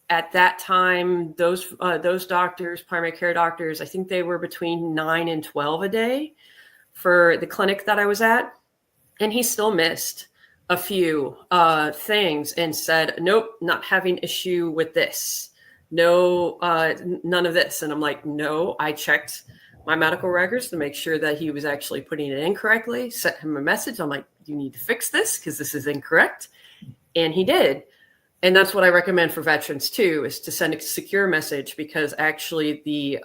at that time, those doctors, primary care doctors, I think they were between 9 and 12 a day for the clinic that I was at. And he still missed a few things and said, nope, not having issue with this. No, none of this. And I'm like, no, I checked my medical records to make sure that he was actually putting it in correctly, sent him a message. I'm like, you need to fix this because this is incorrect. And he did. And that's what I recommend for veterans too, is to send a secure message, because actually the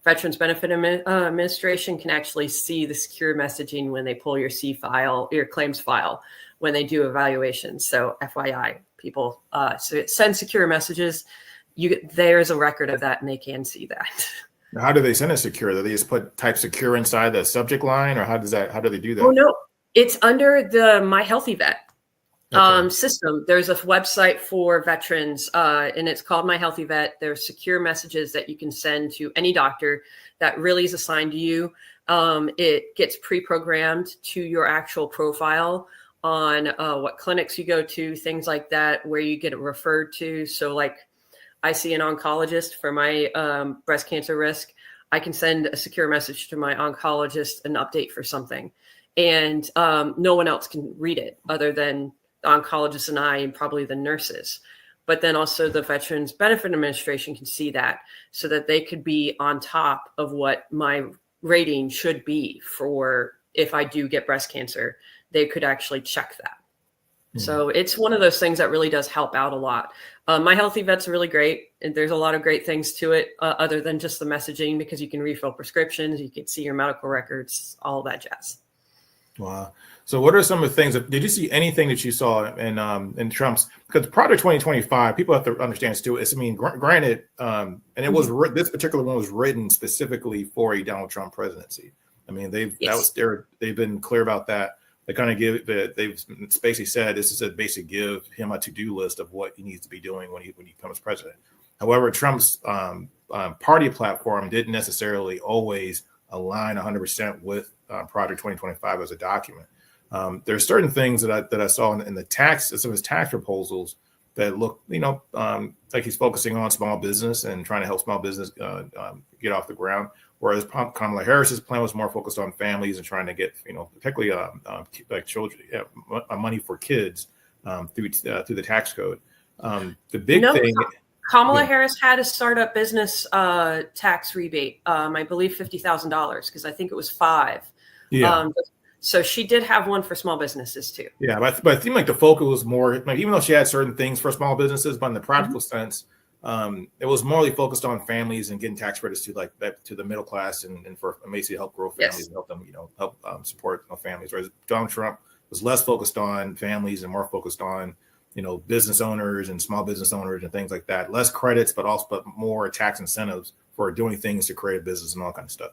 Veterans Benefit Administration can actually see the secure messaging when they pull your file, your claims file, when they do evaluations. So FYI, people send secure messages. There's a record of that, and they can see that. How do they send it secure? Do they just type secure inside the subject line, or how do they do that? Oh no, it's under the My Health Yvette system. There's a website for veterans, and it's called My Health Yvette. There's secure messages that you can send to any doctor that really is assigned to you. It gets pre-programmed to your actual profile on what clinics you go to, things like that, where you get it referred to. So like, I see an oncologist for my breast cancer risk. I can send a secure message to my oncologist, an update for something. And no one else can read it other than the oncologist and I, and probably the nurses. But then also the Veterans Benefit Administration can see that, so that they could be on top of what my rating should be for if I do get breast cancer. They could actually check that. So it's one of those things that really does help out a lot. My Health Yvette's really great. And there's a lot of great things to it other than just the messaging, because you can refill prescriptions, you can see your medical records, all that jazz. Wow. So what are some of the things did you see anything that you saw in Trump's, because prior to 2025, people have to understand this too. Granted, and it was this particular one was written specifically for a Donald Trump presidency. I mean, they've been clear about that. They kind of they've basically said this is a basic give him a to-do list of what he needs to be doing when he becomes president. However, Trump's party platform didn't necessarily always align 100% with Project 2025 as a document. There are certain things that I saw in the some of his tax proposals that look, like he's focusing on small business and trying to help small business get off the ground. Whereas Kamala Harris's plan was more focused on families and trying to get, particularly like children, money for kids through the tax code. The big thing. Kamala Harris had a startup business tax rebate, I believe $50,000, because I think it was $5,000. Yeah. So she did have one for small businesses too. Yeah, but I think like the focus was more, like, even though she had certain things for small businesses, but in the practical sense, it was morely focused on families and getting tax credits to the middle class and for basically help grow families and help them, help support families. Whereas Donald Trump was less focused on families and more focused on, business owners and small business owners and things like that. Less credits, but more tax incentives for doing things to create a business and all kind of stuff.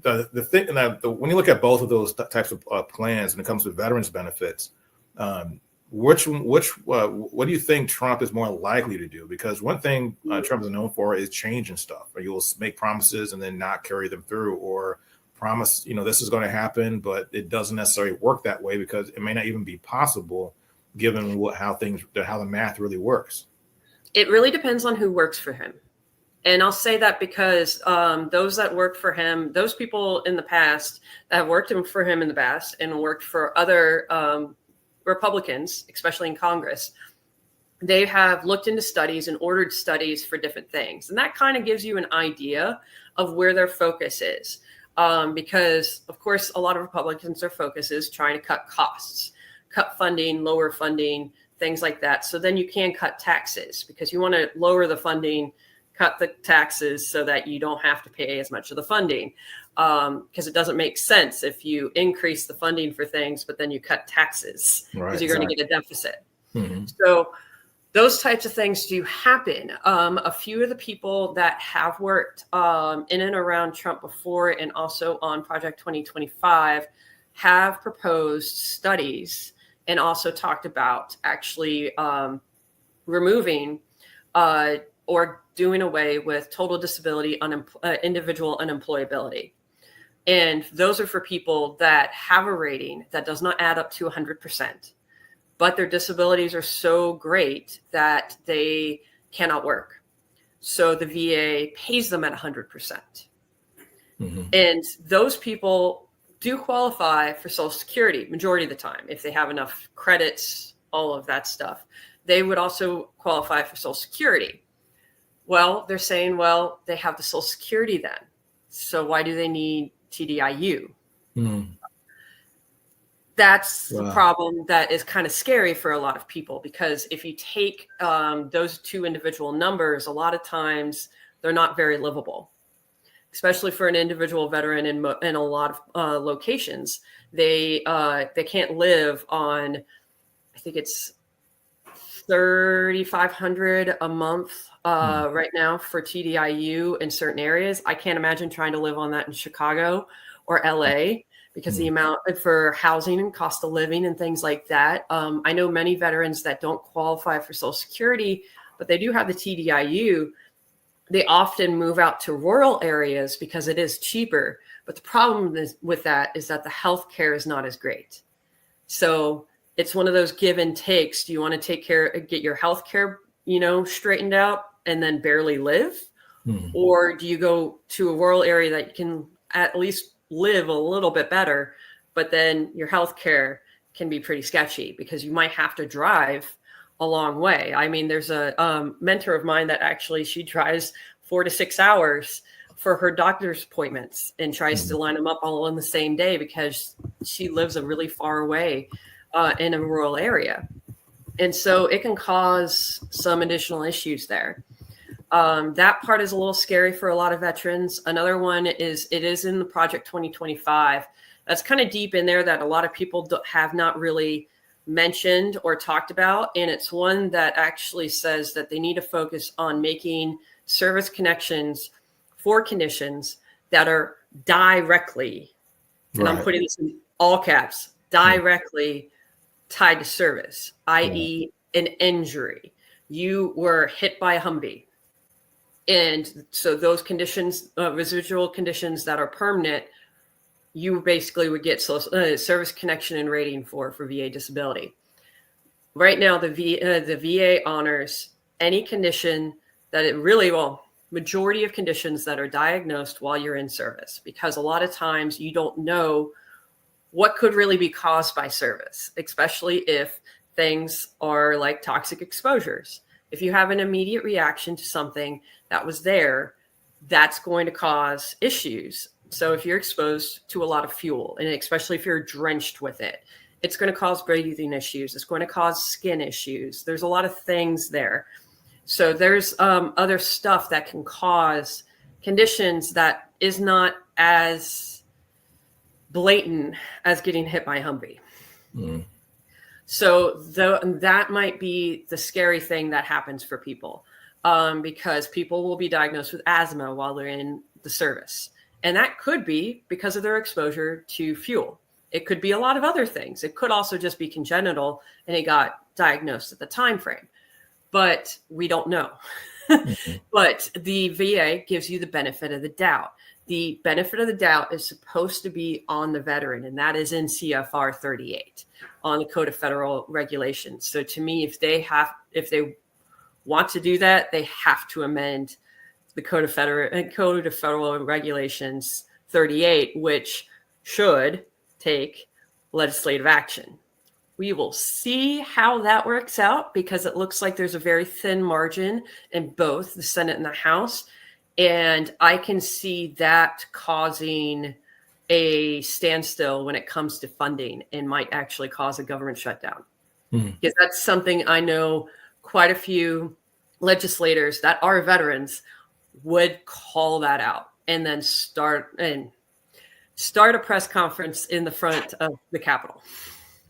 The thing that when you look at both of those types of plans when it comes to veterans benefits, what do you think Trump is more likely to do? Because one thing Trump is known for is changing stuff. Or you'll make promises and then not carry them through, or promise, this is going to happen, but it doesn't necessarily work that way because it may not even be possible given how the math really works. It really depends on who works for him. And I'll say that because those that work for him, those people in the past that have worked for him in the past and worked for other Republicans, especially in Congress, they have looked into studies and ordered studies for different things. And that kind of gives you an idea of where their focus is. Because, of course, a lot of Republicans, their focus is trying to cut costs, cut funding, lower funding, things like that. So then you can cut taxes because you want to lower the funding, cut the taxes so that you don't have to pay as much of the funding. Because it doesn't make sense if you increase the funding for things, but then you cut taxes because you're going to get a deficit. Mm-hmm. So those types of things do happen. A few of the people that have worked in and around Trump before and also on Project 2025 have proposed studies and also talked about actually removing or doing away with total disability, individual unemployability. And those are for people that have a rating that does not add up to 100%, but their disabilities are so great that they cannot work. So the VA pays them at 100%. Mm-hmm. And those people do qualify for Social Security majority of the time. If they have enough credits, all of that stuff, they would also qualify for Social Security. Well, they're saying, well, they have the Social Security then. So why do they need TDIU? Mm. That's the problem that is kind of scary for a lot of people, because if you take those two individual numbers, a lot of times they're not very livable, especially for an individual veteran in a lot of locations. They can't live on, I think it's $3,500 a month right now for TDIU in certain areas. I can't imagine trying to live on that in Chicago or LA because the amount for housing and cost of living and things like that. I know many veterans that don't qualify for Social Security, but they do have the TDIU. They often move out to rural areas because it is cheaper. But the problem with that is that the health care is not as great. So it's one of those give and takes. Do you want to get your health care, straightened out and then barely live? Mm-hmm. Or do you go to a rural area that you can at least live a little bit better, but then your health care can be pretty sketchy because you might have to drive a long way. I mean, there's a mentor of mine that actually she drives 4 to 6 hours for her doctor's appointments and tries to line them up all in the same day because she lives a really far away in a rural area. And so it can cause some additional issues there. That part is a little scary for a lot of veterans. Another one is it is in the Project 2025. That's kind of deep in there that a lot of people have not really mentioned or talked about. And it's one that actually says that they need to focus on making service connections for conditions that are directly, and I'm putting this in all caps, directly tied to service, i.e. an injury. you were hit by a Humvee. And so those conditions, residual conditions that are permanent, you basically would get service connection and rating for VA disability. Right now, the VA honors any condition that majority of conditions that are diagnosed while you're in service, because a lot of times you don't know what could really be caused by service, especially if things are like toxic exposures. If you have an immediate reaction to something that was there, that's going to cause issues. So if you're exposed to a lot of fuel, and especially if you're drenched with it, it's going to cause breathing issues. It's going to cause skin issues. There's a lot of things there. So there's other stuff that can cause conditions that is not as blatant as getting hit by a Humvee. Mm. So that might be the scary thing that happens for people, because people will be diagnosed with asthma while they're in the service. And that could be because of their exposure to fuel. It could be a lot of other things. It could also just be congenital and it got diagnosed at the time frame. But we don't know. Mm-hmm. But the VA gives you the benefit of the doubt. The benefit of the doubt is supposed to be on the veteran, and that is in CFR 38 on the Code of Federal Regulations. So to me, if they want to do that, they have to amend the Code of Federal Regulations 38, which should take legislative action. We will see how that works out, because it looks like there's a very thin margin in both the Senate and the House. And I can see that causing a standstill when it comes to funding, and might actually cause a government shutdown. Because that's something I know quite a few legislators that are veterans would call that out, and then start a press conference in the front of the Capitol.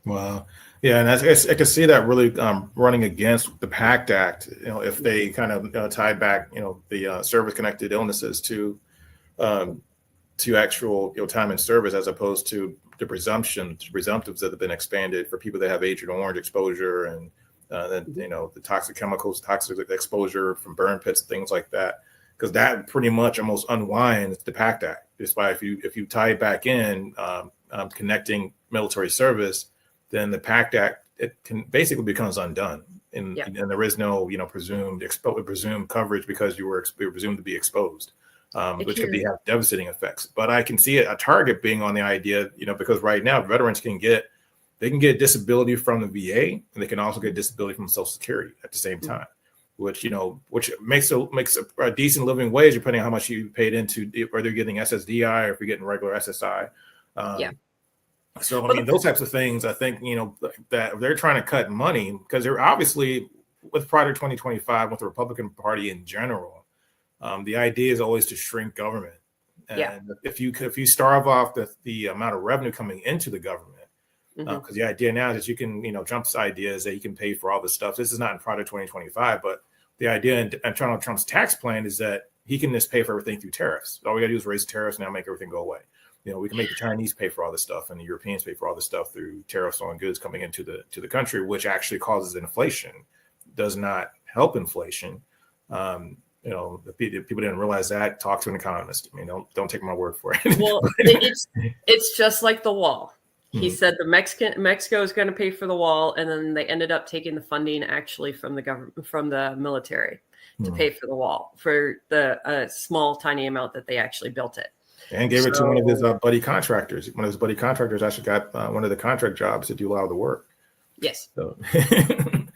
Wow. Yeah, and I can see that really running against the PACT Act. If they kind of tie back, the service-connected illnesses to actual time in service, as opposed to the presumptives that have been expanded for people that have Agent Orange exposure, and then the toxic chemicals, toxic exposure from burn pits, things like that. Because that pretty much almost unwinds the PACT Act. Just by if you tie it back in, connecting military service, then the PACT Act, it can basically becomes undone, and there is no presumed coverage because you were presumed to be exposed, which could have devastating effects. But I can see a target being on the idea, because right now veterans can get disability from the VA, and they can also get disability from Social Security at the same time, which makes a decent living wage depending on how much you paid into, whether you're getting SSDI or if you're getting regular SSI. So, those types of things, I think, that they're trying to cut money, because they're obviously, with prior to 2025, with the Republican Party in general, the idea is always to shrink government. And if you starve off the amount of revenue coming into the government, because the idea now is that you can, Trump's idea is that you can pay for all this stuff. This is not in prior to 2025, but the idea in Donald Trump's tax plan is that he can just pay for everything through tariffs. All we got to do is raise tariffs and now make everything go away. We can make the Chinese pay for all this stuff, and the Europeans pay for all this stuff through tariffs on goods coming into the country, which actually causes inflation, does not help inflation. If people didn't realize that, talk to an economist. Don't take my word for it. Well, it's just like the wall. He said Mexico is going to pay for the wall, and then they ended up taking the funding actually from the government, from the military, to pay for the wall for the small, tiny amount that they actually built it. And gave it to one of his buddy contractors. One of his buddy contractors actually got one of the contract jobs to do a lot of the work. Yes. So.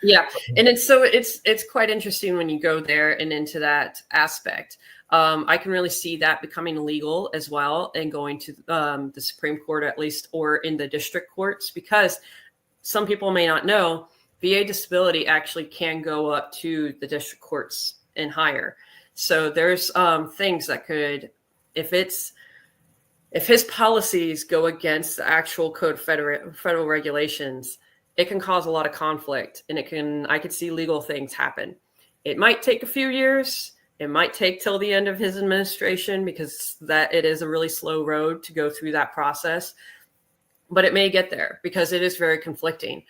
Yeah. And it's quite interesting when you go there and into that aspect. I can really see that becoming legal as well, and going to the Supreme Court, at least, or in the district courts, because some people may not know, VA disability actually can go up to the district courts and higher. So there's things that could, if his policies go against the actual code of federal regulations, it can cause a lot of conflict, and I could see legal things happen. It might take a few years. It might take till the end of his administration, because it is a really slow road to go through that process, but it may get there because it is very conflicting.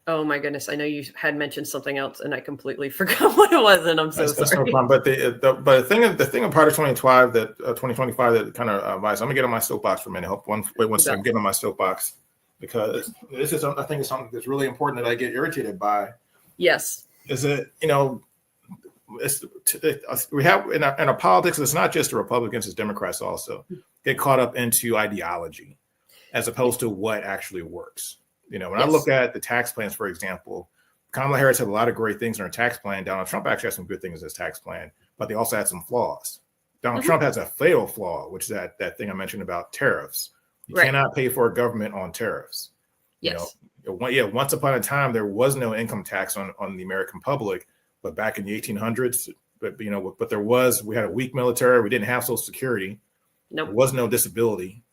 Oh my goodness. I know you had mentioned something else and I completely forgot what it was, and I'm so That's sorry. no problem. But the thing of part of 2025 that kind of advice. I'm gonna get on my soapbox for a minute. Once I'm getting on my soapbox, because this is, I think, it's something that's really important that I get irritated by. Yes. Is that, we have in our politics, it's not just the Republicans, it's Democrats also get caught up into ideology as opposed to what actually works. When I look at the tax plans, for example, Kamala Harris had a lot of great things in her tax plan. Donald Trump actually had some good things in his tax plan, but they also had some flaws. Donald Trump has a fatal flaw, which is that thing I mentioned about tariffs. You cannot pay for a government on tariffs. Yes. Once upon a time, there was no income tax on the American public, but back in the 1800s, we had a weak military. We didn't have Social Security. Nope. There was no disability.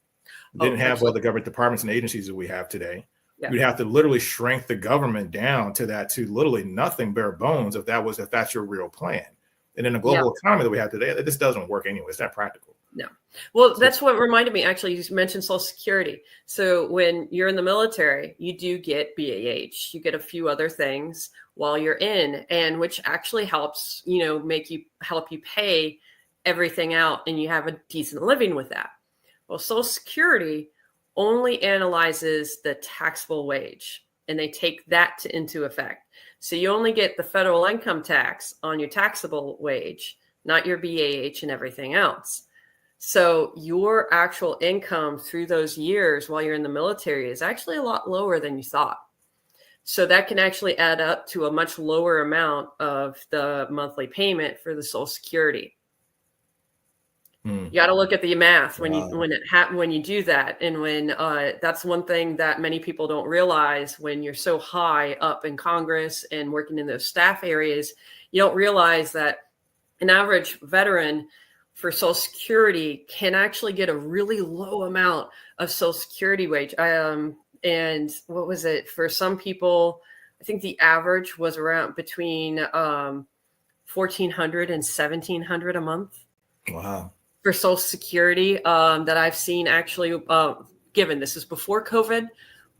We didn't have all the government departments and agencies that we have today. Yeah. You'd have to literally shrink the government down to literally nothing, bare bones, if that's your real plan. And in the global economy that we have today, this doesn't work anyway. It's not practical. No. Well, that's what reminded me, actually, you mentioned Social Security. So when you're in the military, you do get BAH. You get a few other things while you're in, and which actually helps, help you pay everything out, and you have a decent living with that. Well, Social Security only analyzes the taxable wage, and they take that into effect. So you only get the federal income tax on your taxable wage, not your BAH and everything else. So your actual income through those years while you're in the military is actually a lot lower than you thought. So that can actually add up to a much lower amount of the monthly payment for the Social Security. You got to look at the math when you do that. And when that's one thing that many people don't realize, when you're so high up in Congress and working in those staff areas, you don't realize that an average veteran for Social Security can actually get a really low amount of Social Security wage. And what was it for some people? I think the average was around between $1,400 and $1,700 a month. Wow. For Social Security that I've seen, actually, given this is before COVID,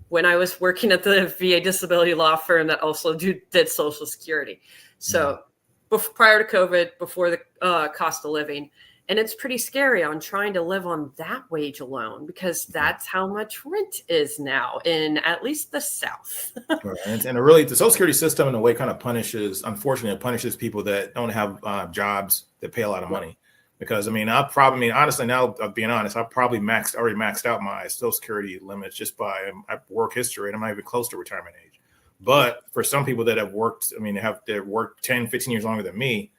when I was working at the VA disability law firm that also did Social Security. So prior to COVID, before the cost of living. And it's pretty scary on trying to live on that wage alone, because that's how much rent is now in at least the South. Right. And really, the Social Security system in a way kind of unfortunately, punishes people that don't have jobs that pay a lot of money. Because honestly, now being honest, I've probably already maxed out my Social Security limits just by work history, and I'm not even close to retirement age. But for some people that have worked, they've worked 10, 15 years longer than me,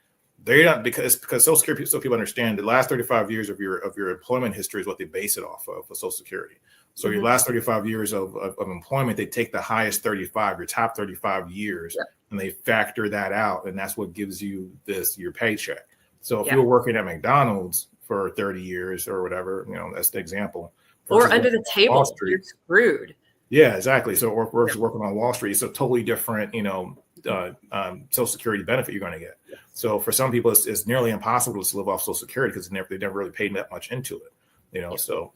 they're not, because Social Security, so people understand, the last 35 years of your employment history is what they base it off of for Social Security. So your last 35 years of employment, they take the highest 35, your top 35 years, and they factor that out, and that's what gives you your paycheck. So if you're working at McDonald's for 30 years or whatever, that's the example. Or under the table, you're screwed. Yeah, exactly. So working on Wall Street, it's a totally different, Social Security benefit you're going to get. Yeah. So for some people, it's nearly impossible to live off Social Security because they never really paid that much into it. So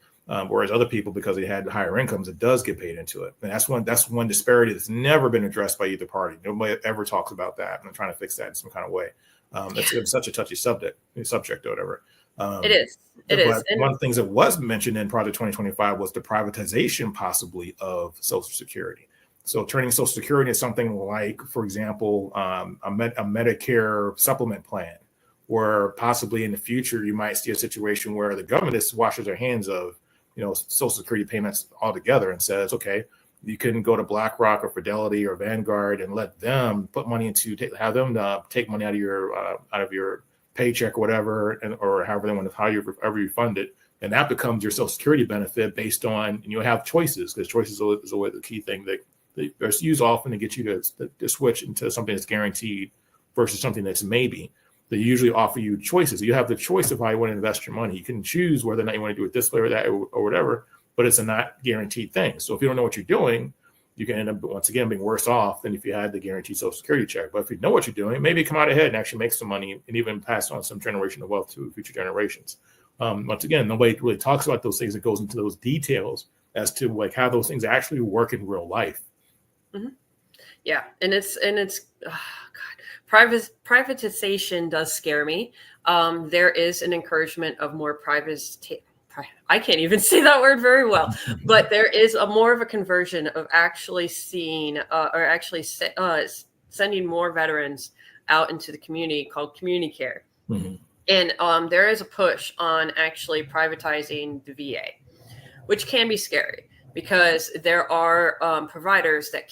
whereas other people, because they had higher incomes, it does get paid into it. And that's one disparity that's never been addressed by either party. Nobody ever talks about that, and I'm trying to fix that in some kind of way. It's such a touchy subject or whatever. It is. One of the things that was mentioned in Project 2025 was the privatization possibly of Social Security. So turning Social Security into something like, for example, a Medicare supplement plan, where possibly in the future you might see a situation where the government just washes their hands of Social Security payments altogether and says, okay, you can go to BlackRock or Fidelity or Vanguard and let them put money have them take money out of your paycheck or whatever, or however you fund it, and that becomes your Social Security benefit based on, and you'll have choices, because choices is always the key thing that they use often to get you to switch into something that's guaranteed versus something that's maybe. They usually offer you choices. You have the choice of how you want to invest your money. You can choose whether or not you want to do it this way or that or whatever, but it's a not guaranteed thing. So if you don't know what you're doing, you can end up, once again, being worse off than if you had the guaranteed Social Security check. But if you know what you're doing, maybe come out ahead and actually make some money and even pass on some generational wealth to future generations. Once again, nobody really talks about those things. It goes into those details as to how those things actually work in real life. Mm-hmm. Yeah, and it's oh God, privatization does scare me. There is an encouragement of more I can't even say that word very well, but there is a more of a conversion of actually seeing sending more veterans out into the community called community care. Mm-hmm. And there is a push on actually privatizing the VA, which can be scary because there are providers that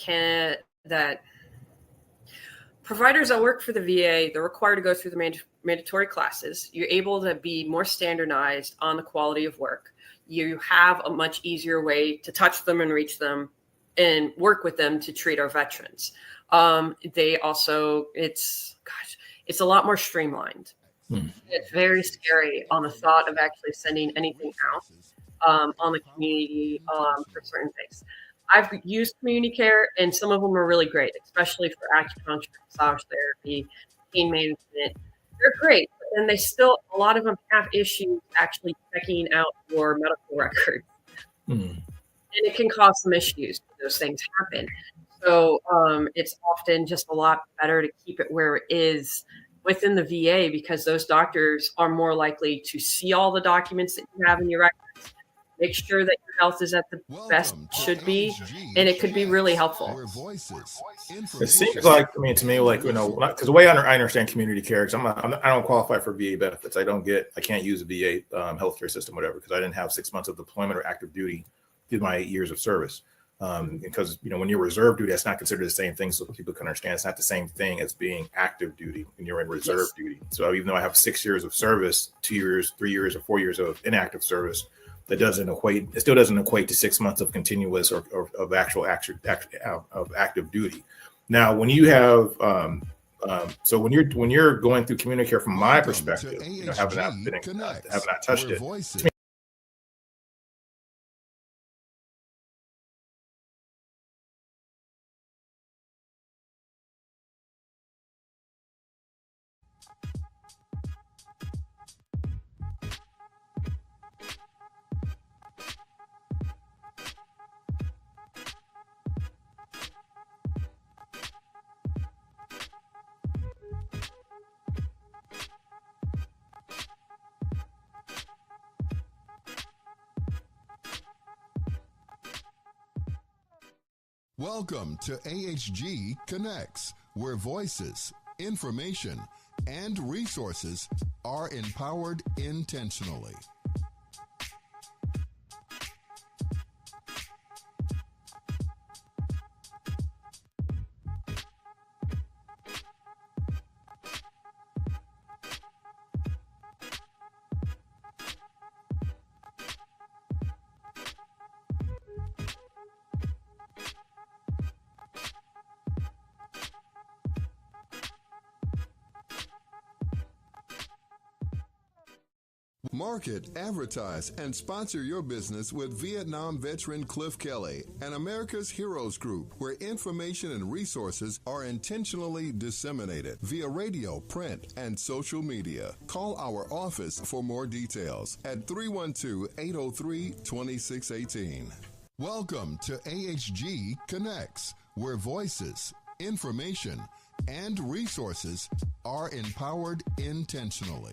work for the VA. They're required to go through the mandatory classes. You're able to be more standardized on the quality of work. You have a much easier way to touch them and reach them and work with them to treat our veterans. They also, it's a lot more streamlined. It's very scary on the thought of actually sending anything out on the community for certain things. I've used community care, and some of them are really great, especially for acupuncture, massage therapy, pain management. They're great, but then a lot of them have issues actually checking out your medical records. And it can cause some issues when those things happen. So it's often just a lot better to keep it where it is within the VA, because those doctors are more likely to see all the documents that you have in your records, make sure that your health is at the best it should be, and it could be really helpful. It seems like, to me, like, because the way I understand community care, because I don't qualify for VA benefits. I can't use a VA healthcare system, whatever, because I didn't have 6 months of deployment or active duty through my 8 years of service. Because when you're reserve duty, that's not considered the same thing. So people can understand it's not the same thing as being active duty when you're in reserve duty. So even though I have 6 years of service, 2 years, 3 years, or 4 years of inactive service, it still doesn't equate to 6 months of continuous or of actual of active duty. Now, when you have so when you're going through community care, from my perspective, having not touched it. Welcome to AHG Connects, where voices, information, and resources are empowered intentionally. Market, advertise, and sponsor your business with Vietnam veteran Cliff Kelly and America's Heroes Group, where information and resources are intentionally disseminated via radio, print, and social media. Call our office for more details at 312-803-2618. Welcome to AHG Connects, where voices, information, and resources are empowered intentionally.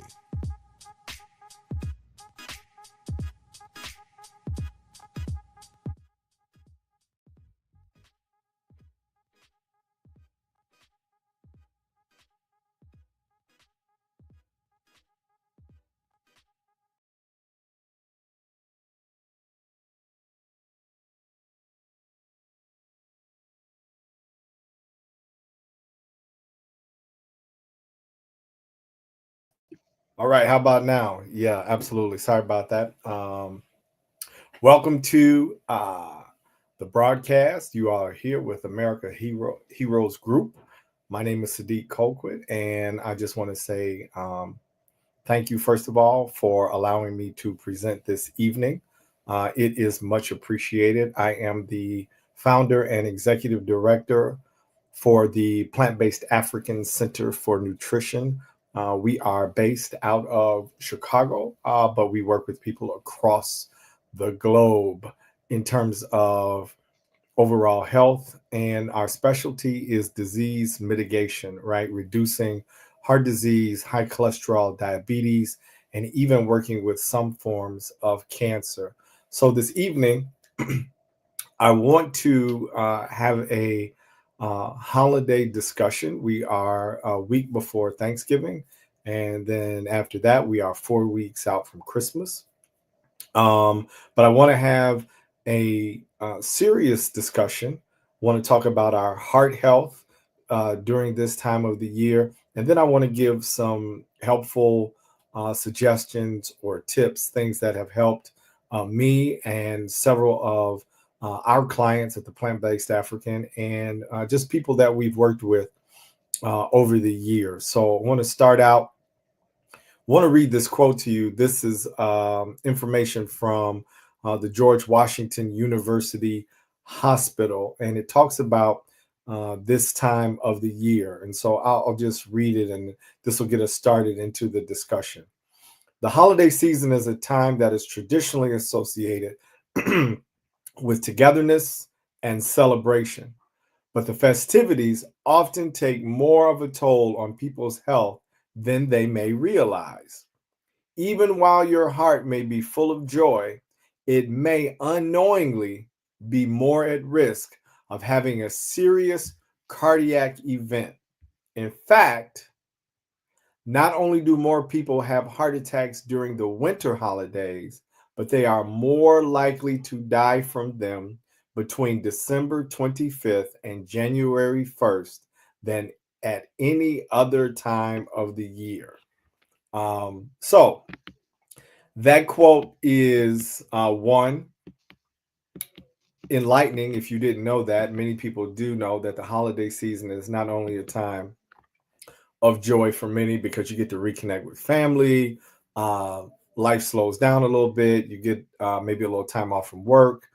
All right, how about now? Yeah, absolutely. Sorry about that. Welcome to the broadcast. You are here with America Heroes Group. My name is Sadiq Colquitt, and I just want to say thank you, first of all, for allowing me to present this evening. It is much appreciated. I am the founder and executive director for the Plant-Based African Center for Nutrition. We are based out of Chicago, but we work with people across the globe in terms of overall health. And our specialty is disease mitigation, right? Reducing heart disease, high cholesterol, diabetes, and even working with some forms of cancer. So this evening, I want to have a holiday discussion. We are a week before Thanksgiving, and then after that, we are 4 weeks out from Christmas. But I want to have a serious discussion. Want to talk about our heart health during this time of the year, and then I want to give some helpful suggestions or tips, things that have helped me and several of our clients at the Plant-Based African, and just people that we've worked with over the years. So I want to start out. Want to read this quote to you. This is information from the George Washington University Hospital, and it talks about this time of the year. And so I'll just read it, and this will get us started into the discussion. The holiday season is a time that is traditionally associated with togetherness and celebration, but the festivities often take more of a toll on people's health than they may realize. Even while your heart may be full of joy, it may unknowingly be more at risk of having a serious cardiac event. In fact, not only do more people have heart attacks during the winter holidays, but they are more likely to die from them between December 25th and January 1st than at any other time of the year. So that quote is one, enlightening. If you didn't know that, many people do know that the holiday season is not only a time of joy for many because you get to reconnect with family. Life slows down a little bit. You get maybe a little time off from work.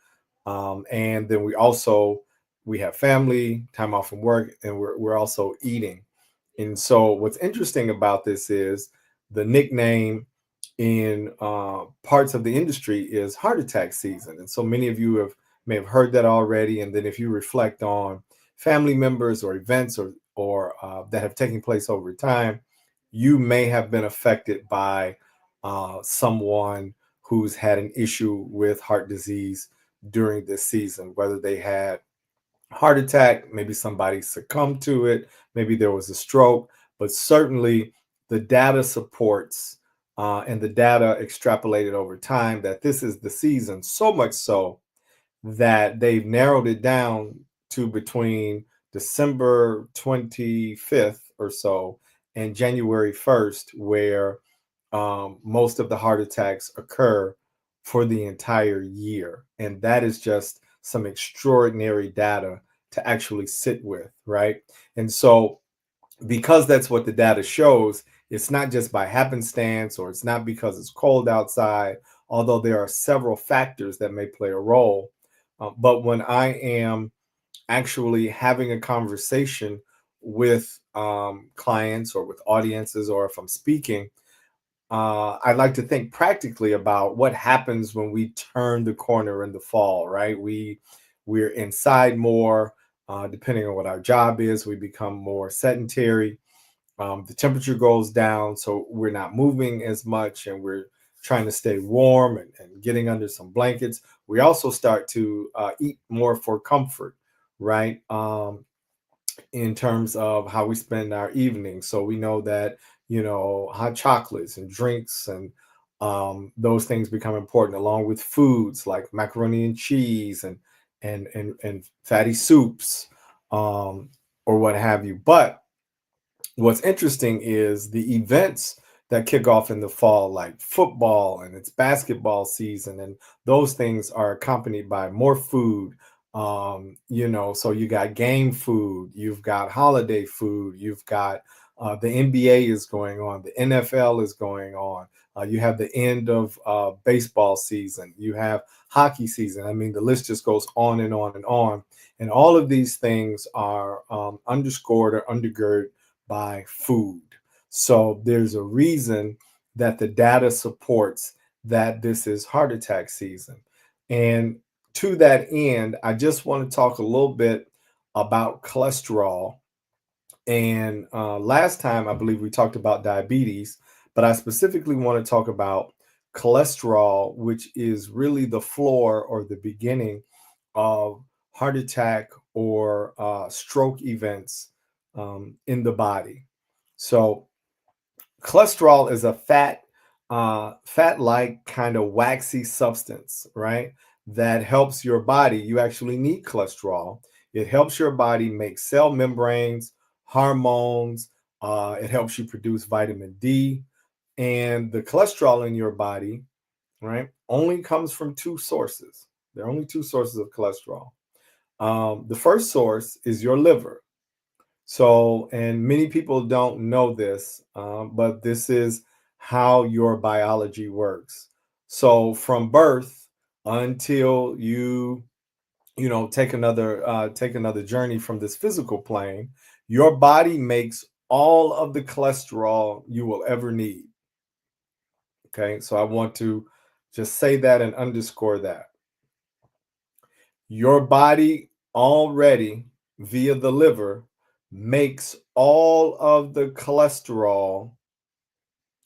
And then we have family, time off from work, and we're also eating. And so what's interesting about this is the nickname in parts of the industry is heart attack season. And so many of you may have heard that already. And then if you reflect on family members or events or that have taken place over time, you may have been affected by someone who's had an issue with heart disease during this season, whether they had heart attack, maybe somebody succumbed to it, maybe there was a stroke, but certainly the data supports and the data extrapolated over time that this is the season, so much so that they've narrowed it down to between December 25th or so and January 1st, where most of the heart attacks occur for the entire year. And that is just some extraordinary data to actually sit with, right? And so because that's what the data shows, it's not just by happenstance or it's not because it's cold outside, although there are several factors that may play a role. But when I am actually having a conversation with clients or with audiences, or if I'm speaking, I like to think practically about what happens when we turn the corner in the fall, right? We're inside more, depending on what our job is. We become more sedentary. The temperature goes down, so we're not moving as much, and we're trying to stay warm and getting under some blankets. We also start to eat more for comfort, right? In terms of how we spend our evenings. So we know that, hot chocolates and drinks and those things become important, along with foods like macaroni and cheese and fatty soups or what have you. But what's interesting is the events that kick off in the fall, like football and it's basketball season, and those things are accompanied by more food. So you got game food, you've got holiday food, you've got the NBA is going on, the NFL is going on. You have the end of baseball season, you have hockey season. I mean, the list just goes on and on and on. And all of these things are underscored or undergirded by food. So there's a reason that the data supports that this is heart attack season. And to that end, I just want to talk a little bit about cholesterol. And last time, I believe we talked about diabetes, but I specifically want to talk about cholesterol, which is really the floor or the beginning of heart attack or stroke events in the body. So cholesterol is a fat-like kind of waxy substance, right? That helps your body. You actually need cholesterol. It helps your body make cell membranes, hormones. It helps you produce vitamin D. And the cholesterol in your body, right, only comes from two sources. There are only two sources of cholesterol. The first source is your liver. So, and many people don't know this, but this is how your biology works. So from birth until you take another journey from this physical plane, your body makes all of the cholesterol you will ever need. Okay, so I want to just say that and underscore that. Your body already, via the liver, makes all of the cholesterol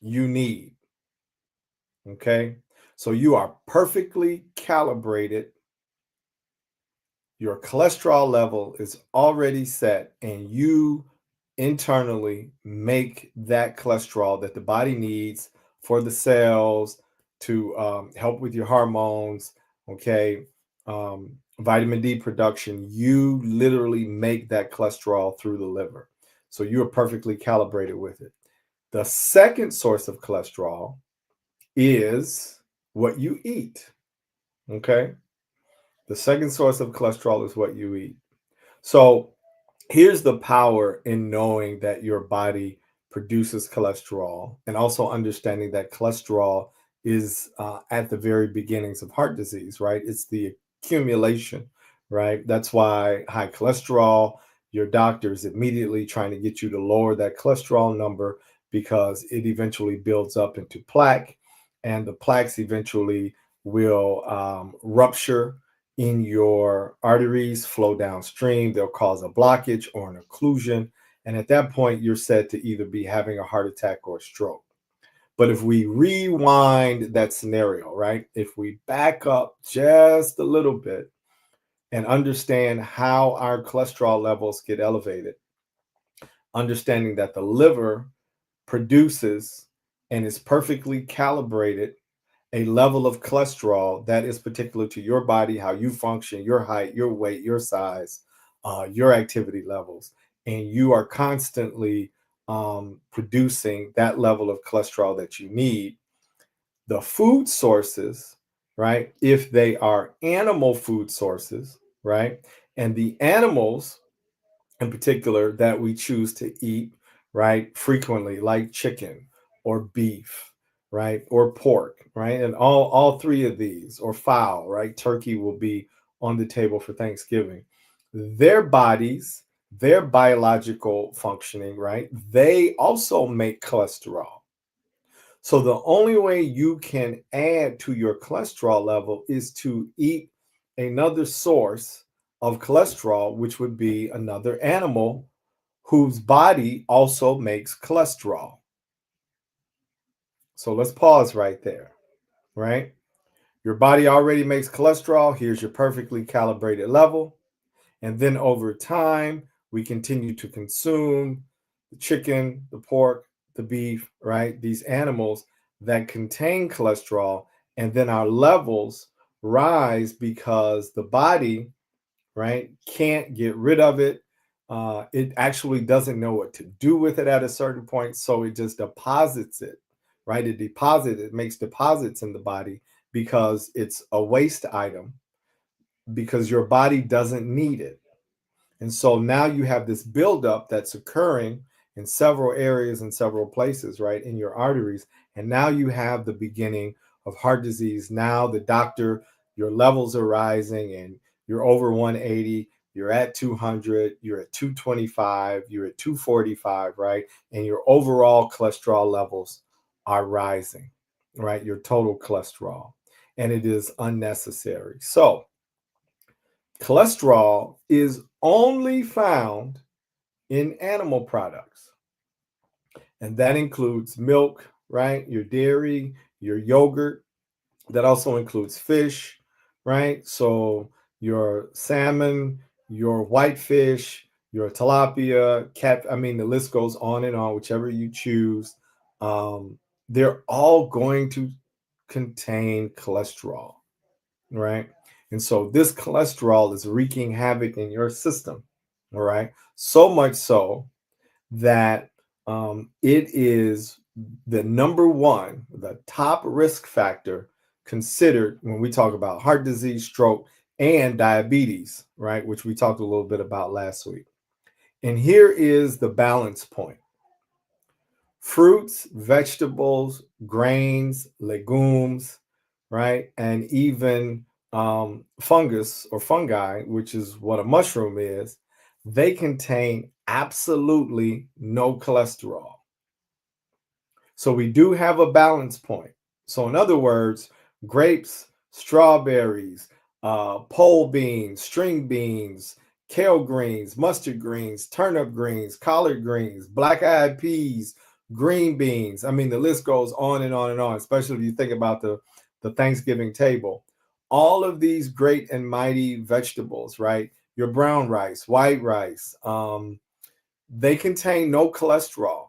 you need. Okay, so you are perfectly calibrated. Your cholesterol level is already set, and you internally make that cholesterol that the body needs for the cells to help with your hormones. Okay, vitamin D production. You literally make that cholesterol through the liver. So you are perfectly calibrated with it. The second source of cholesterol is what you eat. Okay. The second source of cholesterol is what you eat. So here's the power in knowing that your body produces cholesterol, and also understanding that cholesterol is at the very beginnings of heart disease, right? It's the accumulation, right? That's why high cholesterol, your doctor is immediately trying to get you to lower that cholesterol number, because it eventually builds up into plaque, and the plaques eventually will rupture in your arteries, flow downstream. They'll cause a blockage or an occlusion. And at that point, you're said to either be having a heart attack or a stroke. But if we rewind that scenario, right? If we back up just a little bit and understand how our cholesterol levels get elevated, understanding that the liver produces and is perfectly calibrated a level of cholesterol that is particular to your body, how you function, your height, your weight, your size, your activity levels. And you are constantly producing that level of cholesterol that you need. The food sources, right? If they are animal food sources, right? And the animals in particular that we choose to eat, right, frequently, like chicken or beef, right, or pork, right, and all three of these, or fowl, right, turkey will be on the table for Thanksgiving. Their bodies, their biological functioning, right, they also make cholesterol. So the only way you can add to your cholesterol level is to eat another source of cholesterol, which would be another animal whose body also makes cholesterol. So let's pause right there, right? Your body already makes cholesterol. Here's your perfectly calibrated level. And then over time, we continue to consume the chicken, the pork, the beef, right? These animals that contain cholesterol. And then our levels rise because the body, right, can't get rid of it. It actually doesn't know what to do with it at a certain point. So it just deposits it, right? It makes deposits in the body because it's a waste item, because your body doesn't need it. And so now you have this buildup that's occurring in several areas, in several places, right, in your arteries. And now you have the beginning of heart disease. Now the doctor, your levels are rising and you're over 180, you're at 200, you're at 225, you're at 245, right? And your overall cholesterol levels are rising, right? Your total cholesterol. And it is unnecessary. So cholesterol is only found in animal products. And that includes milk, right? Your dairy, your yogurt. That also includes fish, right? So your salmon, your whitefish, your tilapia, cat, I mean, the list goes on and on, whichever you choose. They're all going to contain cholesterol, right? And so this cholesterol is wreaking havoc in your system, all right? So much so that it is the number one, the top risk factor considered when we talk about heart disease, stroke, and diabetes, right? Which we talked a little bit about last week. And here is the balance point. Fruits, vegetables, grains, legumes, right? And even fungus or fungi, which is what a mushroom is, they contain absolutely no cholesterol. So we do have a balance point. So in other words, grapes, strawberries, pole beans, string beans, kale greens, mustard greens, turnip greens, collard greens, black-eyed peas, green beans. I mean, the list goes on and on and on, especially if you think about the Thanksgiving table. All of these great and mighty vegetables, right? Your brown rice, white rice, they contain no cholesterol.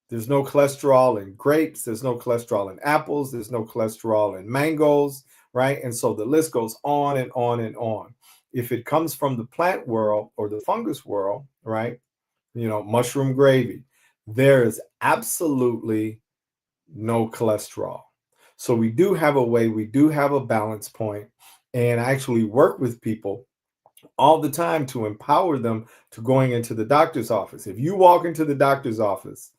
There's no cholesterol in grapes. There's no cholesterol in apples. There's no cholesterol in mangoes, right? And so the list goes on and on and on. If it comes from the plant world or the fungus world, right? You know, mushroom gravy, there is absolutely no cholesterol. So we do have a way, we do have a balance point, and I actually work with people all the time to empower them to going into the doctor's office. If you walk into the doctor's office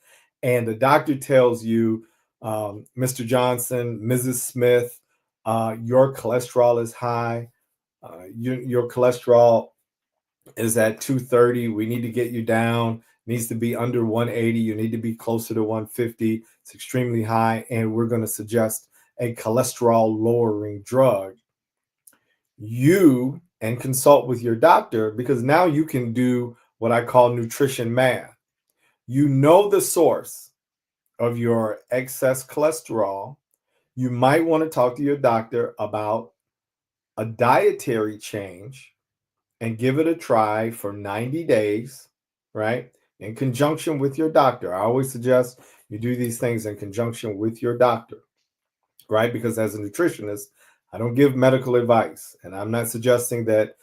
and the doctor tells you, Mr. Johnson, Mrs. Smith, your cholesterol is high, your cholesterol is at 230, we need to get you down, needs to be under 180, you need to be closer to 150, it's extremely high, and we're going to suggest a cholesterol lowering drug. You and consult with your doctor, because now you can do what I call nutrition math. You know the source of your excess cholesterol. You might want to talk to your doctor about a dietary change and give it a try for 90 days, right? In conjunction with your doctor. I always suggest you do these things in conjunction with your doctor, right? Because as a nutritionist, I don't give medical advice, and I'm not suggesting that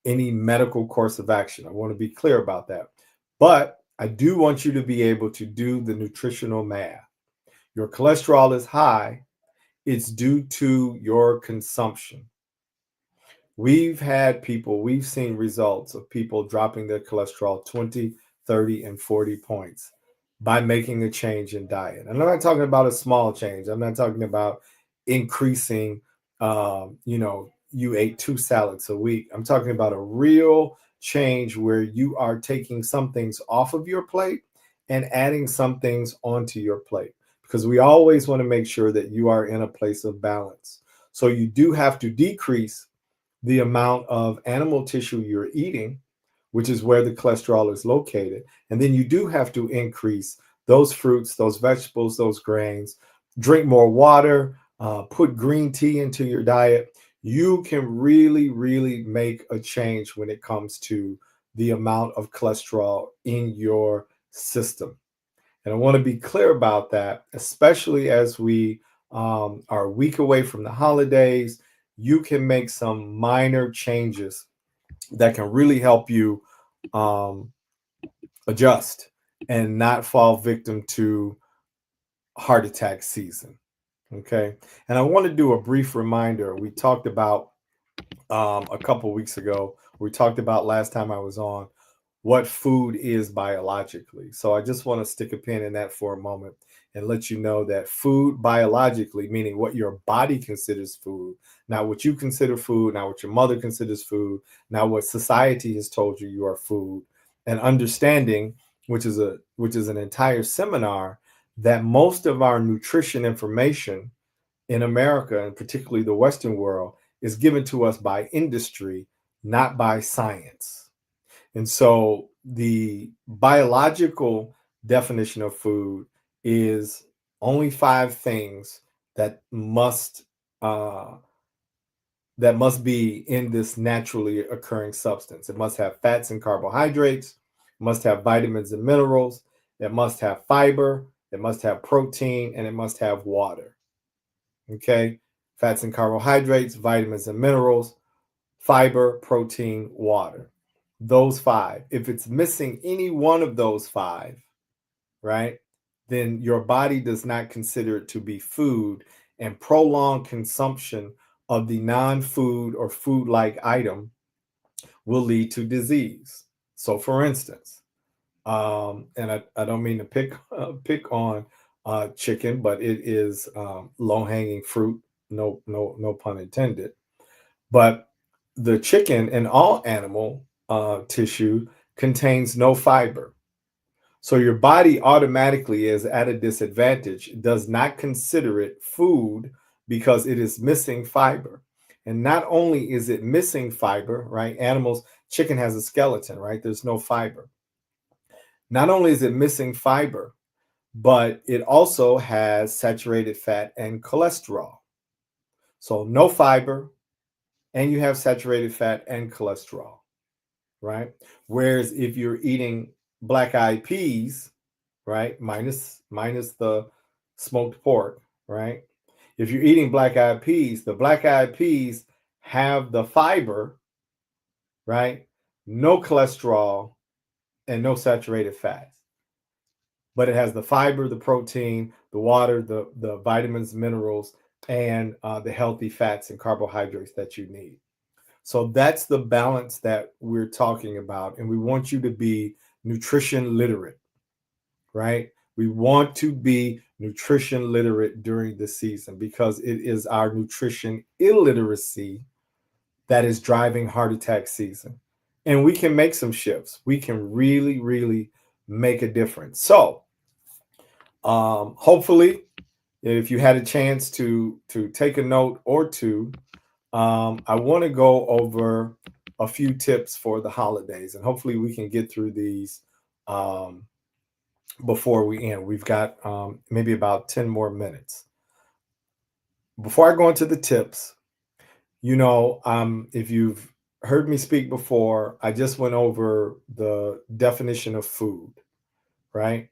any medical course of action. I want to be clear about that. But I do want you to be able to do the nutritional math. Your cholesterol is high. It's due to your consumption. We've seen results of people dropping their cholesterol 20, 30, and 40 points by making a change in diet. And I'm not talking about a small change. I'm not talking about increasing, you ate 2 salads a week. I'm talking about a real change where you are taking some things off of your plate and adding some things onto your plate, because we always want to make sure that you are in a place of balance. So you do have to decrease the amount of animal tissue you're eating, which is where the cholesterol is located. And then you do have to increase those fruits, those vegetables, those grains, drink more water, put green tea into your diet. You can really, really make a change when it comes to the amount of cholesterol in your system. And I want to be clear about that, especially as we are a week away from the holidays. You can make some minor changes that can really help you adjust and not fall victim to heart attack season. Okay. And I want to do a brief reminder. We talked about a couple weeks ago, we talked about last time I was on, what food is biologically. So I just want to stick a pin in that for a moment and let you know that food biologically, meaning what your body considers food, not what you consider food, not what your mother considers food, not what society has told you you are food, and understanding, which is an entire seminar, that most of our nutrition information in America, and particularly the Western world, is given to us by industry, not by science. And so the biological definition of food is only 5 things that must be in this naturally occurring substance. It must have fats and carbohydrates, it must have vitamins and minerals, it must have fiber, it must have protein, and it must have water. Okay? Fats and carbohydrates, vitamins and minerals, fiber, protein, water. Those 5. If it's missing any one of those 5, right, then your body does not consider it to be food, and prolonged consumption of the non-food or food-like item will lead to disease. So, for instance, and I don't mean to pick on chicken, but it is low-hanging fruit. No pun intended. But the chicken and all animal tissue contains no fiber. So your body automatically is at a disadvantage, does not consider it food because it is missing fiber. And not only is it missing fiber, right? Chicken has a skeleton, right? There's no fiber. Not only is it missing fiber, but it also has saturated fat and cholesterol. So no fiber, and you have saturated fat and cholesterol, right? Whereas if you're eating black-eyed peas, right, minus the smoked pork, right? If you're eating black-eyed peas, the black-eyed peas have the fiber, right? No cholesterol and no saturated fats. But it has the fiber, the protein, the water, the vitamins, minerals, and the healthy fats and carbohydrates that you need. So that's the balance that we're talking about. And we want you to be nutrition literate, right? We want to be nutrition literate during the season because it is our nutrition illiteracy that is driving heart attack season. And we can make some shifts. We can really, really make a difference. So hopefully, if you had a chance to take a note or two, I want to go over a few tips for the holidays, and hopefully we can get through these before we end. We've got maybe about 10 more minutes. Before I go into the tips, if you've heard me speak before, I just went over the definition of food, right?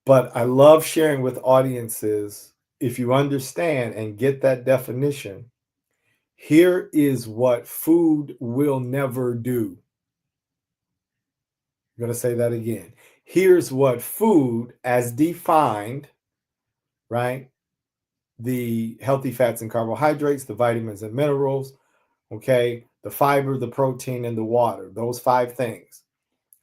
But I love sharing with audiences, if you understand and get that definition, here is what food will never do. I'm going to say that again. Here's what food, as defined, right? The healthy fats and carbohydrates, the vitamins and minerals, okay, the fiber, the protein, and the water, those 5 things.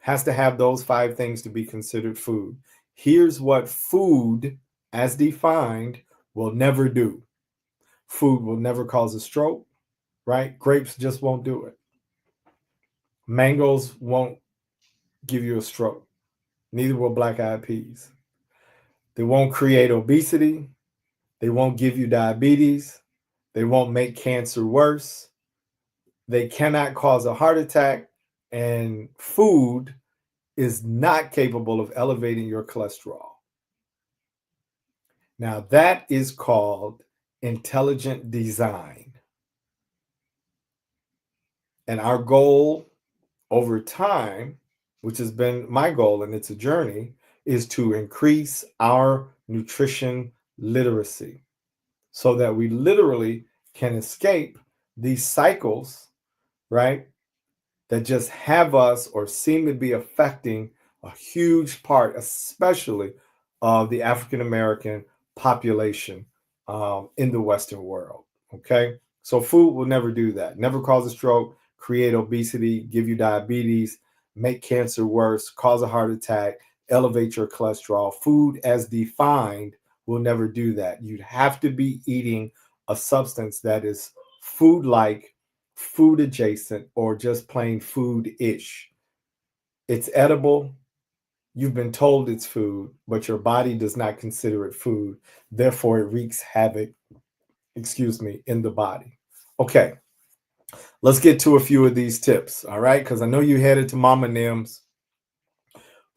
Has to have those 5 things to be considered food. Here's what food, as defined, will never do. Food will never cause a stroke, right? Grapes just won't do it. Mangoes won't give you a stroke. Neither will black-eyed peas. They won't create obesity. They won't give you diabetes. They won't make cancer worse. They cannot cause a heart attack. And food is not capable of elevating your cholesterol. Now, that is called intelligent design. And our goal over time, which has been my goal, and it's a journey, is to increase our nutrition literacy so that we literally can escape these cycles, right, that just have us or seem to be affecting a huge part, especially of the African-American population in the Western world, okay? So food will never do that. Never cause a stroke, create obesity, give you diabetes, make cancer worse, cause a heart attack, elevate your cholesterol. Food as defined will never do that. You'd have to be eating a substance that is food-like, food adjacent, or just plain food-ish. It's edible. You've been told it's food, but your body does not consider it food. Therefore, it wreaks havoc, in the body. Okay. let's get to a few of these tips, all right? Because I know you headed to Mama and Them's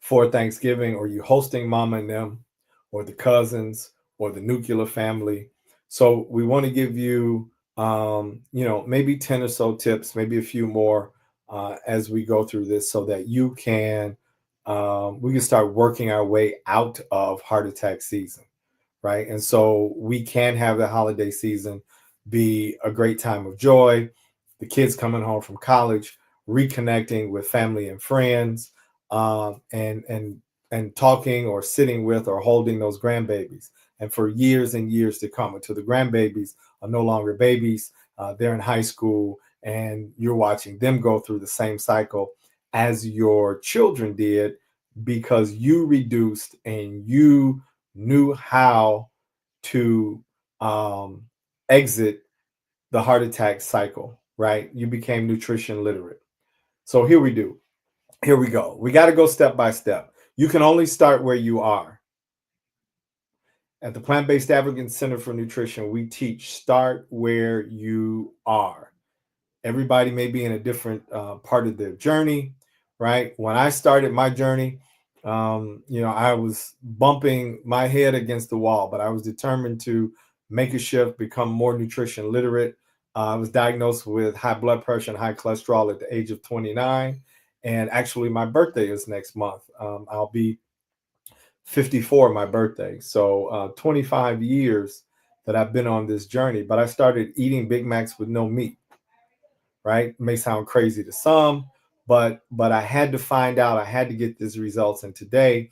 for Thanksgiving, or you hosting Mama and Them, or the cousins, or the nuclear family. So we want to give you, maybe 10 or so tips, maybe a few more as we go through this, so that we can start working our way out of heart attack season, right? And so we can have the holiday season be a great time of joy, the kids coming home from college, reconnecting with family and friends, and talking or sitting with or holding those grandbabies. And for years and years to come, until the grandbabies are no longer babies, they're in high school, and you're watching them go through the same cycle as your children did, because you reduced and you knew how to exit the heart attack cycle, right? You became nutrition literate. So here we go. We got to go step by step. You can only start where you are. At the Plant-Based African Center for Nutrition, we teach start where you are. Everybody may be in a different part of their journey, right? When I started my journey, I was bumping my head against the wall, but I was determined to make a shift, become more nutrition literate. I was diagnosed with high blood pressure and high cholesterol at the age of 29. And actually, my birthday is next month. I'll be 54, my birthday. So 25 years that I've been on this journey, but I started eating Big Macs with no meat, right? It may sound crazy to some, but I had to find out, I had to get these results. And today,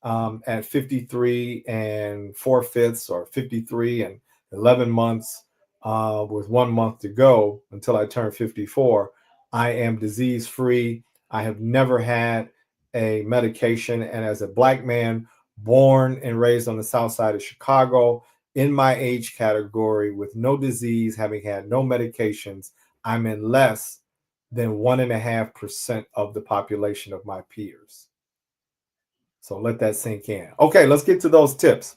at 53 and 4/5, or 53 and 11 months, with 1 month to go until I turn 54, I am disease free. I have never had a medication. And as a Black man born and raised on the south side of Chicago, in my age category, with no disease, having had no medications, I'm in less than 1.5% of the population of my peers. So let that sink in. Okay, let's get to those tips.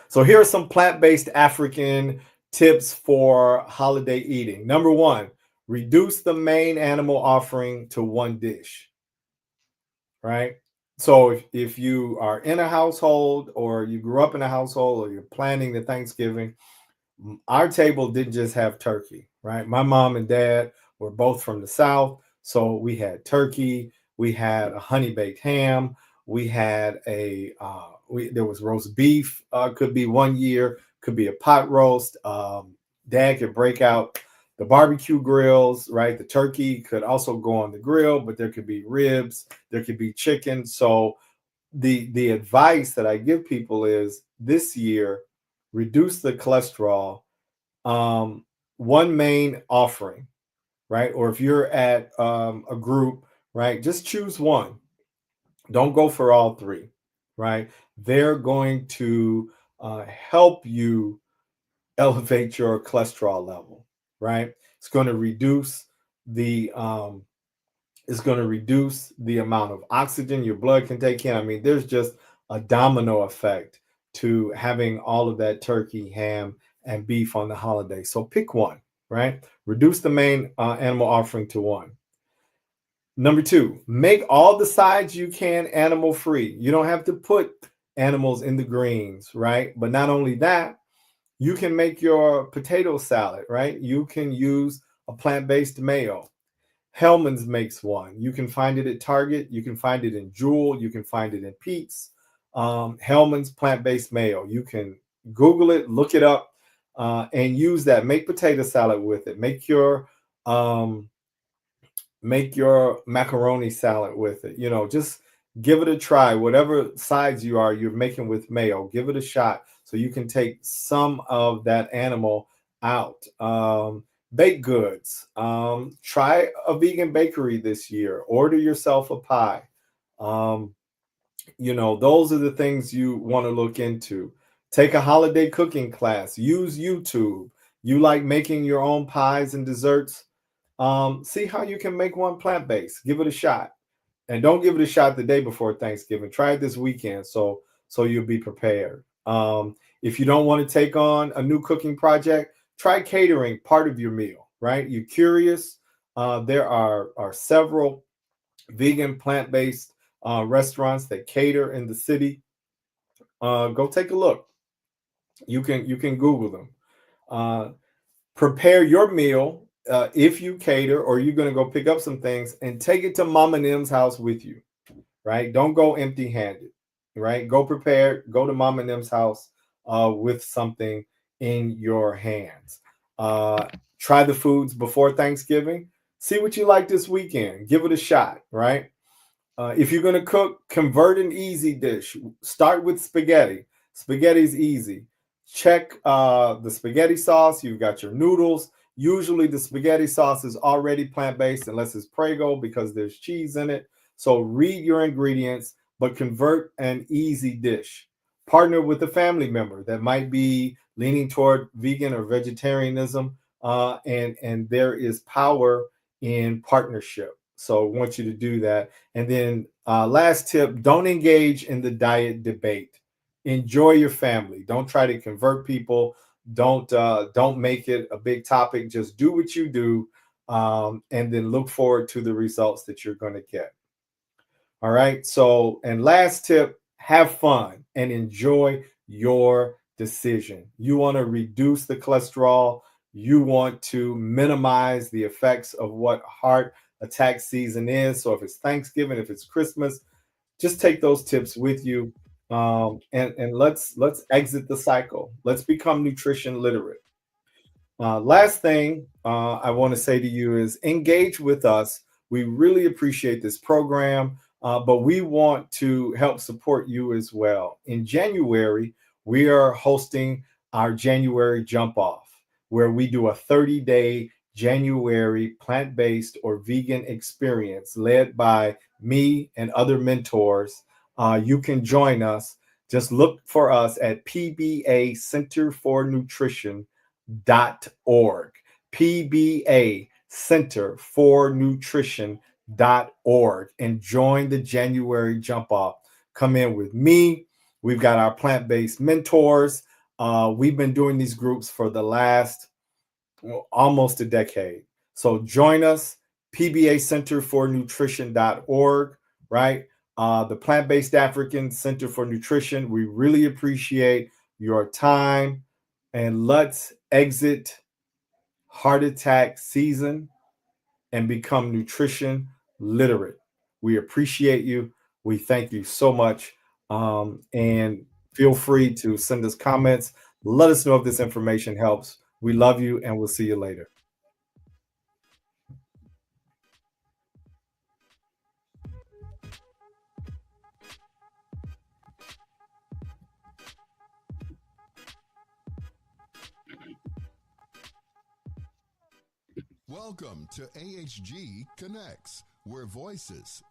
So here are some plant-based African tips for holiday eating. Number 1, reduce the main animal offering to 1 dish, right? So if you are in a household, or you grew up in a household, or you're planning the Thanksgiving, our table didn't just have turkey, right? My mom and dad were both from the South. So we had turkey, we had a honey baked ham, we had there was roast beef, could be one year, could be a pot roast. Dad could break out the barbecue grills, right? The turkey could also go on the grill, but there could be ribs, there could be chicken. So the advice that I give people is, this year, reduce the cholesterol, 1 main offering, right? Or if you're at a group, right, just choose 1. Don't go for all 3, right? They're going to help you elevate your cholesterol level, right? It's going to reduce the amount of oxygen your blood can take in. I mean, there's just a domino effect to having all of that turkey, ham, and beef on the holiday. So pick 1, right? Reduce the main animal offering to 1. Number 2, make all the sides you can animal free. You don't have to put animals in the greens, right? But not only that, you can make your potato salad, right? You can use a plant-based mayo. Hellman's makes one. You can find it at Target. You can find it in Jewel. You can find it in Pete's. Hellman's plant-based mayo. You can Google it, look it up, and use that. Make potato salad with it. Make your macaroni salad with it. Just give it a try. Whatever sides you're making with mayo, give it a shot so you can take some of that animal out. Baked goods. Try a vegan bakery this year. Order yourself a pie. Those are the things you want to look into. Take a holiday cooking class. Use YouTube. You like making your own pies and desserts? See how you can make one plant-based. Give it a shot. And don't give it a shot the day before Thanksgiving. Try it this weekend so you'll be prepared. If you don't want to take on a new cooking project, try catering part of your meal, right? You're curious. There are several vegan, plant-based restaurants that cater in the city. Go take a look. You can Google them. Prepare your meal if you cater, or you're going to go pick up some things and take it to Mom and M's house with you, right? Don't go empty-handed, right? Go prepared. Go to Mom and M's house with something in your hands. Try the foods before Thanksgiving. See what you like this weekend. Give it a shot, right? If you're going to cook, convert an easy dish. Start with spaghetti. Spaghetti's easy. Check the spaghetti sauce. You've got your noodles. Usually the spaghetti sauce is already plant-based unless it's Prego because there's cheese in it. So read your ingredients, but convert an easy dish. Partner with a family member that might be leaning toward vegan or vegetarianism, and there is power in partnership. So I want you to do that. And then last tip, don't engage in the diet debate. Enjoy your family. Don't try to convert people. Don't make it a big topic. Just do what you do, and then look forward to the results that you're going to get. All right. So, and last tip, have fun and enjoy your decision. You want to reduce the cholesterol. You want to minimize the effects of what heart attack season is. So if it's Thanksgiving, if it's Christmas, just take those tips with you, and let's exit the cycle. Let's become nutrition literate. Last thing I want to say to you is engage with us. We really appreciate this program, but we want to help support you as well. In January, we are hosting our January Jump Off, where we do a 30-day January plant-based or vegan experience led by me and other mentors. You can join us. Just look for us at PBA Center for Nutrition.org. PBA Center for Nutrition.org, and join the January Jump Off. Come in with me. We've got our plant-based mentors. We've been doing these groups for the last almost a decade. So join us, PBA Center for Nutrition.org, right? The Plant-Based African Center for Nutrition. We really appreciate your time, and let's exit heart attack season and become nutrition literate. We appreciate you. We thank you so much. And feel free to send us comments. Let us know if this information helps. We love you, and we'll see you later. Welcome to AHG Connects, where voices